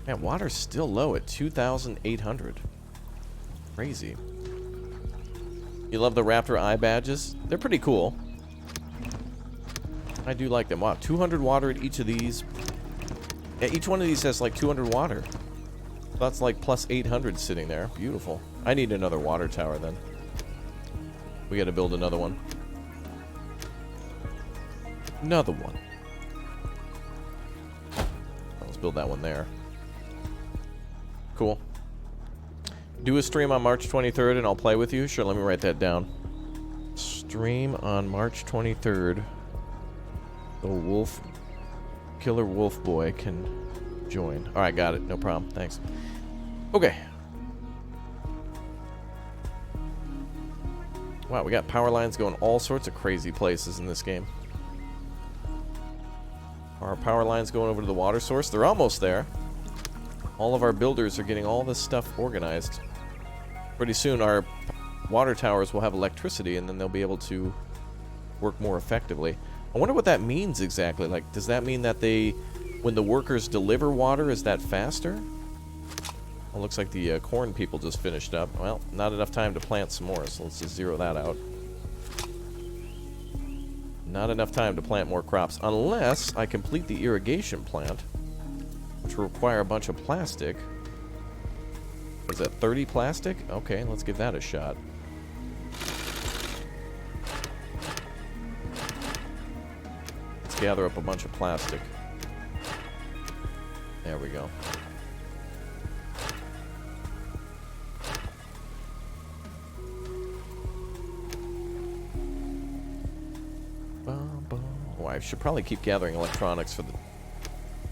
Man, water's still low at 2,800. Crazy. You love the Raptor eye badges? They're pretty cool. I do like them. Wow, 200 water at each of these. Yeah, each one of these has like 200 water. So that's like plus 800 sitting there. Beautiful. I need another water tower then. We gotta build another one. Another one. Let's build that one there. Cool. Do a stream on March 23rd and I'll play with you. Sure, let me write that down. Stream on March 23rd. The Killer Wolf Boy can join. Alright, got it. No problem. Thanks. Okay. Wow, we got power lines going all sorts of crazy places in this game. Our power lines going over to the water source. They're almost there. All of our builders are getting all this stuff organized. Pretty soon our water towers will have electricity, and then they'll be able to work more effectively. I wonder what that means exactly. Like, does that mean that when the workers deliver water, is that faster? Well, looks like the corn people just finished up. Well, not enough time to plant some more, so let's just zero that out. Not enough time to plant more crops, unless I complete the irrigation plant, which will require a bunch of plastic. Is that 30 plastic? Okay, let's give that a shot. Let's gather up a bunch of plastic. There we go. Oh, I should probably keep gathering electronics for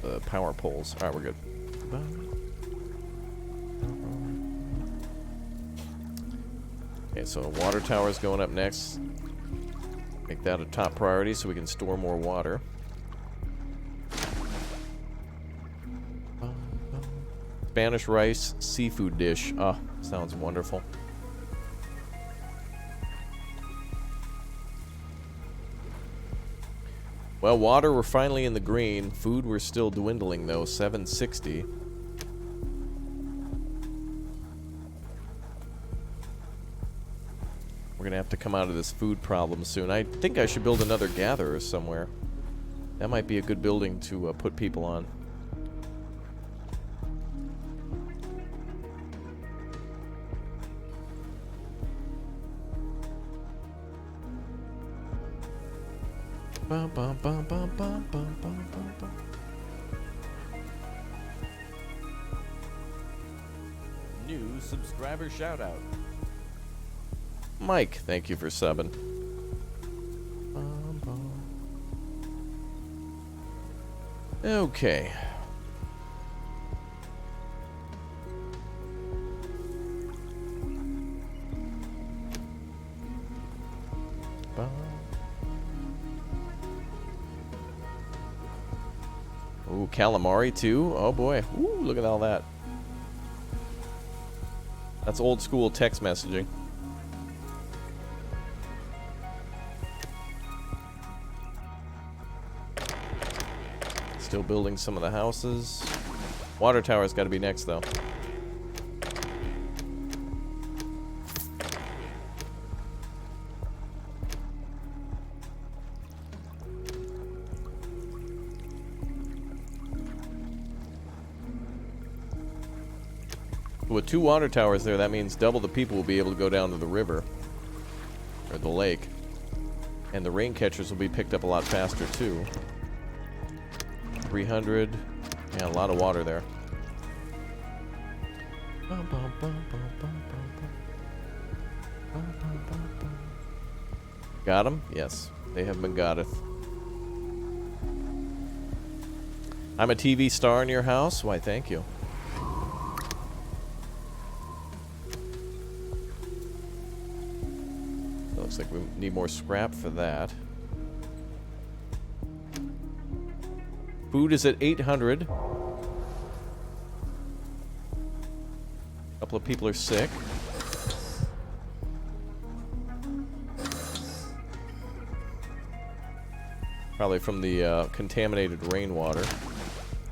the power poles. Alright, we're good. Okay, so water tower is going up next. Make that a top priority so we can store more water. Spanish rice seafood dish. Ah, sounds wonderful. Well, water, we're finally in the green. Food, we're still dwindling, though. 760. We're gonna have to come out of this food problem soon. I think I should build another gatherer somewhere. That might be a good building to put people on. Bum, bum, bum, bum, bum, bum, bum, bum, bum. New subscriber shoutout. Mike, thank you for subbing. Okay. Ooh, calamari too. Oh boy. Ooh, look at all that. That's old school text messaging. Still building some of the houses. Water tower's got to be next, though. With 2 water towers there, that means double the people will be able to go down to the river. Or the lake. And the rain catchers will be picked up a lot faster, too. 300. Yeah, a lot of water there. Got them? Yes. They have been gotteth. I'm a TV star in your house? Why, thank you. Looks like we need more scrap for that. Food is at 800. A couple of people are sick. Probably from the contaminated rainwater.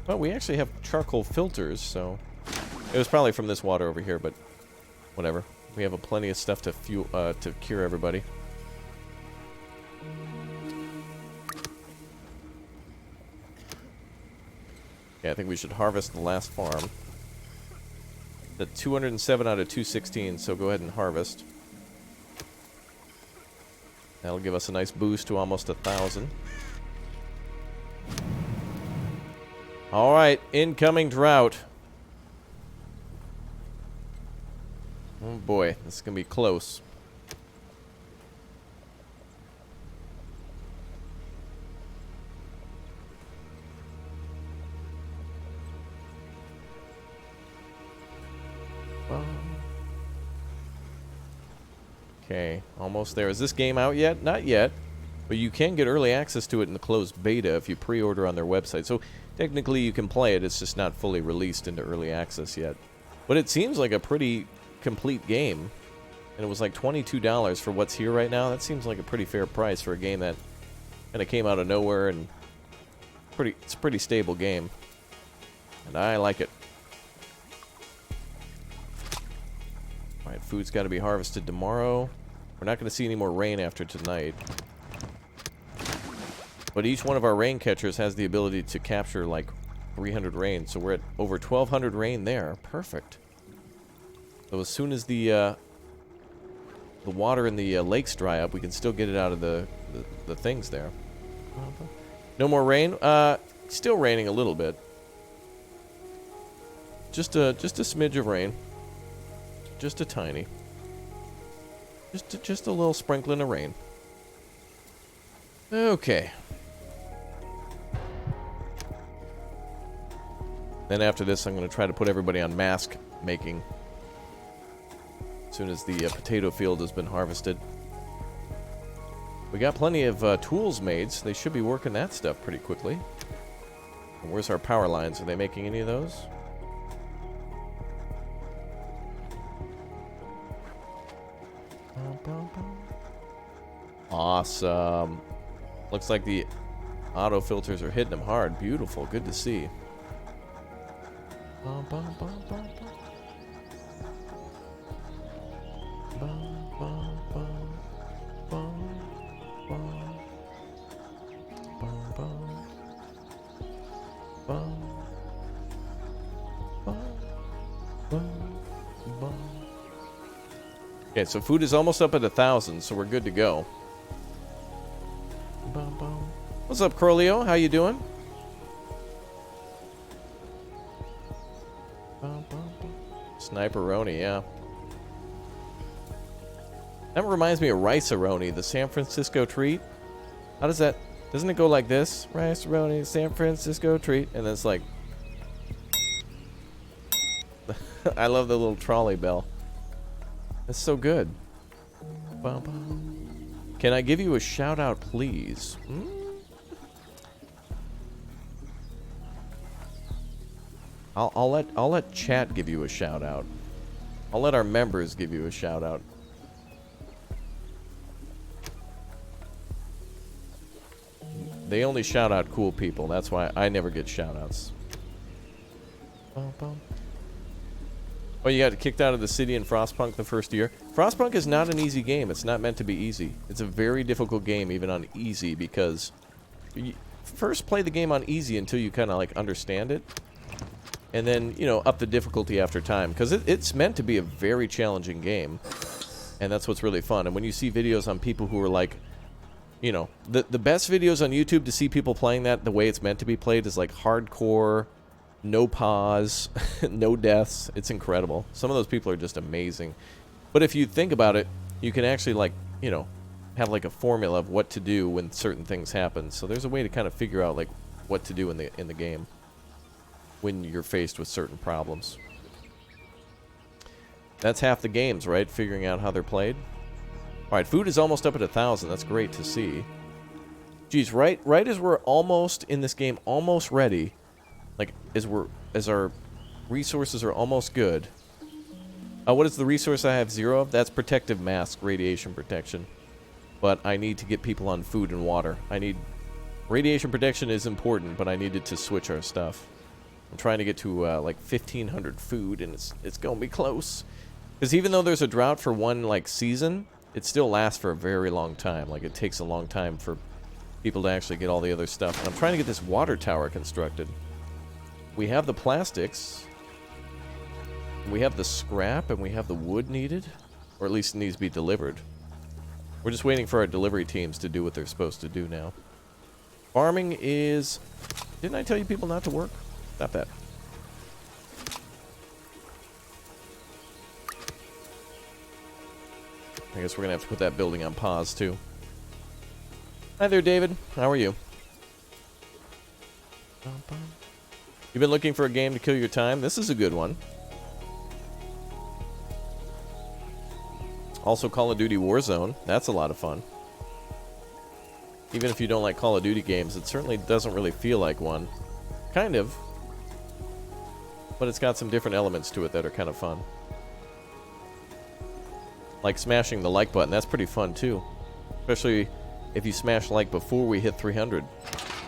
Well, we actually have charcoal filters, so it was probably from this water over here, but whatever. We have plenty of stuff to to cure everybody. Yeah, I think we should harvest the last farm. The 207 out of 216, so go ahead and harvest. That'll give us a nice boost to almost 1,000. Alright, incoming drought. Oh boy, this is going to be close. Okay, almost there. Is this game out yet? Not yet. But you can get early access to it in the closed beta if you pre-order on their website. So technically you can play it. It's just not fully released into early access yet. But it seems like a pretty complete game. And it was like $22 for what's here right now. That seems like a pretty fair price for a game that kind of came out of nowhere, and it's a pretty stable game. And I like it. Alright, food's got to be harvested tomorrow. We're not going to see any more rain after tonight. But each one of our rain catchers has the ability to capture like 300 rain. So we're at over 1,200 rain there. Perfect. So as soon as the water in the lakes dry up, we can still get it out of the things there. No more rain? Still raining a little bit. Just a smidge of rain. Just a tiny. Just a little sprinkling of rain. Okay. Then after this, I'm going to try to put everybody on mask making. As soon as the potato field has been harvested. We got plenty of tools made, so they should be working that stuff pretty quickly. And where's our power lines? Are they making any of those? Awesome. Looks like the auto filters are hitting them hard. Beautiful. Good to see. Okay, so food is almost up at 1,000, so we're good to go. What's up, Crolio? How you doing? Sniperoni, yeah. That reminds me of Rice-A-Roni, the San Francisco treat. How does that... Doesn't it go like this? Rice-A-Roni, San Francisco treat. And then it's like... I love the little trolley bell. That's so good. Can I give you a shout out, please? I'll let chat give you a shout out. I'll let our members give you a shout out. They only shout out cool people. That's why I never get shout outs. Oh, you got kicked out of the city in Frostpunk the first year? Frostpunk is not an easy game. It's not meant to be easy. It's a very difficult game, even on easy, because you first play the game on easy until you kind of like understand it. And then, you know, up the difficulty after time. Because it's meant to be a very challenging game. And that's what's really fun. And when you see videos on people who are like, you know, the best videos on YouTube to see people playing that the way it's meant to be played is like hardcore... No pause, no deaths. It's incredible. Some of those people are just amazing. But if you think about it, you can actually, like, you know, have like a formula of what to do when certain things happen. So there's a way to kind of figure out like what to do in the game when you're faced with certain problems. That's half the games, right? Figuring out how they're played. All right, food is almost up at 1,000. That's great to see. Geez, right as we're almost in this game, almost ready. Like, as our resources are almost good. What is the resource I have 0 of? That's protective mask, radiation protection. But I need to get people on food and water. Radiation protection is important, but I needed to switch our stuff. I'm trying to get to, like, 1,500 food, and it's gonna be close. Because even though there's a drought for one, like, season, it still lasts for a very long time. Like, it takes a long time for people to actually get all the other stuff. And I'm trying to get this water tower constructed. We have the plastics, we have the scrap, and we have the wood needed. Or at least it needs to be delivered. We're just waiting for our delivery teams to do what they're supposed to do now. Farming is... Didn't I tell you people not to work? Not that. I guess we're going to have to put that building on pause, too. Hi there, David. How are you? You've been looking for a game to kill your time? This is a good one. Also Call of Duty Warzone. That's a lot of fun. Even if you don't like Call of Duty games, it certainly doesn't really feel like one. Kind of. But it's got some different elements to it that are kind of fun. Like smashing the like button. That's pretty fun too. Especially if you smash like before we hit 300.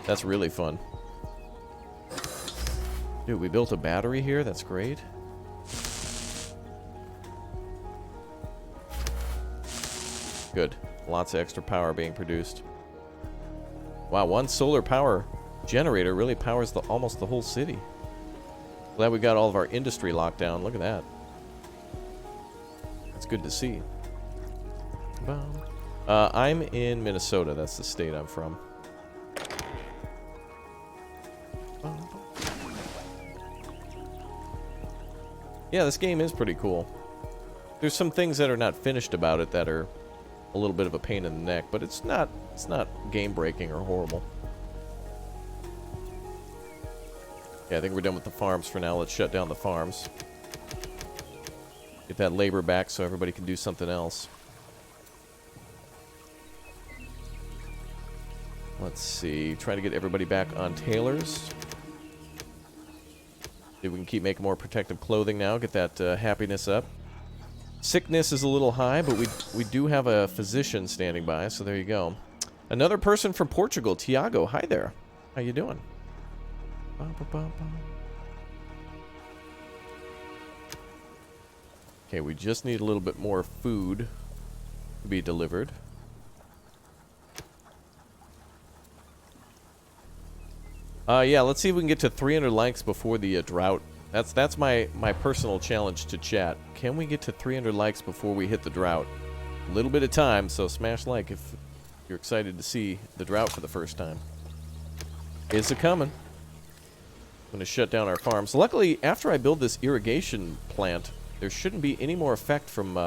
That's really fun. Dude, we built a battery here. That's great. Good. Lots of extra power being produced. Wow, one solar power generator really powers almost the whole city. Glad we got all of our industry locked down. Look at that. That's good to see. I'm in Minnesota. That's the state I'm from. Yeah, this game is pretty cool. There's some things that are not finished about it that are a little bit of a pain in the neck, but it's not game breaking or horrible. Yeah, I think we're done with the farms for now. Let's shut down the farms. Get that labor back so everybody can do something else. Let's see. Try to get everybody back on tailors. See if we can keep making more protective clothing now. Get that happiness up. Sickness is a little high, but we do have a physician standing by, so there you go. Another person from Portugal, Tiago. Hi there. How you doing? Okay, we just need a little bit more food to be delivered. Yeah, let's see if we can get to 300 likes before the drought. That's my personal challenge to chat. Can we get to 300 likes before we hit the drought? A little bit of time, so smash like if you're excited to see the drought for the first time. Is it coming? I'm going to shut down our farms. Luckily, after I build this irrigation plant, there shouldn't be any more effect from...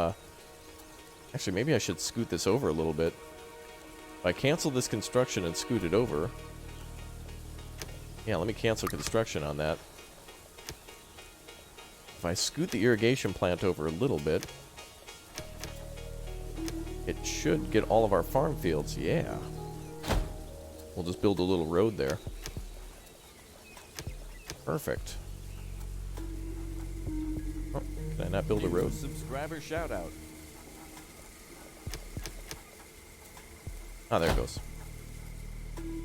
Actually, maybe I should scoot this over a little bit. If I cancel this construction and scoot it over... Yeah, let me cancel construction on that. If I scoot the irrigation plant over a little bit, it should get all of our farm fields. Yeah. We'll just build a little road there. Perfect. Oh, can I not build a road? Subscriber shout out. Ah, there it goes.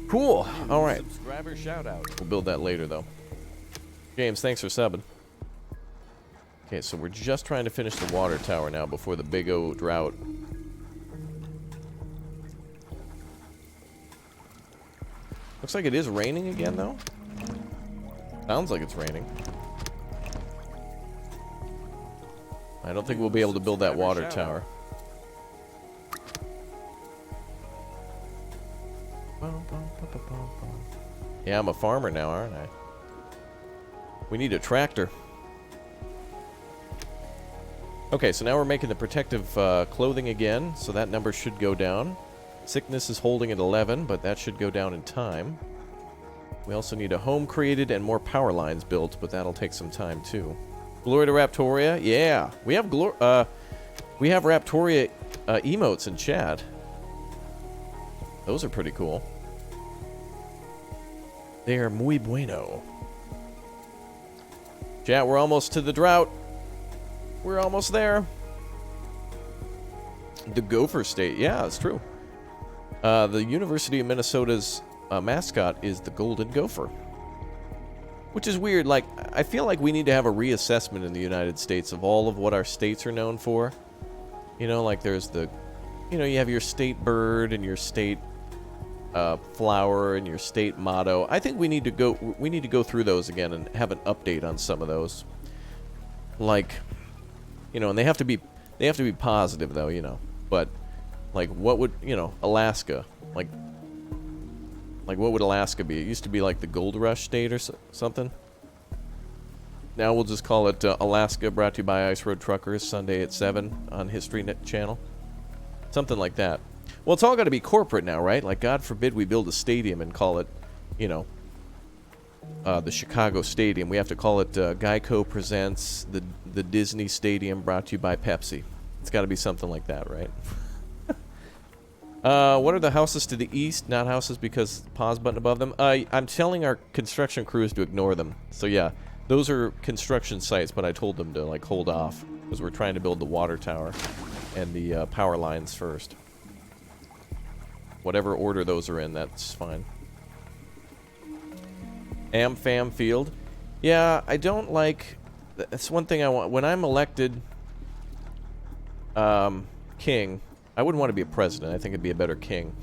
Cool. All right. Subscriber shout out. We'll build that later, though. James, thanks for subbing. Okay, so we're just trying to finish the water tower now before the big O drought. Looks like it is raining again, though. Sounds like it's raining. I don't think we'll be able to build that water tower. Yeah, I'm a farmer now, aren't I? We need a tractor. Okay, so now we're making the protective clothing again, so that number should go down. Sickness is holding at 11, but that should go down in time. We also need a home created and more power lines built, but that'll take some time too. Glory to Raptoria, yeah. We have Raptoria emotes in chat. Those are pretty cool. They are muy bueno. Chat, we're almost to the drought. We're almost there. The Gopher State. Yeah, it's true. The University of Minnesota's mascot is the Golden Gopher. Which is weird. Like, I feel like we need to have a reassessment in the United States of all of what our states are known for. You know, like there's the... You know, you have your state bird and your state... flower and your state motto. I think we need to go through those again and have an update on some of those. Like, you know, and they have to be positive though, you know. But like what would, you know, Alaska, like what would Alaska be? It used to be like the Gold Rush state or something. Now we'll just call it Alaska, brought to you by Ice Road Truckers, Sunday at 7 on History Net Channel. Something like that. Well, it's all got to be corporate now, right? Like, God forbid we build a stadium and call it, you know, the Chicago Stadium. We have to call it Geico Presents the Disney Stadium, brought to you by Pepsi. It's got to be something like that, right? What are the houses to the east? Not houses because pause button above them. I'm telling our construction crews to ignore them. So yeah, those are construction sites, but I told them to like hold off because we're trying to build the water tower and the power lines first. Whatever order those are in, that's fine. Am-fam field. Yeah, I don't like... That's one thing I want. When I'm elected king, I wouldn't want to be a president. I think I'd be a better king.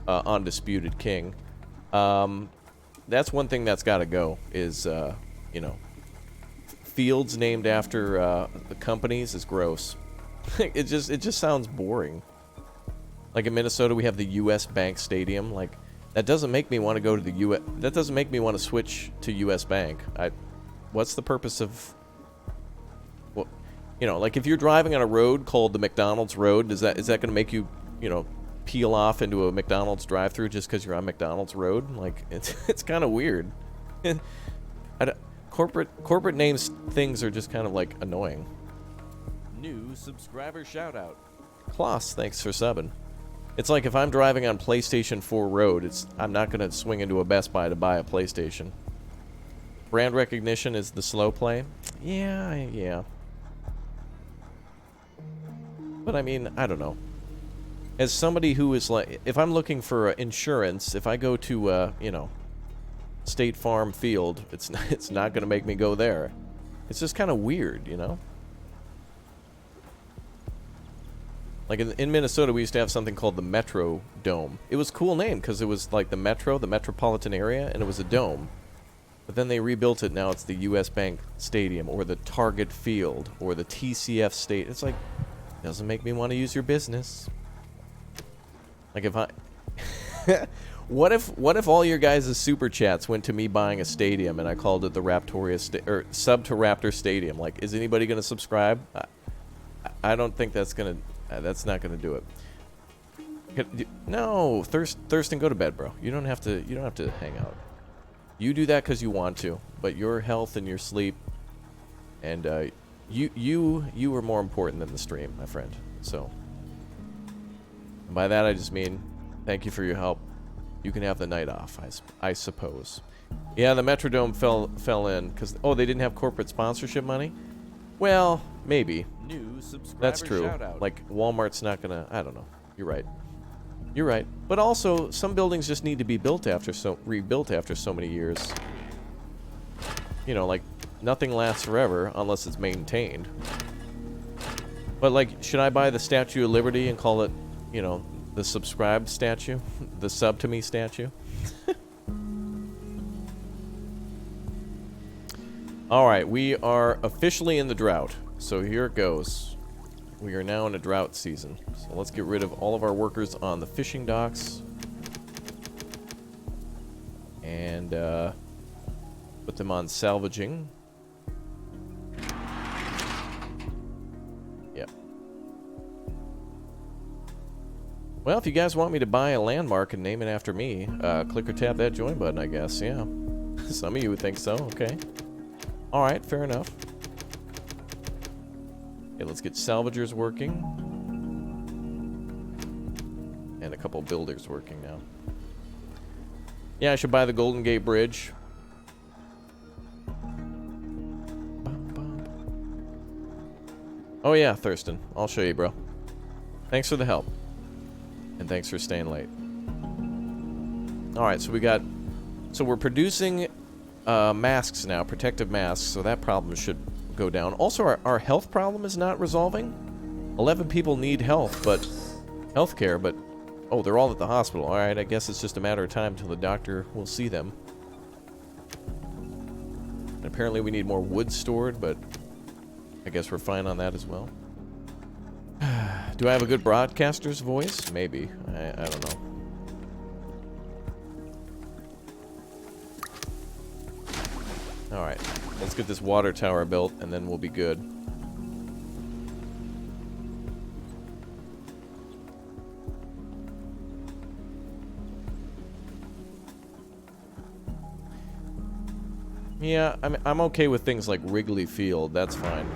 Undisputed king. That's one thing that's got to go, is, you know, fields named after the companies is gross. It just sounds boring. Like in Minnesota, we have the U.S. Bank Stadium. Like, that doesn't make me want to go to the U.S. That doesn't make me want to switch to U.S. Bank. What's the purpose of... Well, you know, like if you're driving on a road called the McDonald's Road, is that going to make you, you know, peel off into a McDonald's drive-thru just because you're on McDonald's Road? Like, it's kind of weird. Corporate names things are just kind of like annoying. New subscriber shoutout. Kloss, thanks for subbing. It's like if I'm driving on PlayStation 4 Road, I'm not going to swing into a Best Buy to buy a PlayStation. Brand recognition is the slow play. Yeah. But I mean, I don't know. As somebody who is like, if I'm looking for insurance, if I go to, you know, State Farm Field, it's not going to make me go there. It's just kind of weird, you know? Like in Minnesota, we used to have something called the Metro Dome. It was a cool name because it was like the metro, the metropolitan area, and it was a dome. But then they rebuilt it. Now it's the U.S. Bank Stadium or the Target Field or the TCF State. It's like, doesn't make me want to use your business. Like if I... What if all your guys' super chats went to me buying a stadium and I called it the Raptoria or sub to Raptor Stadium? Like, is anybody going to subscribe? I don't think that's going to... that's not going to do it. No, Thurston, go to bed, bro. You don't have to hang out. You do that because you want to, but your health and your sleep, and you are more important than the stream, my friend. So, and by that I just mean, thank you for your help. You can have the night off, I suppose. Yeah, the Metrodome fell in because they didn't have corporate sponsorship money. Well, maybe. New subscriber That's true. shoutout. Like Walmart's not gonna. I don't know. You're right. You're right. But also, some buildings just need to be rebuilt after so many years. You know, like nothing lasts forever unless it's maintained. But like, should I buy the Statue of Liberty and call it, you know, the subscribed statue, the sub to me statue? All right, we are officially in the drought. So here it goes. We are now in a drought season. So let's get rid of all of our workers on the fishing docks. And put them on salvaging. Yep. Well, if you guys want me to buy a landmark and name it after me, click or tap that join button, I guess. Yeah. Some of you would think so. Okay. Alright, fair enough. Okay, let's get salvagers working. And a couple builders working now. Yeah, I should buy the Golden Gate Bridge. Oh yeah, Thurston. I'll show you, bro. Thanks for the help. And thanks for staying late. Alright, so we're producing masks now, protective masks, so that problem should go down. Also, our health problem is not resolving. 11 people need healthcare, but oh, they're all at the hospital. All right, I guess it's just a matter of time until the doctor will see them. And apparently we need more wood stored, but I guess we're fine on that as well. Do I have a good broadcaster's voice? Maybe. I don't know. Alright, let's get this water tower built, and then we'll be good. Yeah, I'm okay with things like Wrigley Field, that's fine.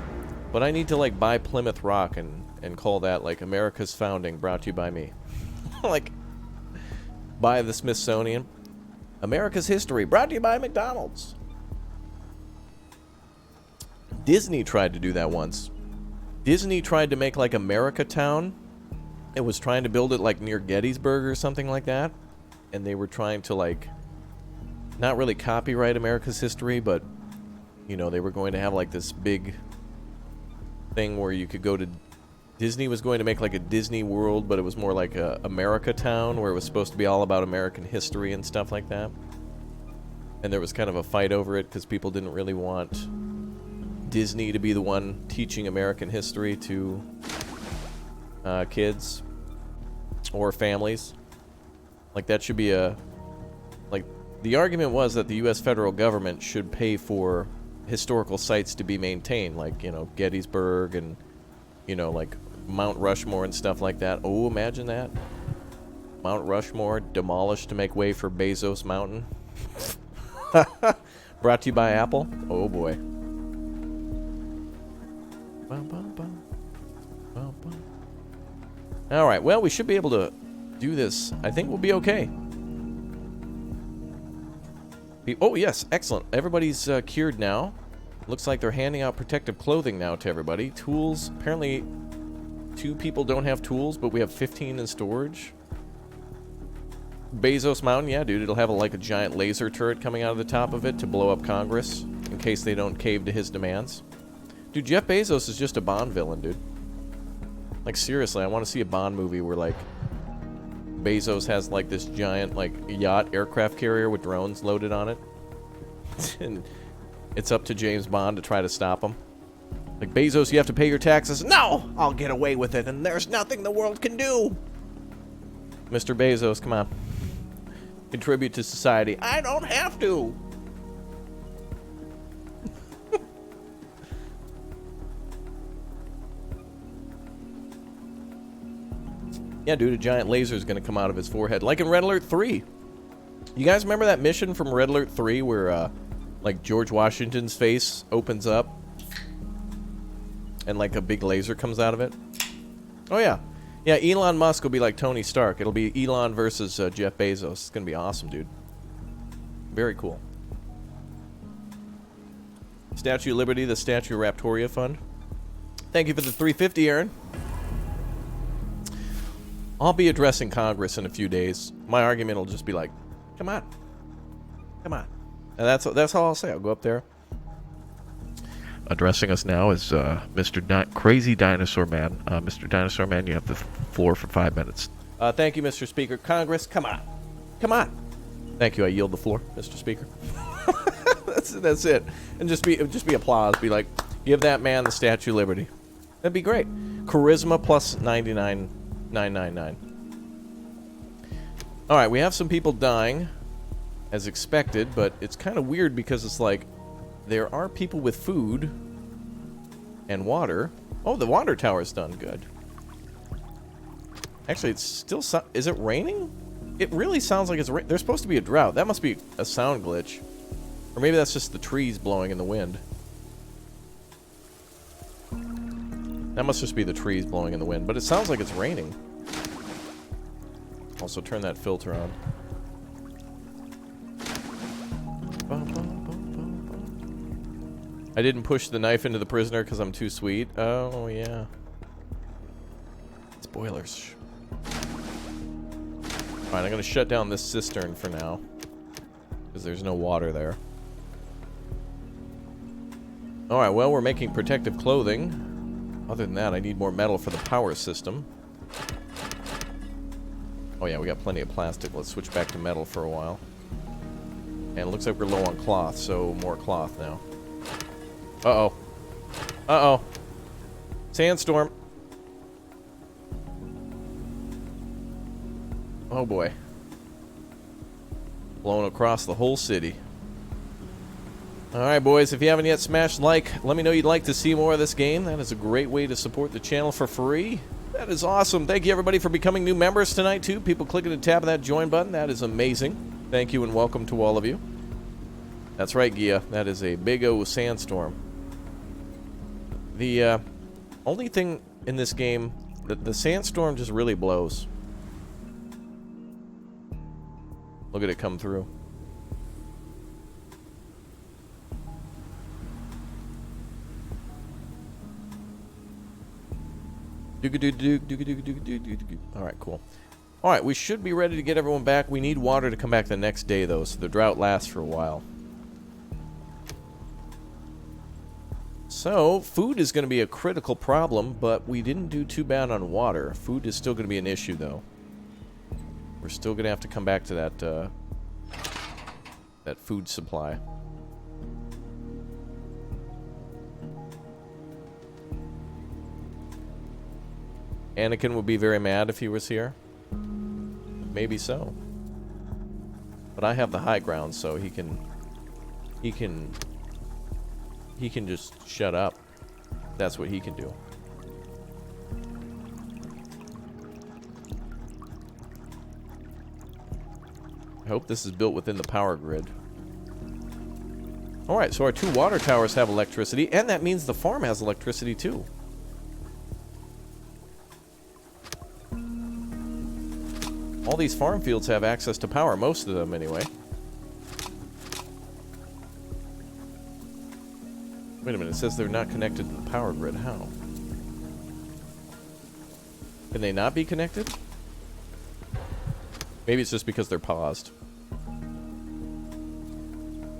But I need to, like, buy Plymouth Rock and and call that like America's founding brought to you by me. Like, by the Smithsonian. America's history brought to you by McDonald's. Disney tried to do that once. Disney tried to make like America Town. It was trying to build it like near Gettysburg or something like that. And they were trying to like not really copyright America's history, but you know, they were going to have like this big thing where you could go to Disney was going to make like a Disney World, but it was more like a America Town where it was supposed to be all about American history and stuff like that. And there was kind of a fight over it because people didn't really want Disney to be the one teaching American history to kids or families. Like that should be a... Like, the argument was that the U.S. federal government should pay for historical sites to be maintained, like, you know, Gettysburg and, you know, like Mount Rushmore and stuff like that. Oh, imagine that. Mount Rushmore demolished to make way for Bezos Mountain. Brought to you by Apple. Oh, boy. Alright, well, we should be able to do this. I think we'll be okay. Oh, yes, excellent. Everybody's cured now. Looks like they're handing out protective clothing now to everybody. Tools. Apparently, 2 people don't have tools, but we have 15 in storage. Bezos Mountain, yeah, dude. It'll have like a giant laser turret coming out of the top of it to blow up Congress in case they don't cave to his demands. Dude, Jeff Bezos is just a Bond villain, dude. Like, seriously, I want to see a Bond movie where, like, Bezos has, like, this giant, like, yacht aircraft carrier with drones loaded on it. And it's up to James Bond to try to stop him. Like, Bezos, you have to pay your taxes. No! I'll get away with it, and there's nothing the world can do! Mr. Bezos, come on. Contribute to society. I don't have to! Yeah, dude, a giant laser is going to come out of his forehead. Like in Red Alert 3. You guys remember that mission from Red Alert 3 where, like, George Washington's face opens up and, like, a big laser comes out of it? Oh, yeah. Yeah, Elon Musk will be like Tony Stark. It'll be Elon versus Jeff Bezos. It's going to be awesome, dude. Very cool. Statue of Liberty, the Statue of Raptoria Fund. Thank you for the 350, Aaron. I'll be addressing Congress in a few days. My argument will just be like, come on. Come on. And that's all I'll say. I'll go up there. Addressing us now is Mr. Crazy Dinosaur Man. Mr. Dinosaur Man, you have the floor for 5 minutes. Thank you, Mr. Speaker. Congress, come on. Come on. Thank you. I yield the floor, Mr. Speaker. That's it. And just be applause. Be like, give that man the Statue of Liberty. That'd be great. Charisma plus 99,999. Alright, we have some people dying, as expected, but it's kind of weird because it's like, there are people with food and water. Oh, the water tower's done good. Actually, it's still... Is it raining? It really sounds like it's... There's supposed to be a drought. That must be a sound glitch. Or maybe that's just the trees blowing in the wind. That must just be the trees blowing in the wind. But it sounds like it's raining. Also, turn that filter on. I didn't push the knife into the prisoner because I'm too sweet. Oh, yeah. Spoilers. Alright, I'm going to shut down this cistern for now. Because there's no water there. Alright, well, we're making protective clothing. Other than that, I need more metal for the power system. Oh yeah, we got plenty of plastic. Let's switch back to metal for a while. And it looks like we're low on cloth, so more cloth now. Uh-oh. Uh-oh. Sandstorm. Oh boy. Blowing across the whole city. Alright boys, if you haven't yet smashed like, let me know you'd like to see more of this game. That is a great way to support the channel for free. That is awesome. Thank you everybody for becoming new members tonight too. People clicking the tab of that join button. That is amazing. Thank you and welcome to all of you. That's right, Gia. That is a big O sandstorm. The Only thing in this game, the sandstorm just really blows. Look at it come through. Alright, cool. Alright, we should be ready to get everyone back. We need water to come back the next day, though, so the drought lasts for a while. So, food is going to be a critical problem, but we didn't do too bad on water. Food is still going to be an issue, though. We're still going to have to come back to that food supply. Anakin would be very mad if he was here. Maybe so. But I have the high ground, so he can just shut up. That's what he can do. I hope this is built within the power grid. Alright, so our 2 water towers have electricity, and that means the farm has electricity too. All these farm fields have access to power, most of them anyway. Wait a minute, it says they're not connected to the power grid. How? Can they not be connected? Maybe it's just because they're paused.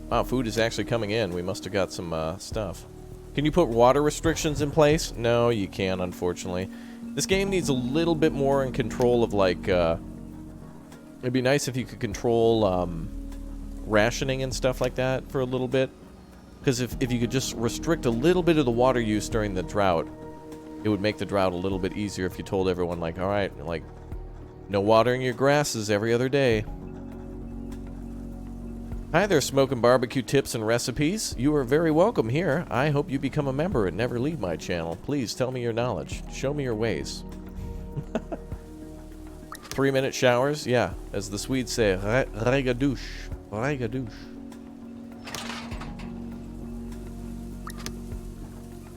Wow, food is actually coming in. We must have got some stuff. Can you put water restrictions in place? No, you can't, unfortunately. This game needs a little bit more in control of, like, it'd be nice if you could control rationing and stuff like that for a little bit. Because if you could just restrict a little bit of the water use during the drought, it would make the drought a little bit easier if you told everyone, like, alright, like, no watering your grasses every other day. Hi there, Smoking Barbecue Tips and Recipes. You are very welcome here. I hope you become a member and never leave my channel. Please tell me your knowledge. Show me your ways. 3-minute showers? Yeah, as the Swedes say, regadouche. Regadouche.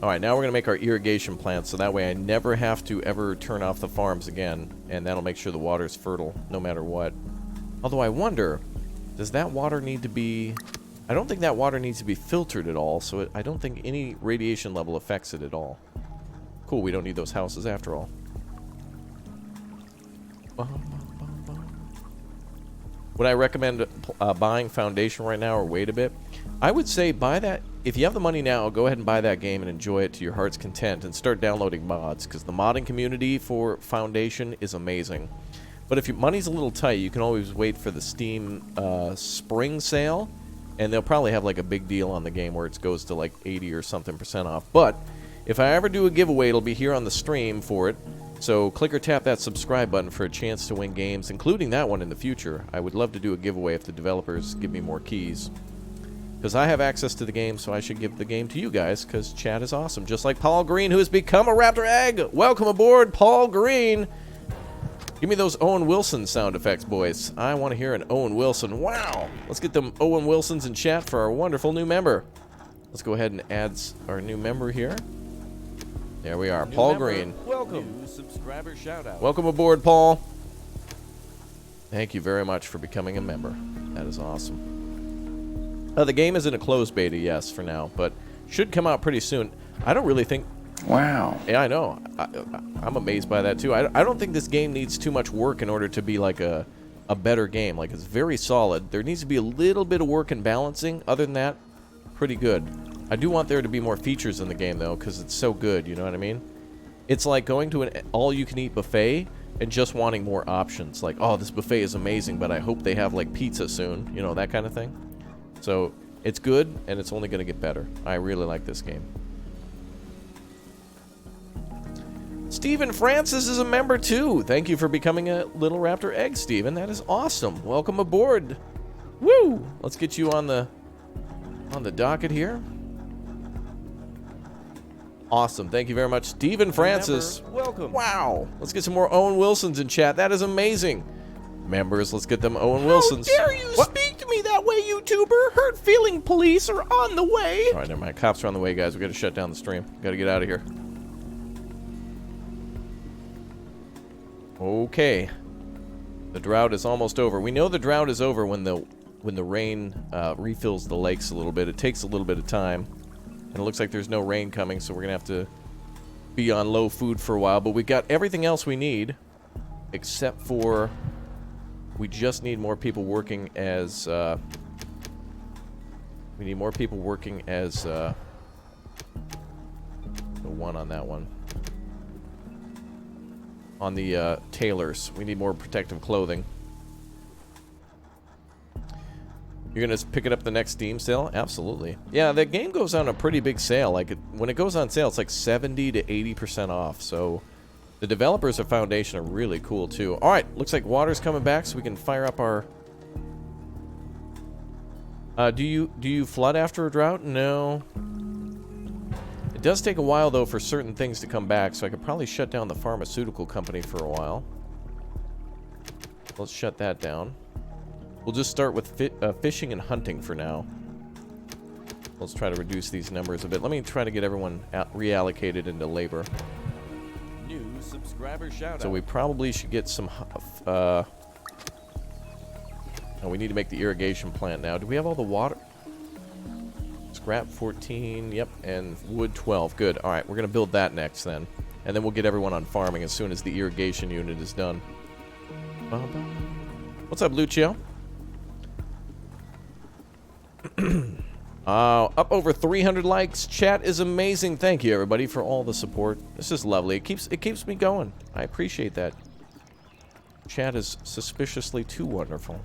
Alright, now we're going to make our irrigation plants, so that way I never have to ever turn off the farms again, and that'll make sure the water's fertile, no matter what. Although I wonder, does that water need to be... I don't think that water needs to be filtered at all, so I don't think any radiation level affects it at all. Cool, we don't need those houses after all. Would I recommend buying Foundation right now or wait a bit? I would say buy that. If you have the money now, go ahead and buy that game and enjoy it to your heart's content and start downloading mods, because the modding community for Foundation is amazing. But if your money's a little tight, you can always wait for the Steam spring sale, and they'll probably have like a big deal on the game where it goes to like 80 or something % off. But if I ever do a giveaway, it'll be here on the stream for it. So click or tap that subscribe button for a chance to win games, including that one in the future. I would love to do a giveaway if the developers give me more keys. Because I have access to the game, so I should give the game to you guys, because chat is awesome. Just like Paul Green, who has become a Raptor Egg. Welcome aboard, Paul Green. Give me those Owen Wilson sound effects, boys. I want to hear an Owen Wilson. Wow. Let's get them Owen Wilsons in chat for our wonderful new member. Let's go ahead and add our new member here. There we are, Paul Green. Welcome. New subscriber shout out. Welcome aboard, Paul. Thank you very much for becoming a member. That is awesome. The game is in a closed beta, yes, for now, but should come out pretty soon. I don't really think... Wow. Yeah, I know. I'm amazed by that, too. I don't think this game needs too much work in order to be like a better game. Like, it's very solid. There needs to be a little bit of work and balancing. Other than that, pretty good. I do want there to be more features in the game, though, because it's so good, you know what I mean? It's like going to an all-you-can-eat buffet and just wanting more options. Like, oh, this buffet is amazing, but I hope they have, like, pizza soon. You know, that kind of thing. So, it's good, and it's only going to get better. I really like this game. Stephen Francis is a member, too. Thank you for becoming a Little Raptor Egg, Stephen. That is awesome. Welcome aboard. Woo! Let's get you on the docket here. Awesome. Thank you very much, Stephen Francis. Welcome. Wow. Let's get some more Owen Wilsons in chat. That is amazing. Members, let's get them Owen Wilsons. How dare you speak to me that way, YouTuber? Hurt feeling police are on the way. All right, never mind. Cops are on the way, guys. We got to shut down the stream. Got to get out of here. Okay. The drought is almost over. We know the drought is over when the rain refills the lakes a little bit. It takes a little bit of time. And it looks like there's no rain coming, so we're going to have to be on low food for a while. But we got everything else we need, except for we just need more people working as... we need more people working as... the one on that one. On the tailors. We need more protective clothing. You're gonna pick it up the next Steam sale? Absolutely. Yeah, the game goes on a pretty big sale. Like, when it goes on sale, it's like 70 to 80% off. So, the developers of Foundation are really cool, too. Alright, looks like water's coming back, so we can fire up our... do you flood after a drought? No. It does take a while, though, for certain things to come back, so I could probably shut down the pharmaceutical company for a while. Let's shut that down. We'll just start with fishing and hunting for now. Let's try to reduce these numbers a bit. Let me try to get everyone reallocated into labor. New subscriber shoutout. So we probably should get some... oh, we need to make the irrigation plant now. Do we have all the water? Scrap 14, yep, and wood 12. Good. All right, we're going to build that next then. And then we'll get everyone on farming as soon as the irrigation unit is done. What's up, Lucio? Up over 300 likes. Chat is amazing. Thank you, everybody, for all the support. This is lovely. It keeps me going. I appreciate that. Chat is suspiciously too wonderful.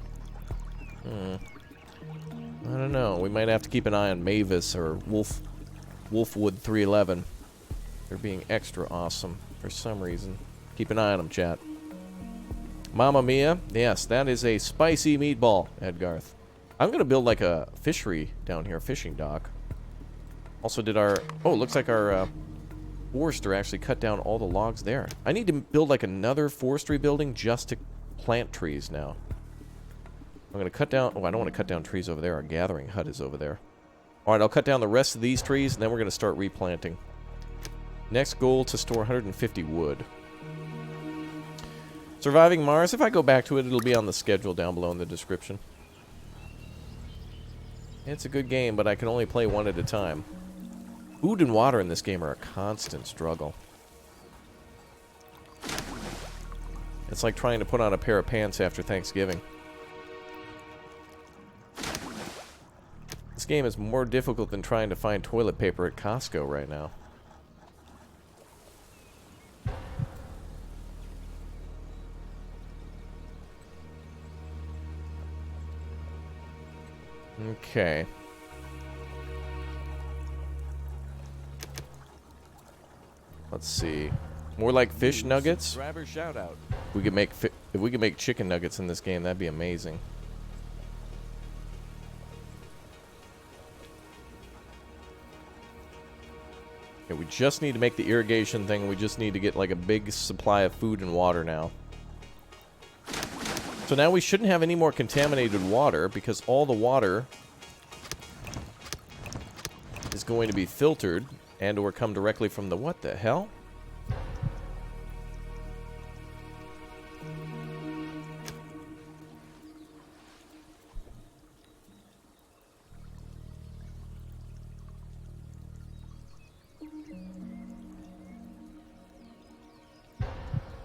I don't know. We might have to keep an eye on Mavis or Wolfwood 311. They're being extra awesome for some reason. Keep an eye on them, chat. Mamma Mia. Yes, that is a spicy meatball, Edgarth. I'm going to build like a fishery down here, a fishing dock. Also did our... Oh, it looks like our forester actually cut down all the logs there. I need to build like another forestry building just to plant trees now. I'm going to cut down... Oh, I don't want to cut down trees over there. Our gathering hut is over there. Alright, I'll cut down the rest of these trees, and then we're going to start replanting. Next goal, to store 150 wood. Surviving Mars. If I go back to it, it'll be on the schedule down below in the description. It's a good game, but I can only play one at a time. Food and water in this game are a constant struggle. It's like trying to put on a pair of pants after Thanksgiving. This game is more difficult than trying to find toilet paper at Costco right now. Okay. Let's see. More like fish nuggets. Subscriber shoutout. We could make if we could make chicken nuggets in this game, that'd be amazing. Okay, we just need to make the irrigation thing. We just need to get like a big supply of food and water now. So now we shouldn't have any more contaminated water because all the water is going to be filtered and or come directly from the... What the hell?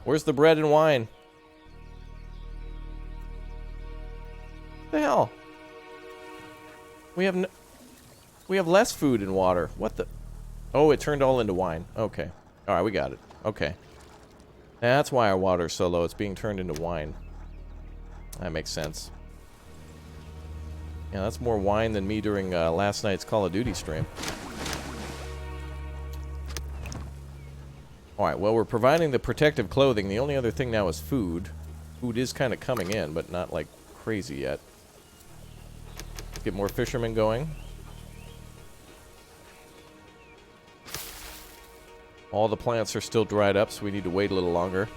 Where's the bread and wine? What the hell? We have less food and water. What the... Oh, it turned all into wine. Okay. Alright, we got it. Okay. That's why our water's so low. It's being turned into wine. That makes sense. Yeah, that's more wine than me during last night's Call of Duty stream. Alright, well, we're providing the protective clothing. The only other thing now is food. Food is kind of coming in, but not, like, crazy yet. Get more fishermen going. All the plants are still dried up, so we need to wait a little longer.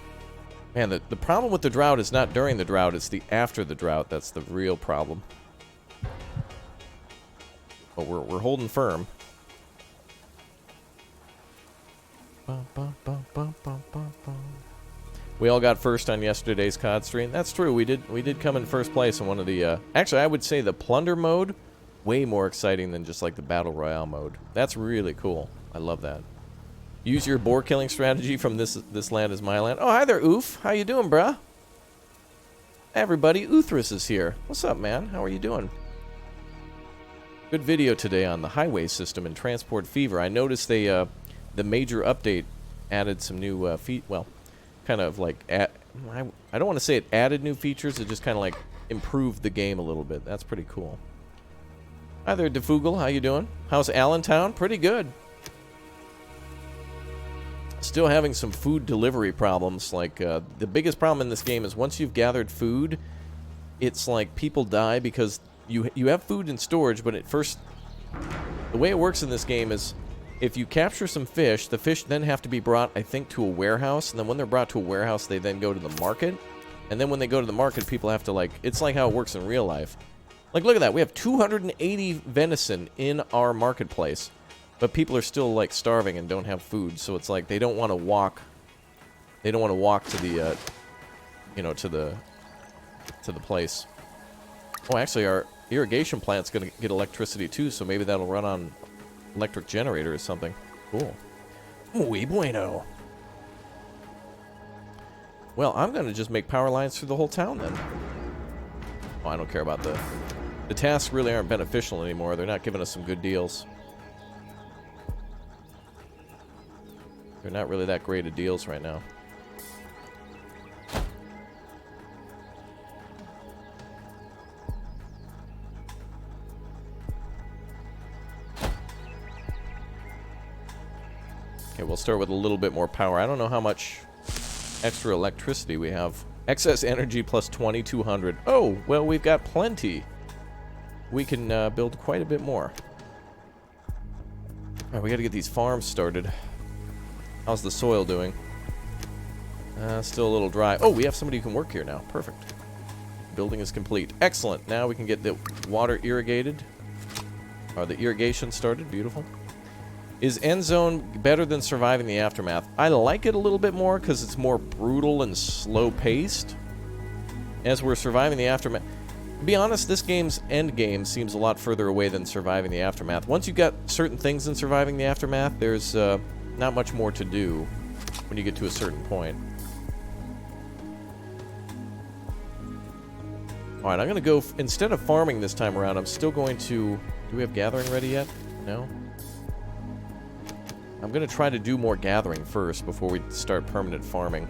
Man, the problem with the drought is not during the drought, it's the after the drought. That's the real problem. But we're holding firm. We all got first on yesterday's COD stream. That's true. We did come in first place in one of the. Actually, I would say the plunder mode, way more exciting than just like the battle royale mode. That's really cool. I love that. Use your boar killing strategy from this land is my land. Oh, hi there, Oof. How you doing, bruh? Everybody, Uthris is here. What's up, man? How are you doing? Good video today on the highway system and Transport Fever. I noticed they, the major update added some new well, kind of like, I don't want to say it added new features, it just kind of like improved the game a little bit. That's pretty cool. Hi there, DeFugal. How you doing? How's Allentown? Pretty good. Still having some food delivery problems. Like, the biggest problem in this game is once you've gathered food, it's like people die because you have food in storage, but at first, the way it works in this game is if you capture some fish, the fish then have to be brought, I think, to a warehouse, and then when they're brought to a warehouse, they then go to the market, and then when they go to the market, people have to, like, it's like how it works in real life. Like, look at that, we have 280 venison in our marketplace, but people are still, like, starving and don't have food, so it's like they don't want to walk to the, you know, to the place. Oh, actually, our irrigation plant's going to get electricity, too, so maybe that'll run on electric generator or something. Cool. Muy bueno. Well, I'm going to just make power lines through the whole town, then. Oh, I don't care about the tasks really aren't beneficial anymore. They're not giving us some good deals. They're not really that great of deals right now. Okay, we'll start with a little bit more power. I don't know how much extra electricity we have. Excess energy plus 2200. Oh, well, we've got plenty. We can build quite a bit more. All right, we got to get these farms started. How's the soil doing? Still a little dry. Oh, we have somebody who can work here now. Perfect. Building is complete. Excellent. Now we can get the water irrigated. Or the irrigation started. Beautiful. Is Endzone better than Surviving the Aftermath? I like it a little bit more because it's more brutal and slow-paced. As we're Surviving the Aftermath... To be honest, this game's end game seems a lot further away than Surviving the Aftermath. Once you've got certain things in Surviving the Aftermath, there's not much more to do when you get to a certain point. Alright, I'm going to go... Instead of farming this time around, I'm still going to... Do we have gathering ready yet? No? I'm going to try to do more gathering first before we start permanent farming.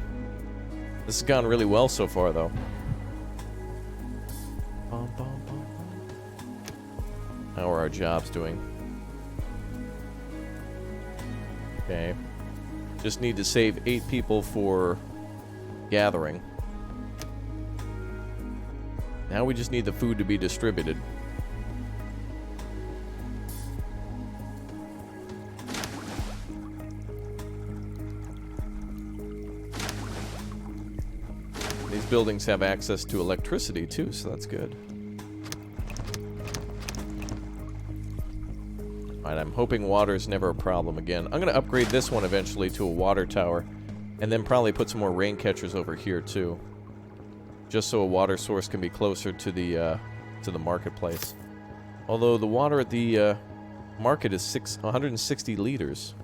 This has gone really well so far, though. How are our jobs doing? Okay. Just need to save 8 people for gathering. Now we just need the food to be distributed. These buildings have access to electricity too, so that's good. Alright, I'm hoping water is never a problem again. I'm going to upgrade this one eventually to a water tower, and then probably put some more rain catchers over here too. Just so a water source can be closer to the marketplace. Although the water at the market is 160 liters.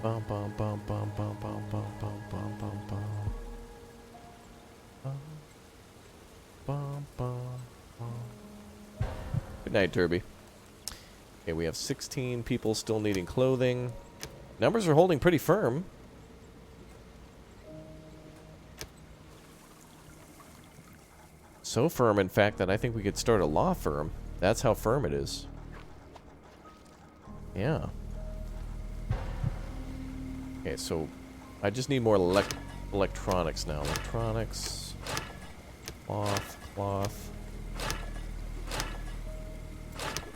Bum bum bum bum bum bum bum bum bum bum bum. Bum bum bum. Good night, Derby. Okay, we have 16 people still needing clothing. Numbers are holding pretty firm. So firm, in fact, that I think we could start a law firm. That's how firm it is. Yeah. Okay, so I just need more electronics now. Electronics. Cloth.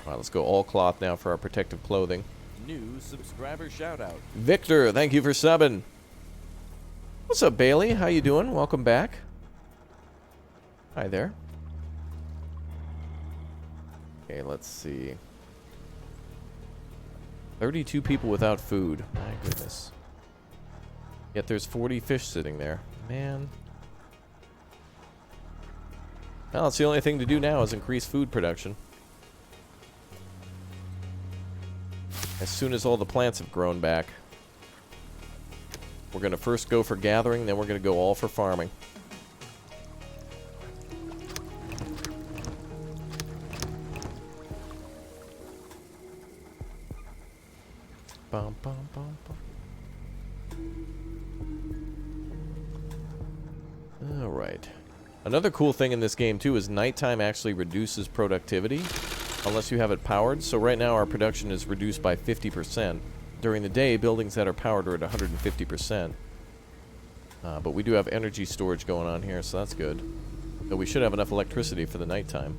Alright, let's go all cloth now for our protective clothing. New subscriber shoutout. Victor, thank you for subbing. What's up, Bailey? How you doing? Welcome back. Hi there. Okay, let's see. 32 people without food. My goodness. Yet there's 40 fish sitting there. Man. Well, it's the only thing to do now is increase food production. As soon as all the plants have grown back. We're going to first go for gathering, then we're going to go all for farming. Bum, bum, bum, bum. All right. Another cool thing in this game, too, is nighttime actually reduces productivity unless you have it powered. So right now our production is reduced by 50%. During the day, buildings that are powered are at 150%. But we do have energy storage going on here, so that's good. But we should have enough electricity for the nighttime.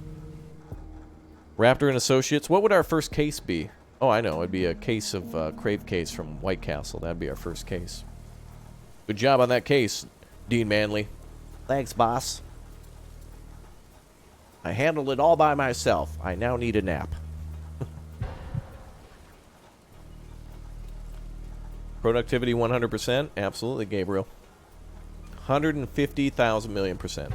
Raptor and Associates. What would our first case be? Oh, I know. It'd be a case of Crave Case from White Castle. That'd be our first case. Good job on that case, Dean Manley. Thanks, boss. I handled it all by myself. I now need a nap. Productivity 100%? Absolutely, Gabriel. 150,000 million %.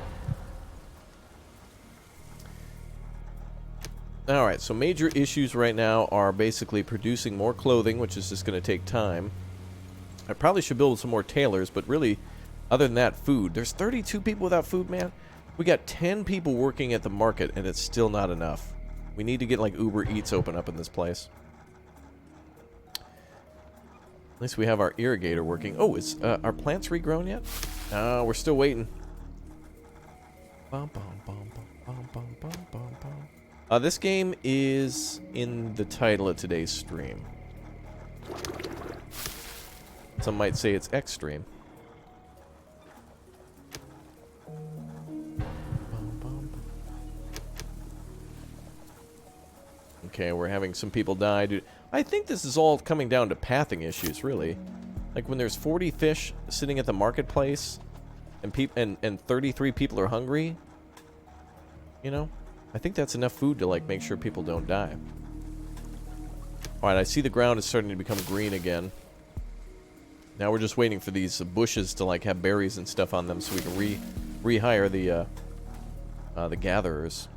Alright, so major issues right now are basically producing more clothing, which is just going to take time. I probably should build some more tailors, but really, other than that, food. There's 32 people without food, man. We got 10 people working at the market, and it's still not enough. We need to get, like, Uber Eats open up in this place. At least we have our irrigator working. Oh, is our plants regrown yet? No, we're still waiting. This game is in the title of today's stream. Some might say it's extreme. Okay, we're having some people die. Dude, I think this is all coming down to pathing issues, really. Like when there's 40 fish sitting at the marketplace, and 33 people are hungry. You know, I think that's enough food to like make sure people don't die. All right, I see the ground is starting to become green again. Now we're just waiting for these bushes to like have berries and stuff on them, so we can rehire the gatherers.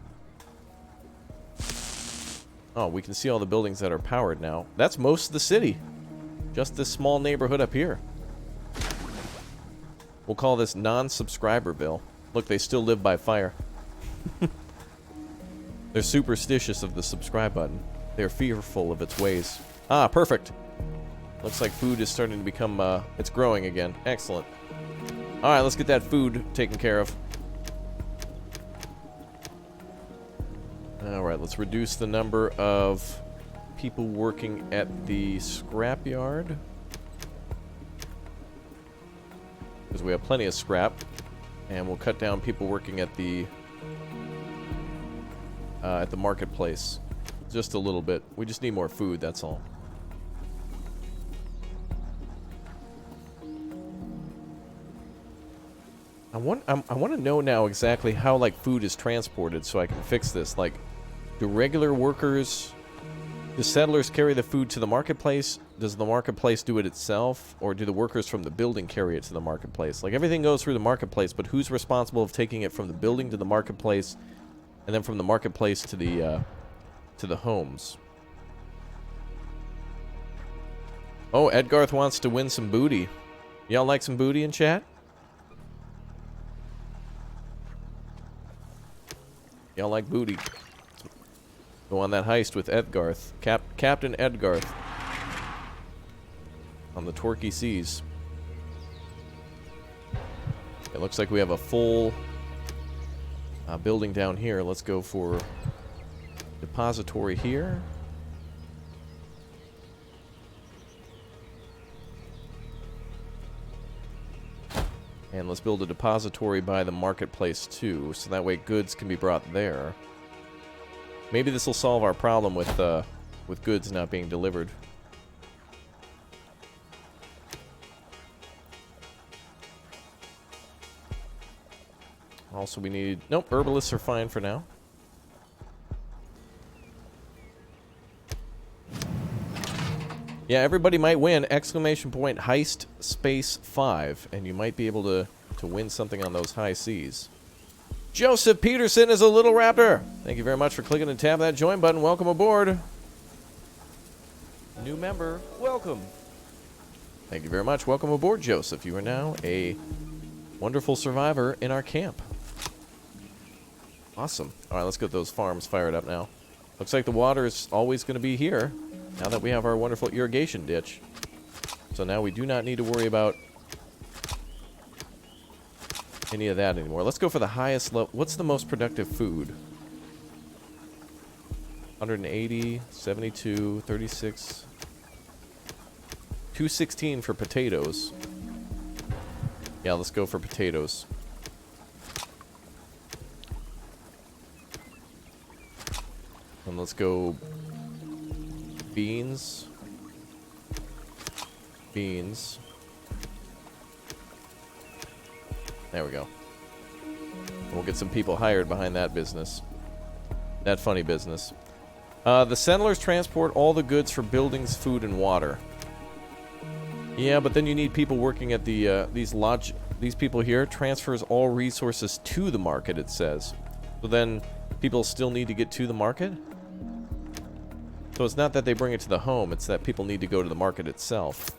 Oh, we can see all the buildings that are powered now. That's most of the city. Just this small neighborhood up here. We'll call this non-subscriberville. Look, they still live by fire. They're superstitious of the subscribe button. They're fearful of its ways. Ah, perfect. Looks like food is starting to become, it's growing again. Excellent. Alright, let's get that food taken care of. Alright, let's reduce the number of people working at the scrapyard. Because we have plenty of scrap. And we'll cut down people working at the marketplace. Just a little bit. We just need more food, that's all. I want to know now exactly how like food is transported so I can fix this. Like, do regular workers, do settlers carry the food to the marketplace? Does the marketplace do it itself? Or do the workers from the building carry it to the marketplace? Like, everything goes through the marketplace, but who's responsible of taking it from the building to the marketplace, and then from the marketplace to the homes? Oh, Edgarth wants to win some booty. Y'all like some booty in chat? Y'all like booty. Go on that heist with Edgarth. Captain Edgarth. On the Torquay Seas. It looks like we have a full building down here. Let's go for depository here. And let's build a depository by the marketplace too, so that way goods can be brought there. Maybe this will solve our problem with goods not being delivered. Also, we need... Nope, herbalists are fine for now. Yeah, everybody might win exclamation point heist space 5, and you might be able to win something on those high seas. Joseph Peterson is a little raptor. Thank you very much for clicking and tap that join button. Welcome aboard. New member, welcome. Thank you very much. Welcome aboard, Joseph. You are now a wonderful survivor in our camp. Awesome. All right, let's get those farms fired up now. Looks like the water is always going to be here now that we have our wonderful irrigation ditch. So now we do not need to worry about any of that anymore. Let's go for the highest level. What's the most productive food? 180, 72, 36, 216 for potatoes. Yeah, let's go for potatoes. And let's go beans. Beans. There we go. We'll get some people hired behind that business. That funny business. The settlers transport all the goods for buildings, food, and water. Yeah, but then you need people working at the these people here transfers all resources to the market, it says. So then people still need to get to the market? So it's not that they bring it to the home, it's that people need to go to the market itself.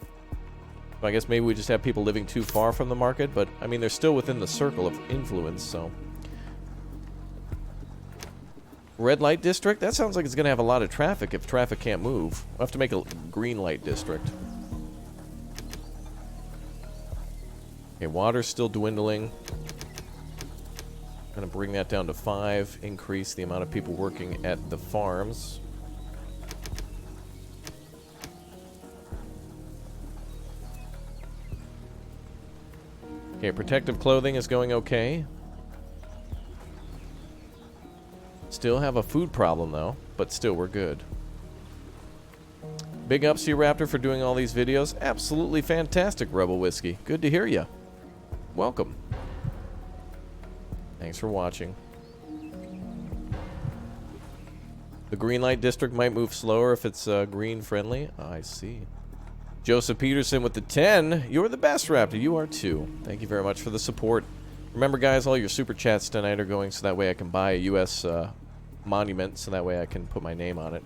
So I guess maybe we just have people living too far from the market, but I mean they're still within the circle of influence, so. Red light district? That sounds like it's going to have a lot of traffic if traffic can't move. We'll have to make a green light district. Okay, water's still dwindling. Gonna bring that down to 5. Increase the amount of people working at the farms. Okay, protective clothing is going okay. Still have a food problem though, but still we're good. Big ups to you, Raptor, for doing all these videos. Absolutely fantastic, Rebel Whiskey. Good to hear you. Welcome. Thanks for watching. The green light district might move slower if it's green friendly. I see. Joseph Peterson with the 10. You're the best, Raptor. You are too. Thank you very much for the support. Remember, guys, all your super chats tonight are going so that way I can buy a U.S. monument, so that way I can put my name on it.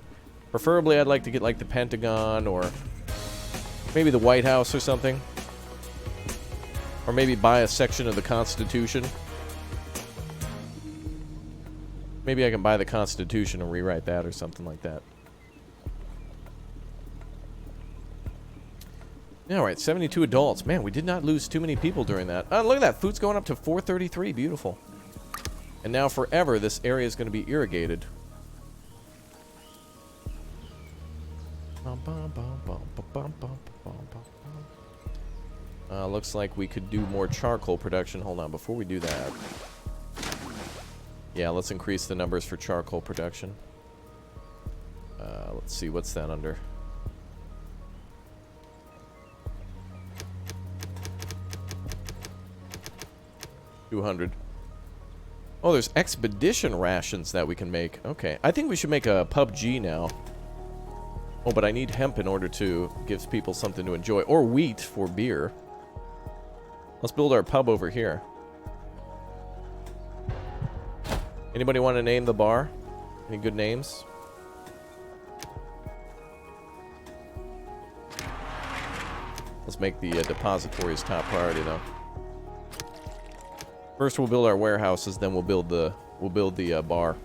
Preferably, I'd like to get like the Pentagon or maybe the White House or something. Or maybe buy a section of the Constitution. Maybe I can buy the Constitution and rewrite that or something like that. Alright, 72 adults. Man, we did not lose too many people during that. Oh, look at that. Food's going up to 433. Beautiful. And now forever, this area is going to be irrigated. Looks like we could do more charcoal production. Hold on, before we do that. Yeah, let's increase the numbers for charcoal production. Let's see, what's that under? $200. Oh, there's expedition rations that we can make. Okay, I think we should make a PUBG now. Oh, but I need hemp in order to give people something to enjoy. Or wheat for beer. Let's build our pub over here. Anybody want to name the bar? Any good names? Let's make the depositories top priority, though. First, we'll build our warehouses, then we'll build the bar.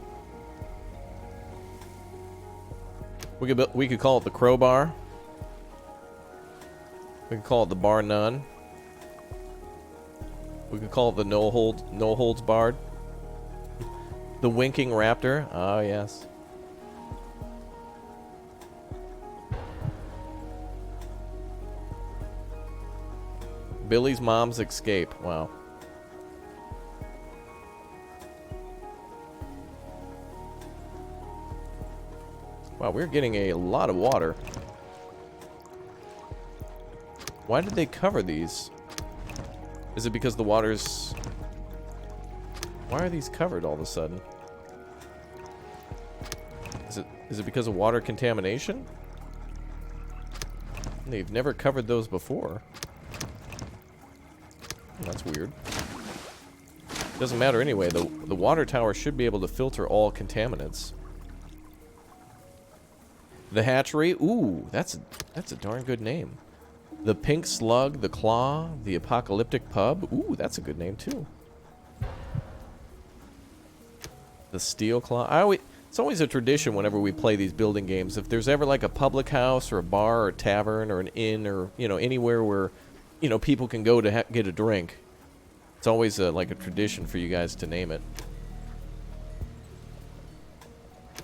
We could call it the Crowbar. We could call it the Bar None. We could call it the No Holds Barred. The Winking Raptor. Oh yes. Billy's Mom's Escape. Wow. Wow, we're getting a lot of water. Why did they cover these? Is it because the water's... Why are these covered all of a sudden? Is it because of water contamination? They've never covered those before. That's weird. Doesn't matter anyway. The water tower should be able to filter all contaminants. The hatchery. Ooh, that's a darn good name. The pink slug, the claw, the apocalyptic pub. Ooh, that's a good name too. The steel claw. It's always a tradition whenever we play these building games. If there's ever like a public house or a bar or a tavern or an inn or, you know, anywhere where, you know, people can go to get a drink, it's always like a tradition for you guys to name it.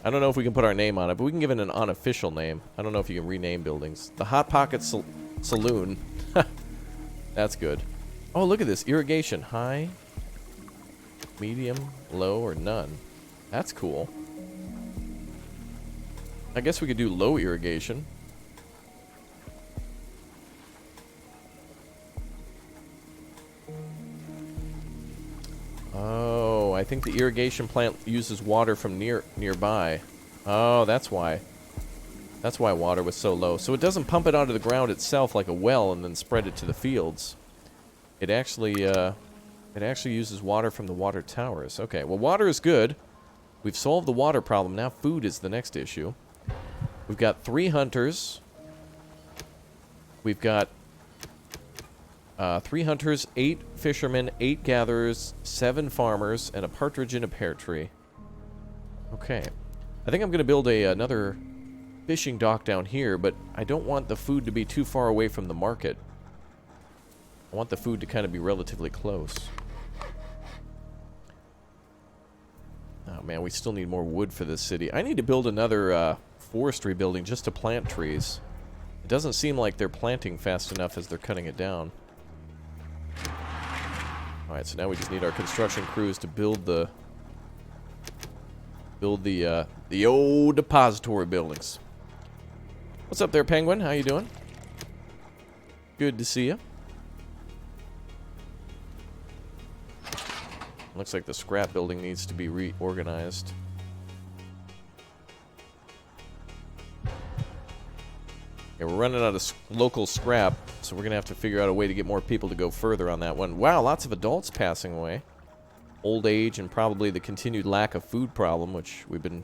I don't know if we can put our name on it, but we can give it an unofficial name. I don't know if you can rename buildings. The Hot Pocket Saloon. That's good. Oh, look at this. Irrigation. High, medium, low, or none. That's cool. I guess we could do low irrigation. Oh, I think the irrigation plant uses water from nearby. Oh, that's why. That's why water was so low. So it doesn't pump it onto the ground itself like a well and then spread it to the fields. It actually uses water from the water towers. Okay, well, water is good. We've solved the water problem. Now food is the next issue. We've got 3 hunters. We've got 3 hunters, 8 fishermen, 8 gatherers, 7 farmers, and a partridge in a pear tree. Okay. I think I'm going to build another fishing dock down here, but I don't want the food to be too far away from the market. I want the food to kind of be relatively close. Oh man, we still need more wood for this city. I need to build another forestry building just to plant trees. It doesn't seem like they're planting fast enough as they're cutting it down. Alright, so now we just need our construction crews to build the old depository buildings. What's up there, Penguin? How you doing? Good to see you. Looks like the scrap building needs to be reorganized. Yeah, we're running out of local scrap, so we're going to have to figure out a way to get more people to go further on that one. Wow, lots of adults passing away. Old age and probably the continued lack of food problem, which we've been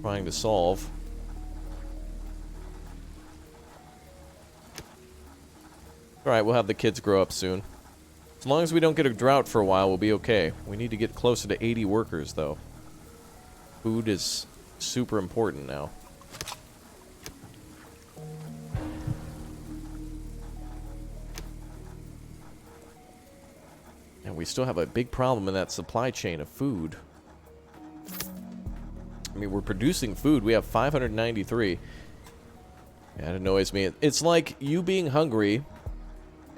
trying to solve. Alright, we'll have the kids grow up soon. As long as we don't get a drought for a while, we'll be okay. We need to get closer to 80 workers, though. Food is super important now. And we still have a big problem in that supply chain of food. I mean, we're producing food. We have 593. Yeah, it annoys me. It's like you being hungry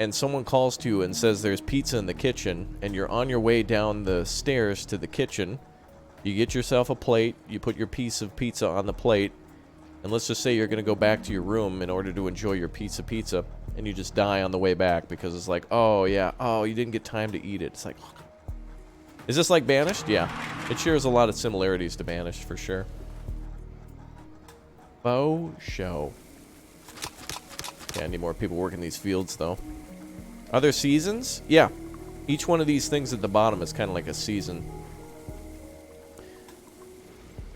and someone calls to you and says there's pizza in the kitchen, and you're on your way down the stairs to the kitchen. You get yourself a plate, you put your piece of pizza on the plate, and let's just say you're going to go back to your room in order to enjoy your pizza, and you just die on the way back because it's like, oh yeah, oh, you didn't get time to eat it. It's like, is this like Banished? Yeah. It shares a lot of similarities to Banished, for sure. Bow show. Yeah, I need more people working these fields, though. Are there seasons? Yeah. Each one of these things at the bottom is kind of like a season.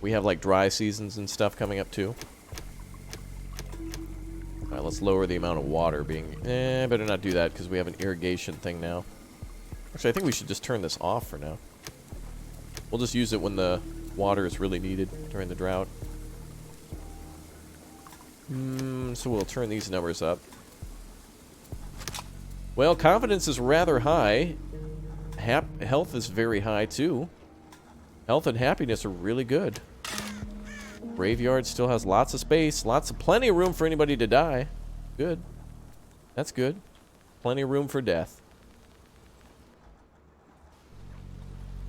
We have like dry seasons and stuff coming up too. Alright, let's lower the amount of water being... better not do that because we have an irrigation thing now. Actually, I think we should just turn this off for now. We'll just use it when the water is really needed during the drought. So we'll turn these numbers up. Well, confidence is rather high. Health is very high, too. Health and happiness are really good. Graveyard still has lots of space. Plenty of room for anybody to die. Good. That's good. Plenty of room for death.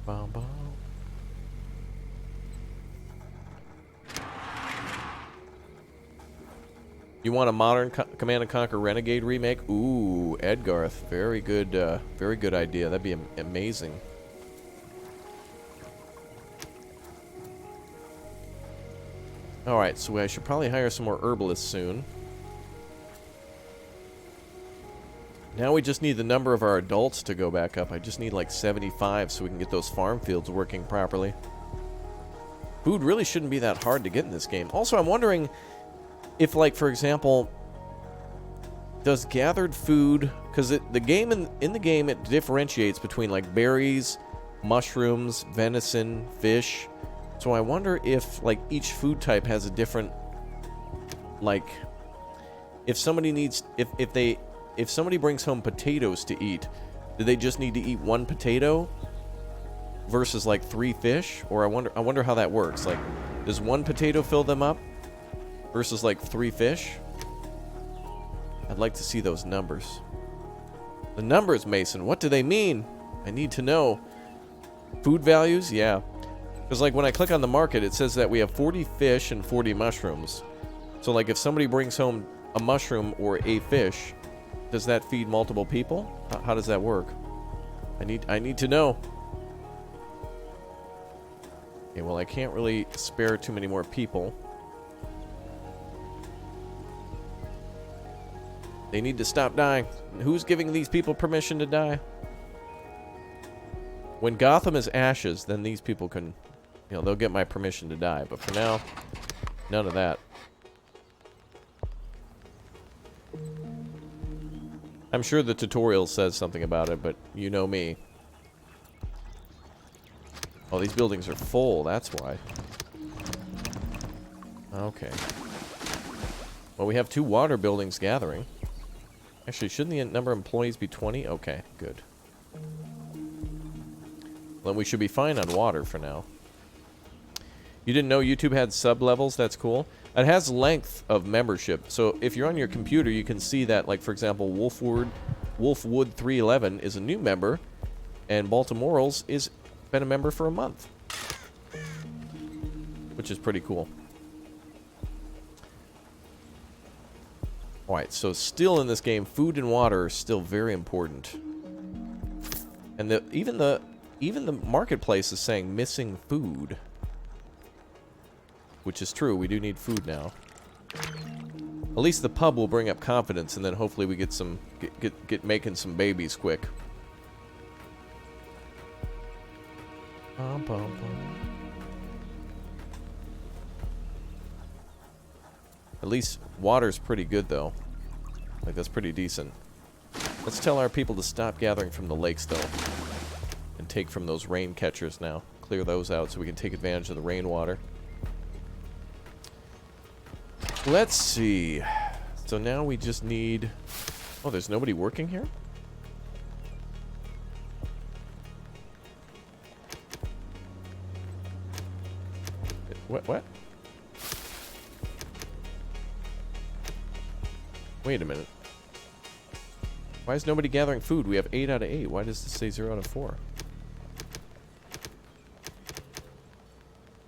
Bum, bum. You want a modern Command & Conquer Renegade remake? Ooh, Edgarth. Very good idea. That'd be amazing. Alright, so I should probably hire some more herbalists soon. Now we just need the number of our adults to go back up. I just need like 75 so we can get those farm fields working properly. Food really shouldn't be that hard to get in this game. Also, I'm wondering if, like, for example, does gathered food... Because the game in the game, it differentiates between, like, berries, mushrooms, venison, fish. So I wonder if, like, each food type has a different... Like, if somebody needs... If somebody brings home potatoes to eat, do they just need to eat one potato versus like 3 fish? Or I wonder how that works. Like, does one potato fill them up versus like 3 fish? I'd like to see those numbers. The numbers, Mason, what do they mean? I need to know. Food values? Yeah. Because like when I click on the market, it says that we have 40 fish and 40 mushrooms. So like if somebody brings home a mushroom or a fish, does that feed multiple people? How does that work? I need to know. Okay, well, I can't really spare too many more people. They need to stop dying. Who's giving these people permission to die? When Gotham is ashes, then these people can, you know, they'll get my permission to die. But for now, none of that. I'm sure the tutorial says something about it, but you know me. Oh, these buildings are full, that's why. Okay. Well, we have 2 water buildings gathering. Actually, shouldn't the number of employees be 20? Okay, good. Then we should be fine on water for now. You didn't know YouTube had sub-levels? That's cool. It has length of membership. So if you're on your computer, you can see that, like, for example, Wolfwood 311 is a new member, and Baltimore's is been a member for a month. Which is pretty cool. Alright, so still in this game, food and water are still very important. And even the marketplace is saying missing food. Which is true, we do need food now. At least the pub will bring up confidence, and then hopefully we get some get making some babies quick. At least water's pretty good though. Like, that's pretty decent. Let's tell our people to stop gathering from the lakes though. And take from those rain catchers now. Clear those out so we can take advantage of the rainwater. Let's see. So now we just need... Oh, there's nobody working here? What? Wait a minute. Why is nobody gathering food? We have 8 out of 8. Why does this say 0 out of 4?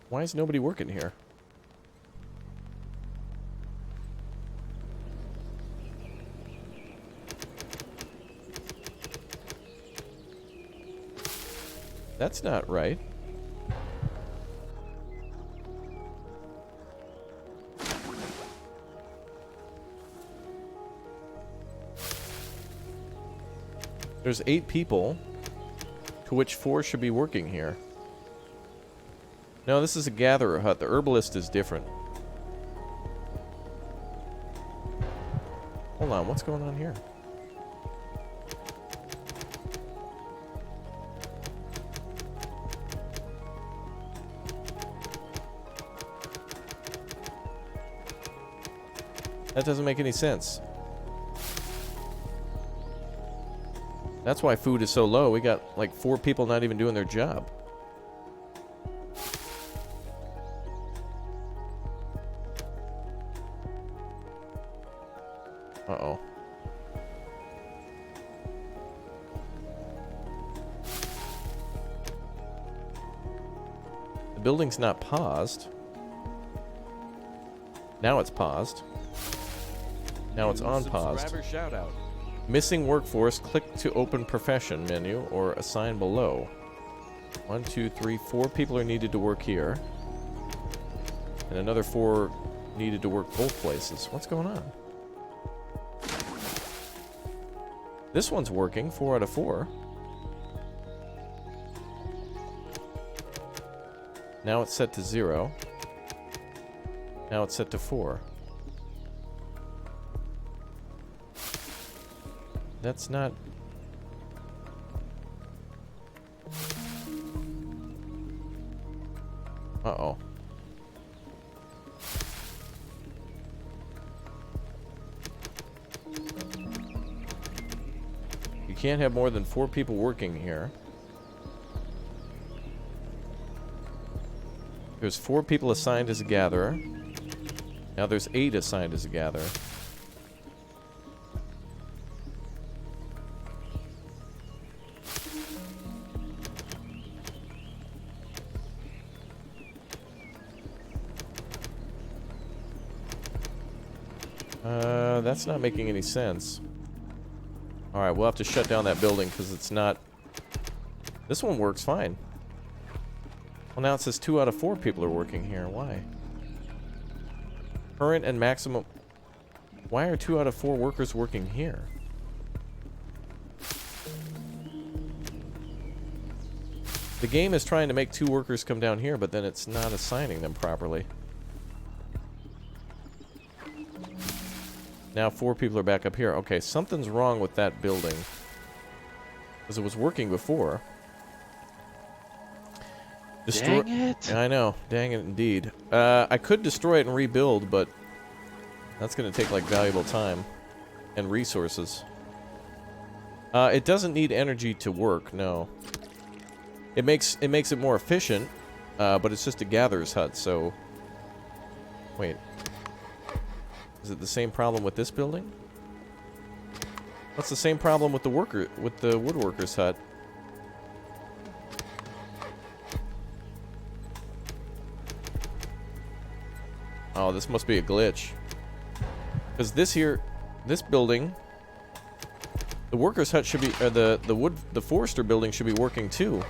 Why is nobody working here? That's not right. There's 8 people, to which 4 should be working here. No, this is a gatherer hut. The herbalist is different. Hold on, what's going on here? That doesn't make any sense. That's why food is so low. We got like 4 people not even doing their job. Uh-oh. The building's not paused. Now it's paused. Now it's on paused. Subscriber shout out. Missing workforce, click to open profession menu or assign below. 1, 2, 3, 4 people are needed to work here. And another 4 needed to work both places. What's going on? This one's working, 4 out of 4. Now it's set to 0. Now it's set to 4. That's not... Uh-oh. You can't have more than 4 people working here. There's 4 people assigned as a gatherer. Now there's 8 assigned as a gatherer. That's not making any sense. Alright, we'll have to shut down that building because it's not... This one works fine. Well, now it says 2 out of 4 people are working here. Why? Current and maximum... Why are 2 out of 4 workers working here? The game is trying to make 2 workers come down here, but then it's not assigning them properly. Now 4 people are back up here. Okay, something's wrong with that building. Because it was working before. Dang it! I know. Dang it indeed. I could destroy it and rebuild, but that's going to take like valuable time and resources. It doesn't need energy to work, no. It makes it more efficient, but it's just a gatherer's hut, so... Wait. Is it the same problem with this building? What's the same problem with the woodworker's hut? Oh, this must be a glitch. Because this building, the worker's hut should be, or the forester building should be working too.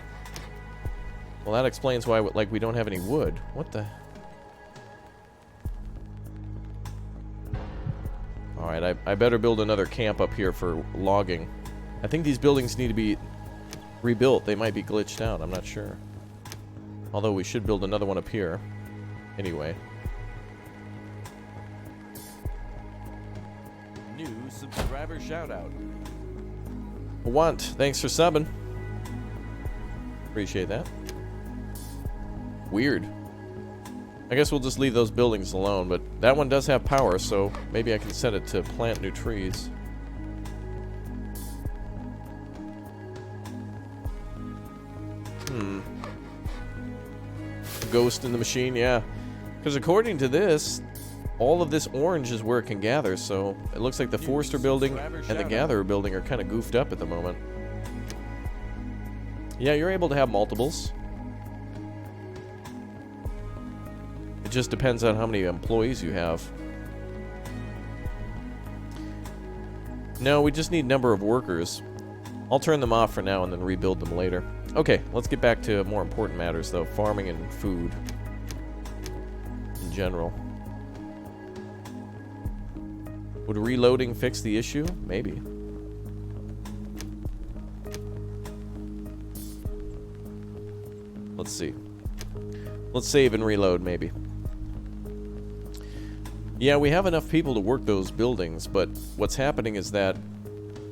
Well, that explains why, like, we don't have any wood. What the? Alright, I better build another camp up here for logging. I think these buildings need to be rebuilt. They might be glitched out, I'm not sure. Although we should build another one up here. Anyway. New subscriber shoutout. Want, thanks for subbing. Appreciate that. Weird. I guess we'll just leave those buildings alone, but that one does have power, so maybe I can set it to plant new trees. Ghost in the machine, yeah. Because according to this, all of this orange is where it can gather, so it looks like the Forester building and the Gatherer building are kind of goofed up at the moment. Yeah, you're able to have multiples. It just depends on how many employees you have. No, we just need number of workers. I'll turn them off for now and then rebuild them later. Okay, let's get back to more important matters though. Farming and food. In general. Would reloading fix the issue? Maybe. Let's see. Let's save and reload, maybe. Yeah, we have enough people to work those buildings, but what's happening is that,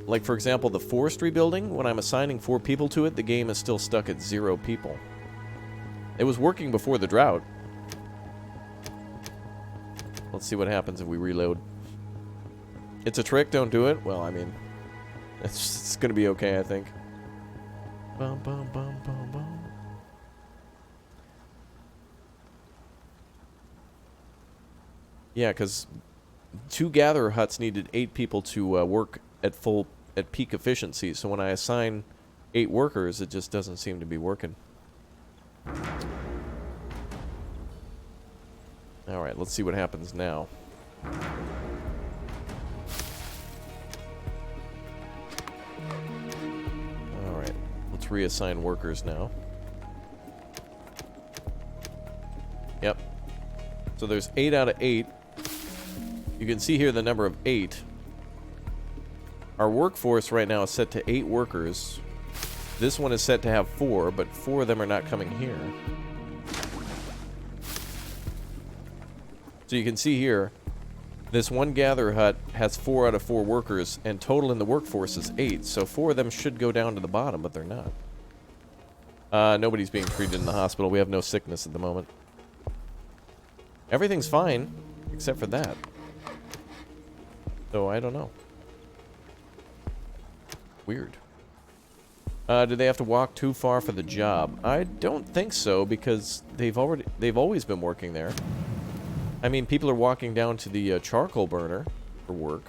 like for example, the forestry building, when I'm assigning 4 people to it, the game is still stuck at 0 people. It was working before the drought. Let's see what happens if we reload. It's a trick, don't do it? Well, I mean, it's gonna be okay, I think. Bum, bum, bum, bum, bum. Yeah, because 2 gatherer huts needed 8 people to work at peak efficiency. So when I assign 8 workers, it just doesn't seem to be working. All right, let's see what happens now. All right, let's reassign workers now. Yep. So there's 8 out of 8. You can see here the number of 8. Our workforce right now is set to 8 workers. This one is set to have 4, but 4 of them are not coming here. So you can see here, this one gather hut has 4 out of 4 workers, and total in the workforce is 8. So 4 of them should go down to the bottom, but they're not. Nobody's being treated in the hospital. We have no sickness at the moment. Everything's fine, except for that. So I don't know. Weird. Do they have to walk too far for the job? I don't think so, because they've always been working there. I mean, people are walking down to the charcoal burner for work.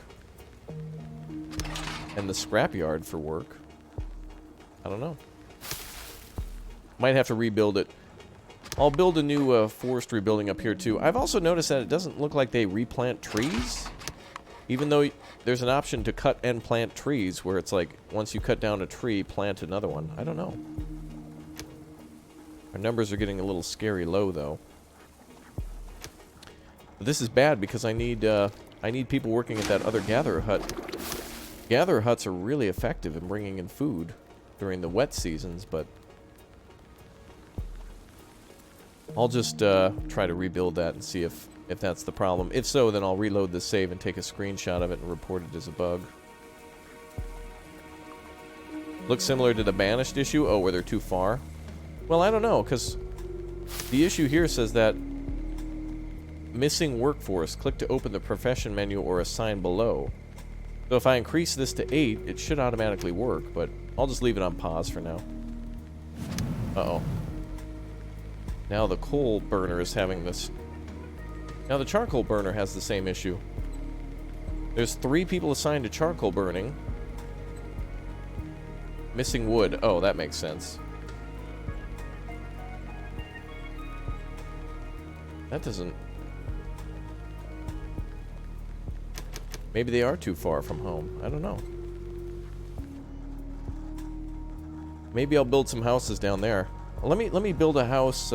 And the scrapyard for work. I don't know. Might have to rebuild it. I'll build a new forestry building up here too. I've also noticed that it doesn't look like they replant trees. Even though there's an option to cut and plant trees, where it's like, once you cut down a tree, plant another one. I don't know. Our numbers are getting a little scary low, though. But this is bad, because I need people working at that other gatherer hut. Gatherer huts are really effective in bringing in food during the wet seasons, but I'll just try to rebuild that and see if that's the problem. If so, then I'll reload the save and take a screenshot of it and report it as a bug. Looks similar to the banished issue. Oh, where they're too far? Well, I don't know, because the issue here says that missing workforce. Click to open the profession menu or assign below. So if I increase this to 8, it should automatically work, but I'll just leave it on pause for now. Uh-oh. Now the coal burner is having this. Now the charcoal burner has the same issue. There's 3 people assigned to charcoal burning. Missing wood. Oh, that makes sense. That doesn't... Maybe they are too far from home. I don't know. Maybe I'll build some houses down there. Let me build a house.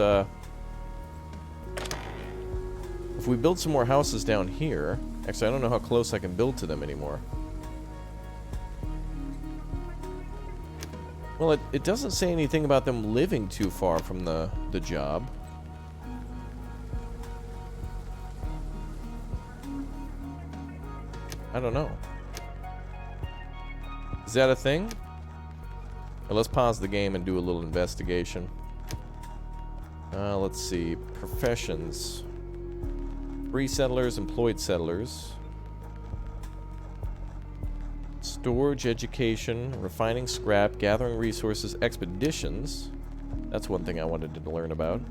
If we build some more houses down here, actually I don't know how close I can build to them anymore. Well, it doesn't say anything about them living too far from the job. I don't know. Is that a thing? Well, let's pause the game and do a little investigation. Let's see. Professions. Free settlers, employed settlers. Storage, education, refining scrap, gathering resources, expeditions. That's one thing I wanted to learn about.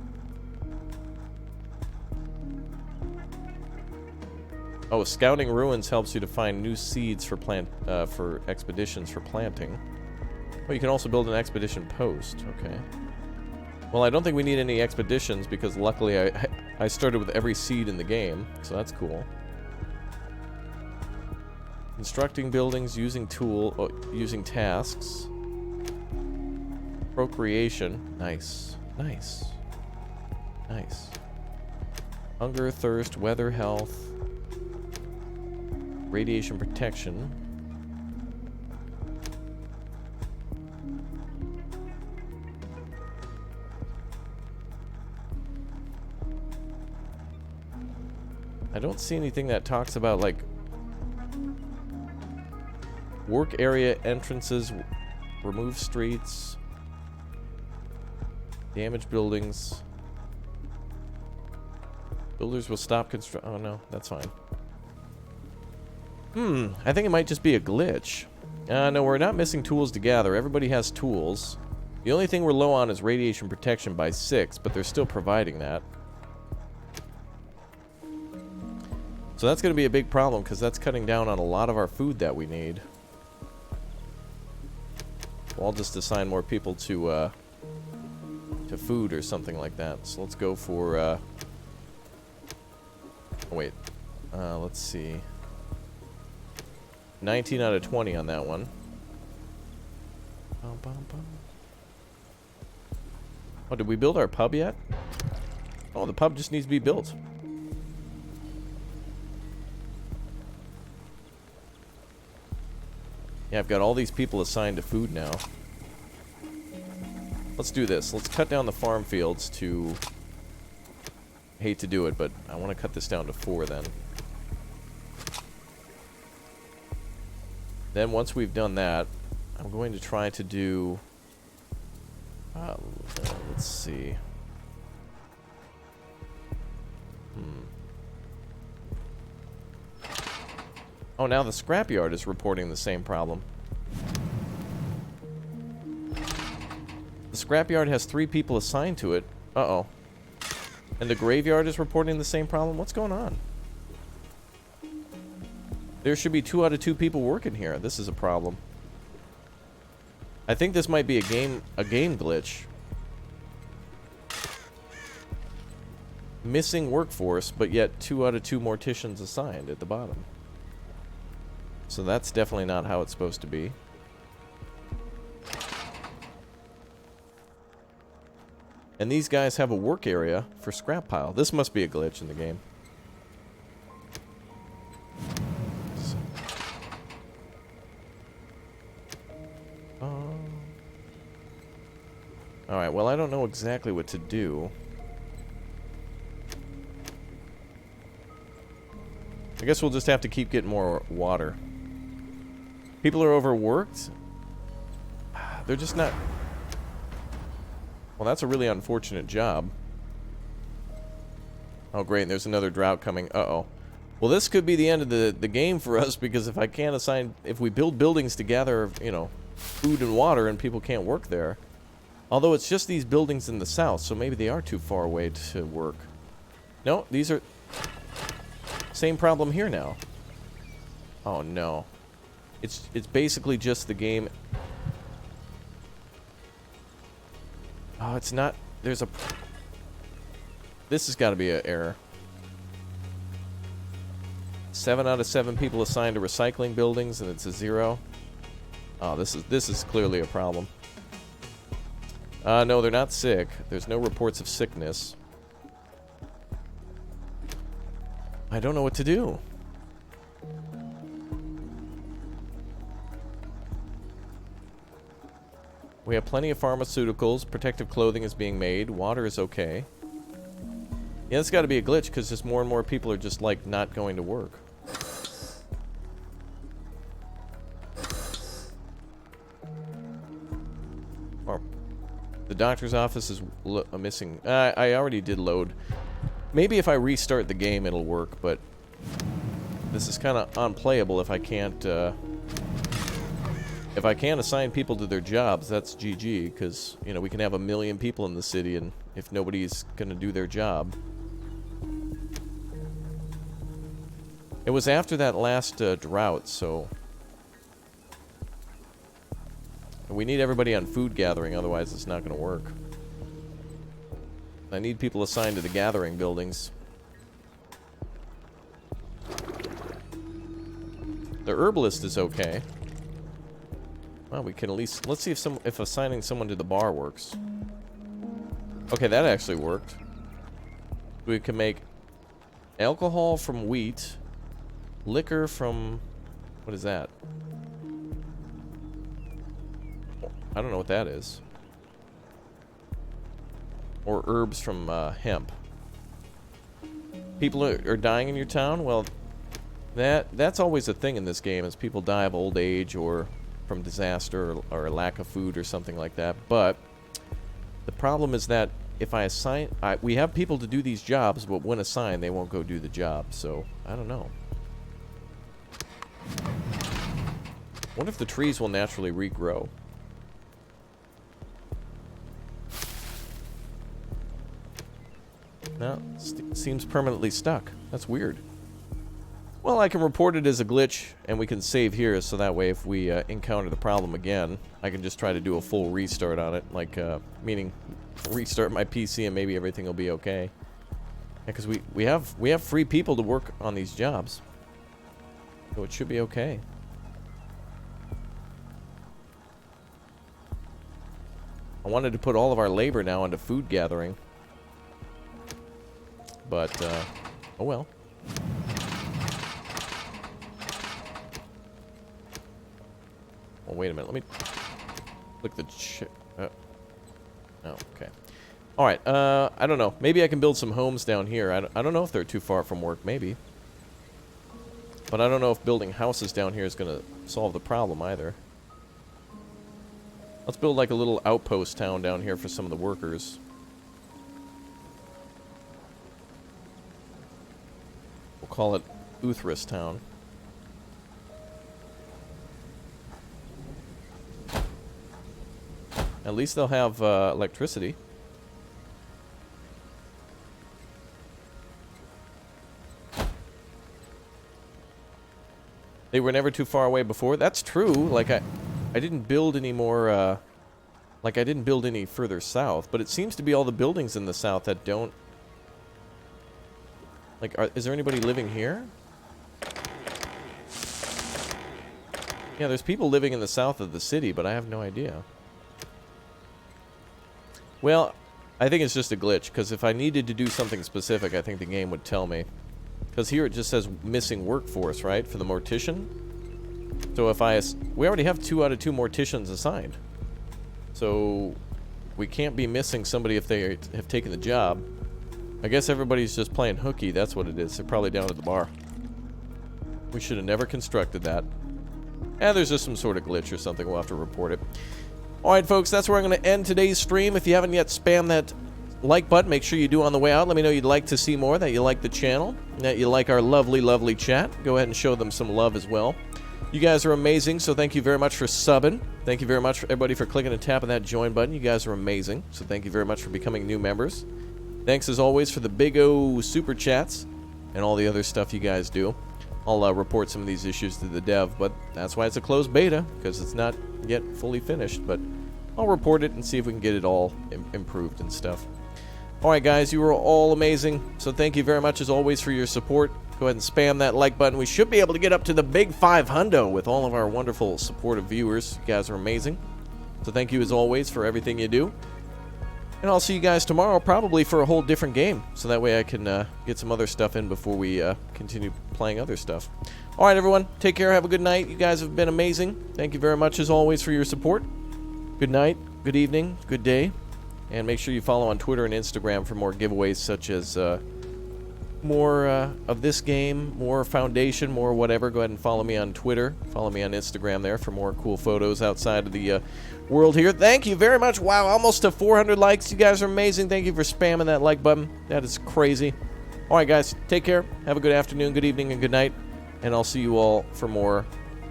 Oh, scouting ruins helps you to find new seeds for expeditions for planting. Oh, you can also build an expedition post. Okay. Well, I don't think we need any expeditions because luckily I started with every seed in the game, so that's cool. Constructing buildings, using using tasks. Procreation. Nice. Nice. Nice. Hunger, thirst, weather, health. Radiation protection. I don't see anything that talks about, like, work area entrances, remove streets, damage buildings. Builders will stop oh no, that's fine. I think it might just be a glitch. No, we're not missing tools to gather. Everybody has tools. The only thing we're low on is radiation protection by 6, but they're still providing that. So that's going to be a big problem, because that's cutting down on a lot of our food that we need. Well, I'll just assign more people to food or something like that. So let's go for... oh, wait. Let's see. 19 out of 20 on that one. Oh, did we build our pub yet? Oh, the pub just needs to be built. Yeah, I've got all these people assigned to food now. Let's do this. Let's cut down the farm fields to... Hate to do it, but I want to cut this down to 4 then. Then once we've done that, I'm going to try to do... let's see. Oh, now the scrapyard is reporting the same problem. The scrapyard has 3 people assigned to it. Uh-oh. And the graveyard is reporting the same problem? What's going on? There should be 2 out of 2 people working here. This is a problem. I think this might be a game glitch. Missing workforce, but yet 2 out of 2 morticians assigned at the bottom. So that's definitely not how it's supposed to be. And these guys have a work area for scrap pile. This must be a glitch in the game. Alright, well I don't know exactly what to do. I guess we'll just have to keep getting more water. People are overworked? They're just not... Well, that's a really unfortunate job. Oh, great, there's another drought coming. Uh-oh. Well, this could be the end of the game for us, because if I can't assign... If we build buildings to gather, you know, food and water, and people can't work there... Although it's just these buildings in the south, so maybe they are too far away to work. No, these are... Same problem here now. Oh, no. It's basically just the game... Oh, it's not... There's a... This has got to be an error. 7 out of 7 people assigned to recycling buildings, and it's a 0. Oh, this is clearly a problem. No, they're not sick. There's no reports of sickness. I don't know what to do. We have plenty of pharmaceuticals. Protective clothing is being made. Water is okay. Yeah, it's got to be a glitch because just more and more people are just, like, not going to work. The doctor's office is missing. I already did load. Maybe if I restart the game it'll work, but this is kind of unplayable if I can't assign people to their jobs. That's GG, because, you know, we can have 1 million people in the city, and if nobody's gonna do their job. It was after that last drought, so we need everybody on food gathering, otherwise it's not going to work. I need people assigned to the gathering buildings. The herbalist is okay. Well, we can at least... Let's see if assigning someone to the bar works. Okay, that actually worked. We can make alcohol from wheat, liquor from... What is that? I don't know what that is. Or herbs from hemp. People are dying in your town? Well, that's always a thing in this game, is people die of old age or from disaster or lack of food or something like that. But the problem is that if I assign... we have people to do these jobs, but when assigned, they won't go do the job. So, I don't know. What if the trees will naturally regrow? No, seems permanently stuck. That's weird. Well, I can report it as a glitch, and we can save here, so that way if we encounter the problem again, I can just try to do a full restart on it, like, meaning restart my PC and maybe everything will be okay. Yeah, because we have free people to work on these jobs, so it should be okay. I wanted to put all of our labor now into food gathering. But, oh well. Well, wait a minute. Let me click the oh, okay. All right. I don't know. Maybe I can build some homes down here. I don't know if they're too far from work. Maybe. But I don't know if building houses down here is going to solve the problem either. Let's build like a little outpost town down here for some of the workers. We'll call it Uthris Town. At least they'll have electricity. They were never too far away before. That's true. Like I didn't build any more. Like I didn't build any further south, but it seems to be all the buildings in the south that don't. Like, is there anybody living here? Yeah, there's people living in the south of the city, but I have no idea. Well, I think it's just a glitch, because if I needed to do something specific, I think the game would tell me. Because here it just says missing workforce, right, for the mortician. So if we already have 2 out of 2 morticians assigned. So we can't be missing somebody if they have taken the job. I guess everybody's just playing hooky, that's what it is. They're probably down at the bar. We should have never constructed that. There's just some sort of glitch or something, we'll have to report it. Alright folks, that's where I'm going to end today's stream. If you haven't yet spammed that like button, make sure you do on the way out. Let me know you'd like to see more, that you like the channel, that you like our lovely, lovely chat. Go ahead and show them some love as well. You guys are amazing, so thank you very much for subbing. Thank you very much for everybody for clicking and tapping that join button. You guys are amazing, so thank you very much for becoming new members. Thanks as always for the big O super chats and all the other stuff you guys do. I'll report some of these issues to the dev, but that's why it's a closed beta, because it's not yet fully finished, but I'll report it and see if we can get it all improved and stuff. Alright guys, you were all amazing, so thank you very much as always for your support. Go ahead and spam that like button. We should be able to get up to the big 500 with all of our wonderful supportive viewers. You guys are amazing. So thank you as always for everything you do. And I'll see you guys tomorrow probably for a whole different game. So that way I can get some other stuff in before we continue playing other stuff. Alright everyone, take care, have a good night. You guys have been amazing. Thank you very much as always for your support. Good night, good evening, good day. And make sure you follow on Twitter and Instagram for more giveaways such as more of this game, more Foundation, more whatever. Go ahead and follow me on Twitter. Follow me on Instagram there for more cool photos outside of the world here. Thank you very much. Wow, almost to 400 likes. You guys are amazing. Thank you for spamming that like button. That is crazy. All right, guys. Take care. Have a good afternoon, good evening, and good night. And I'll see you all for more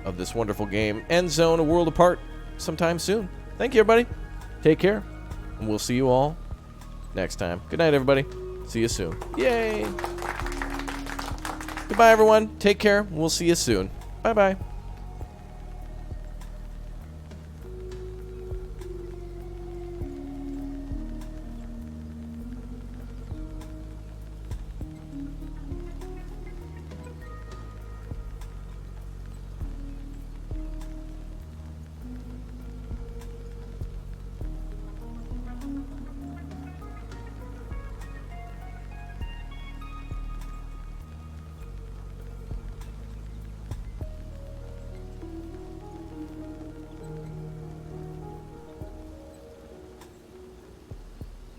of this wonderful game, Endzone, A World Apart, sometime soon. Thank you, everybody. Take care. And we'll see you all next time. Good night, everybody. See you soon. Yay! Goodbye, everyone. Take care. We'll see you soon. Bye-bye.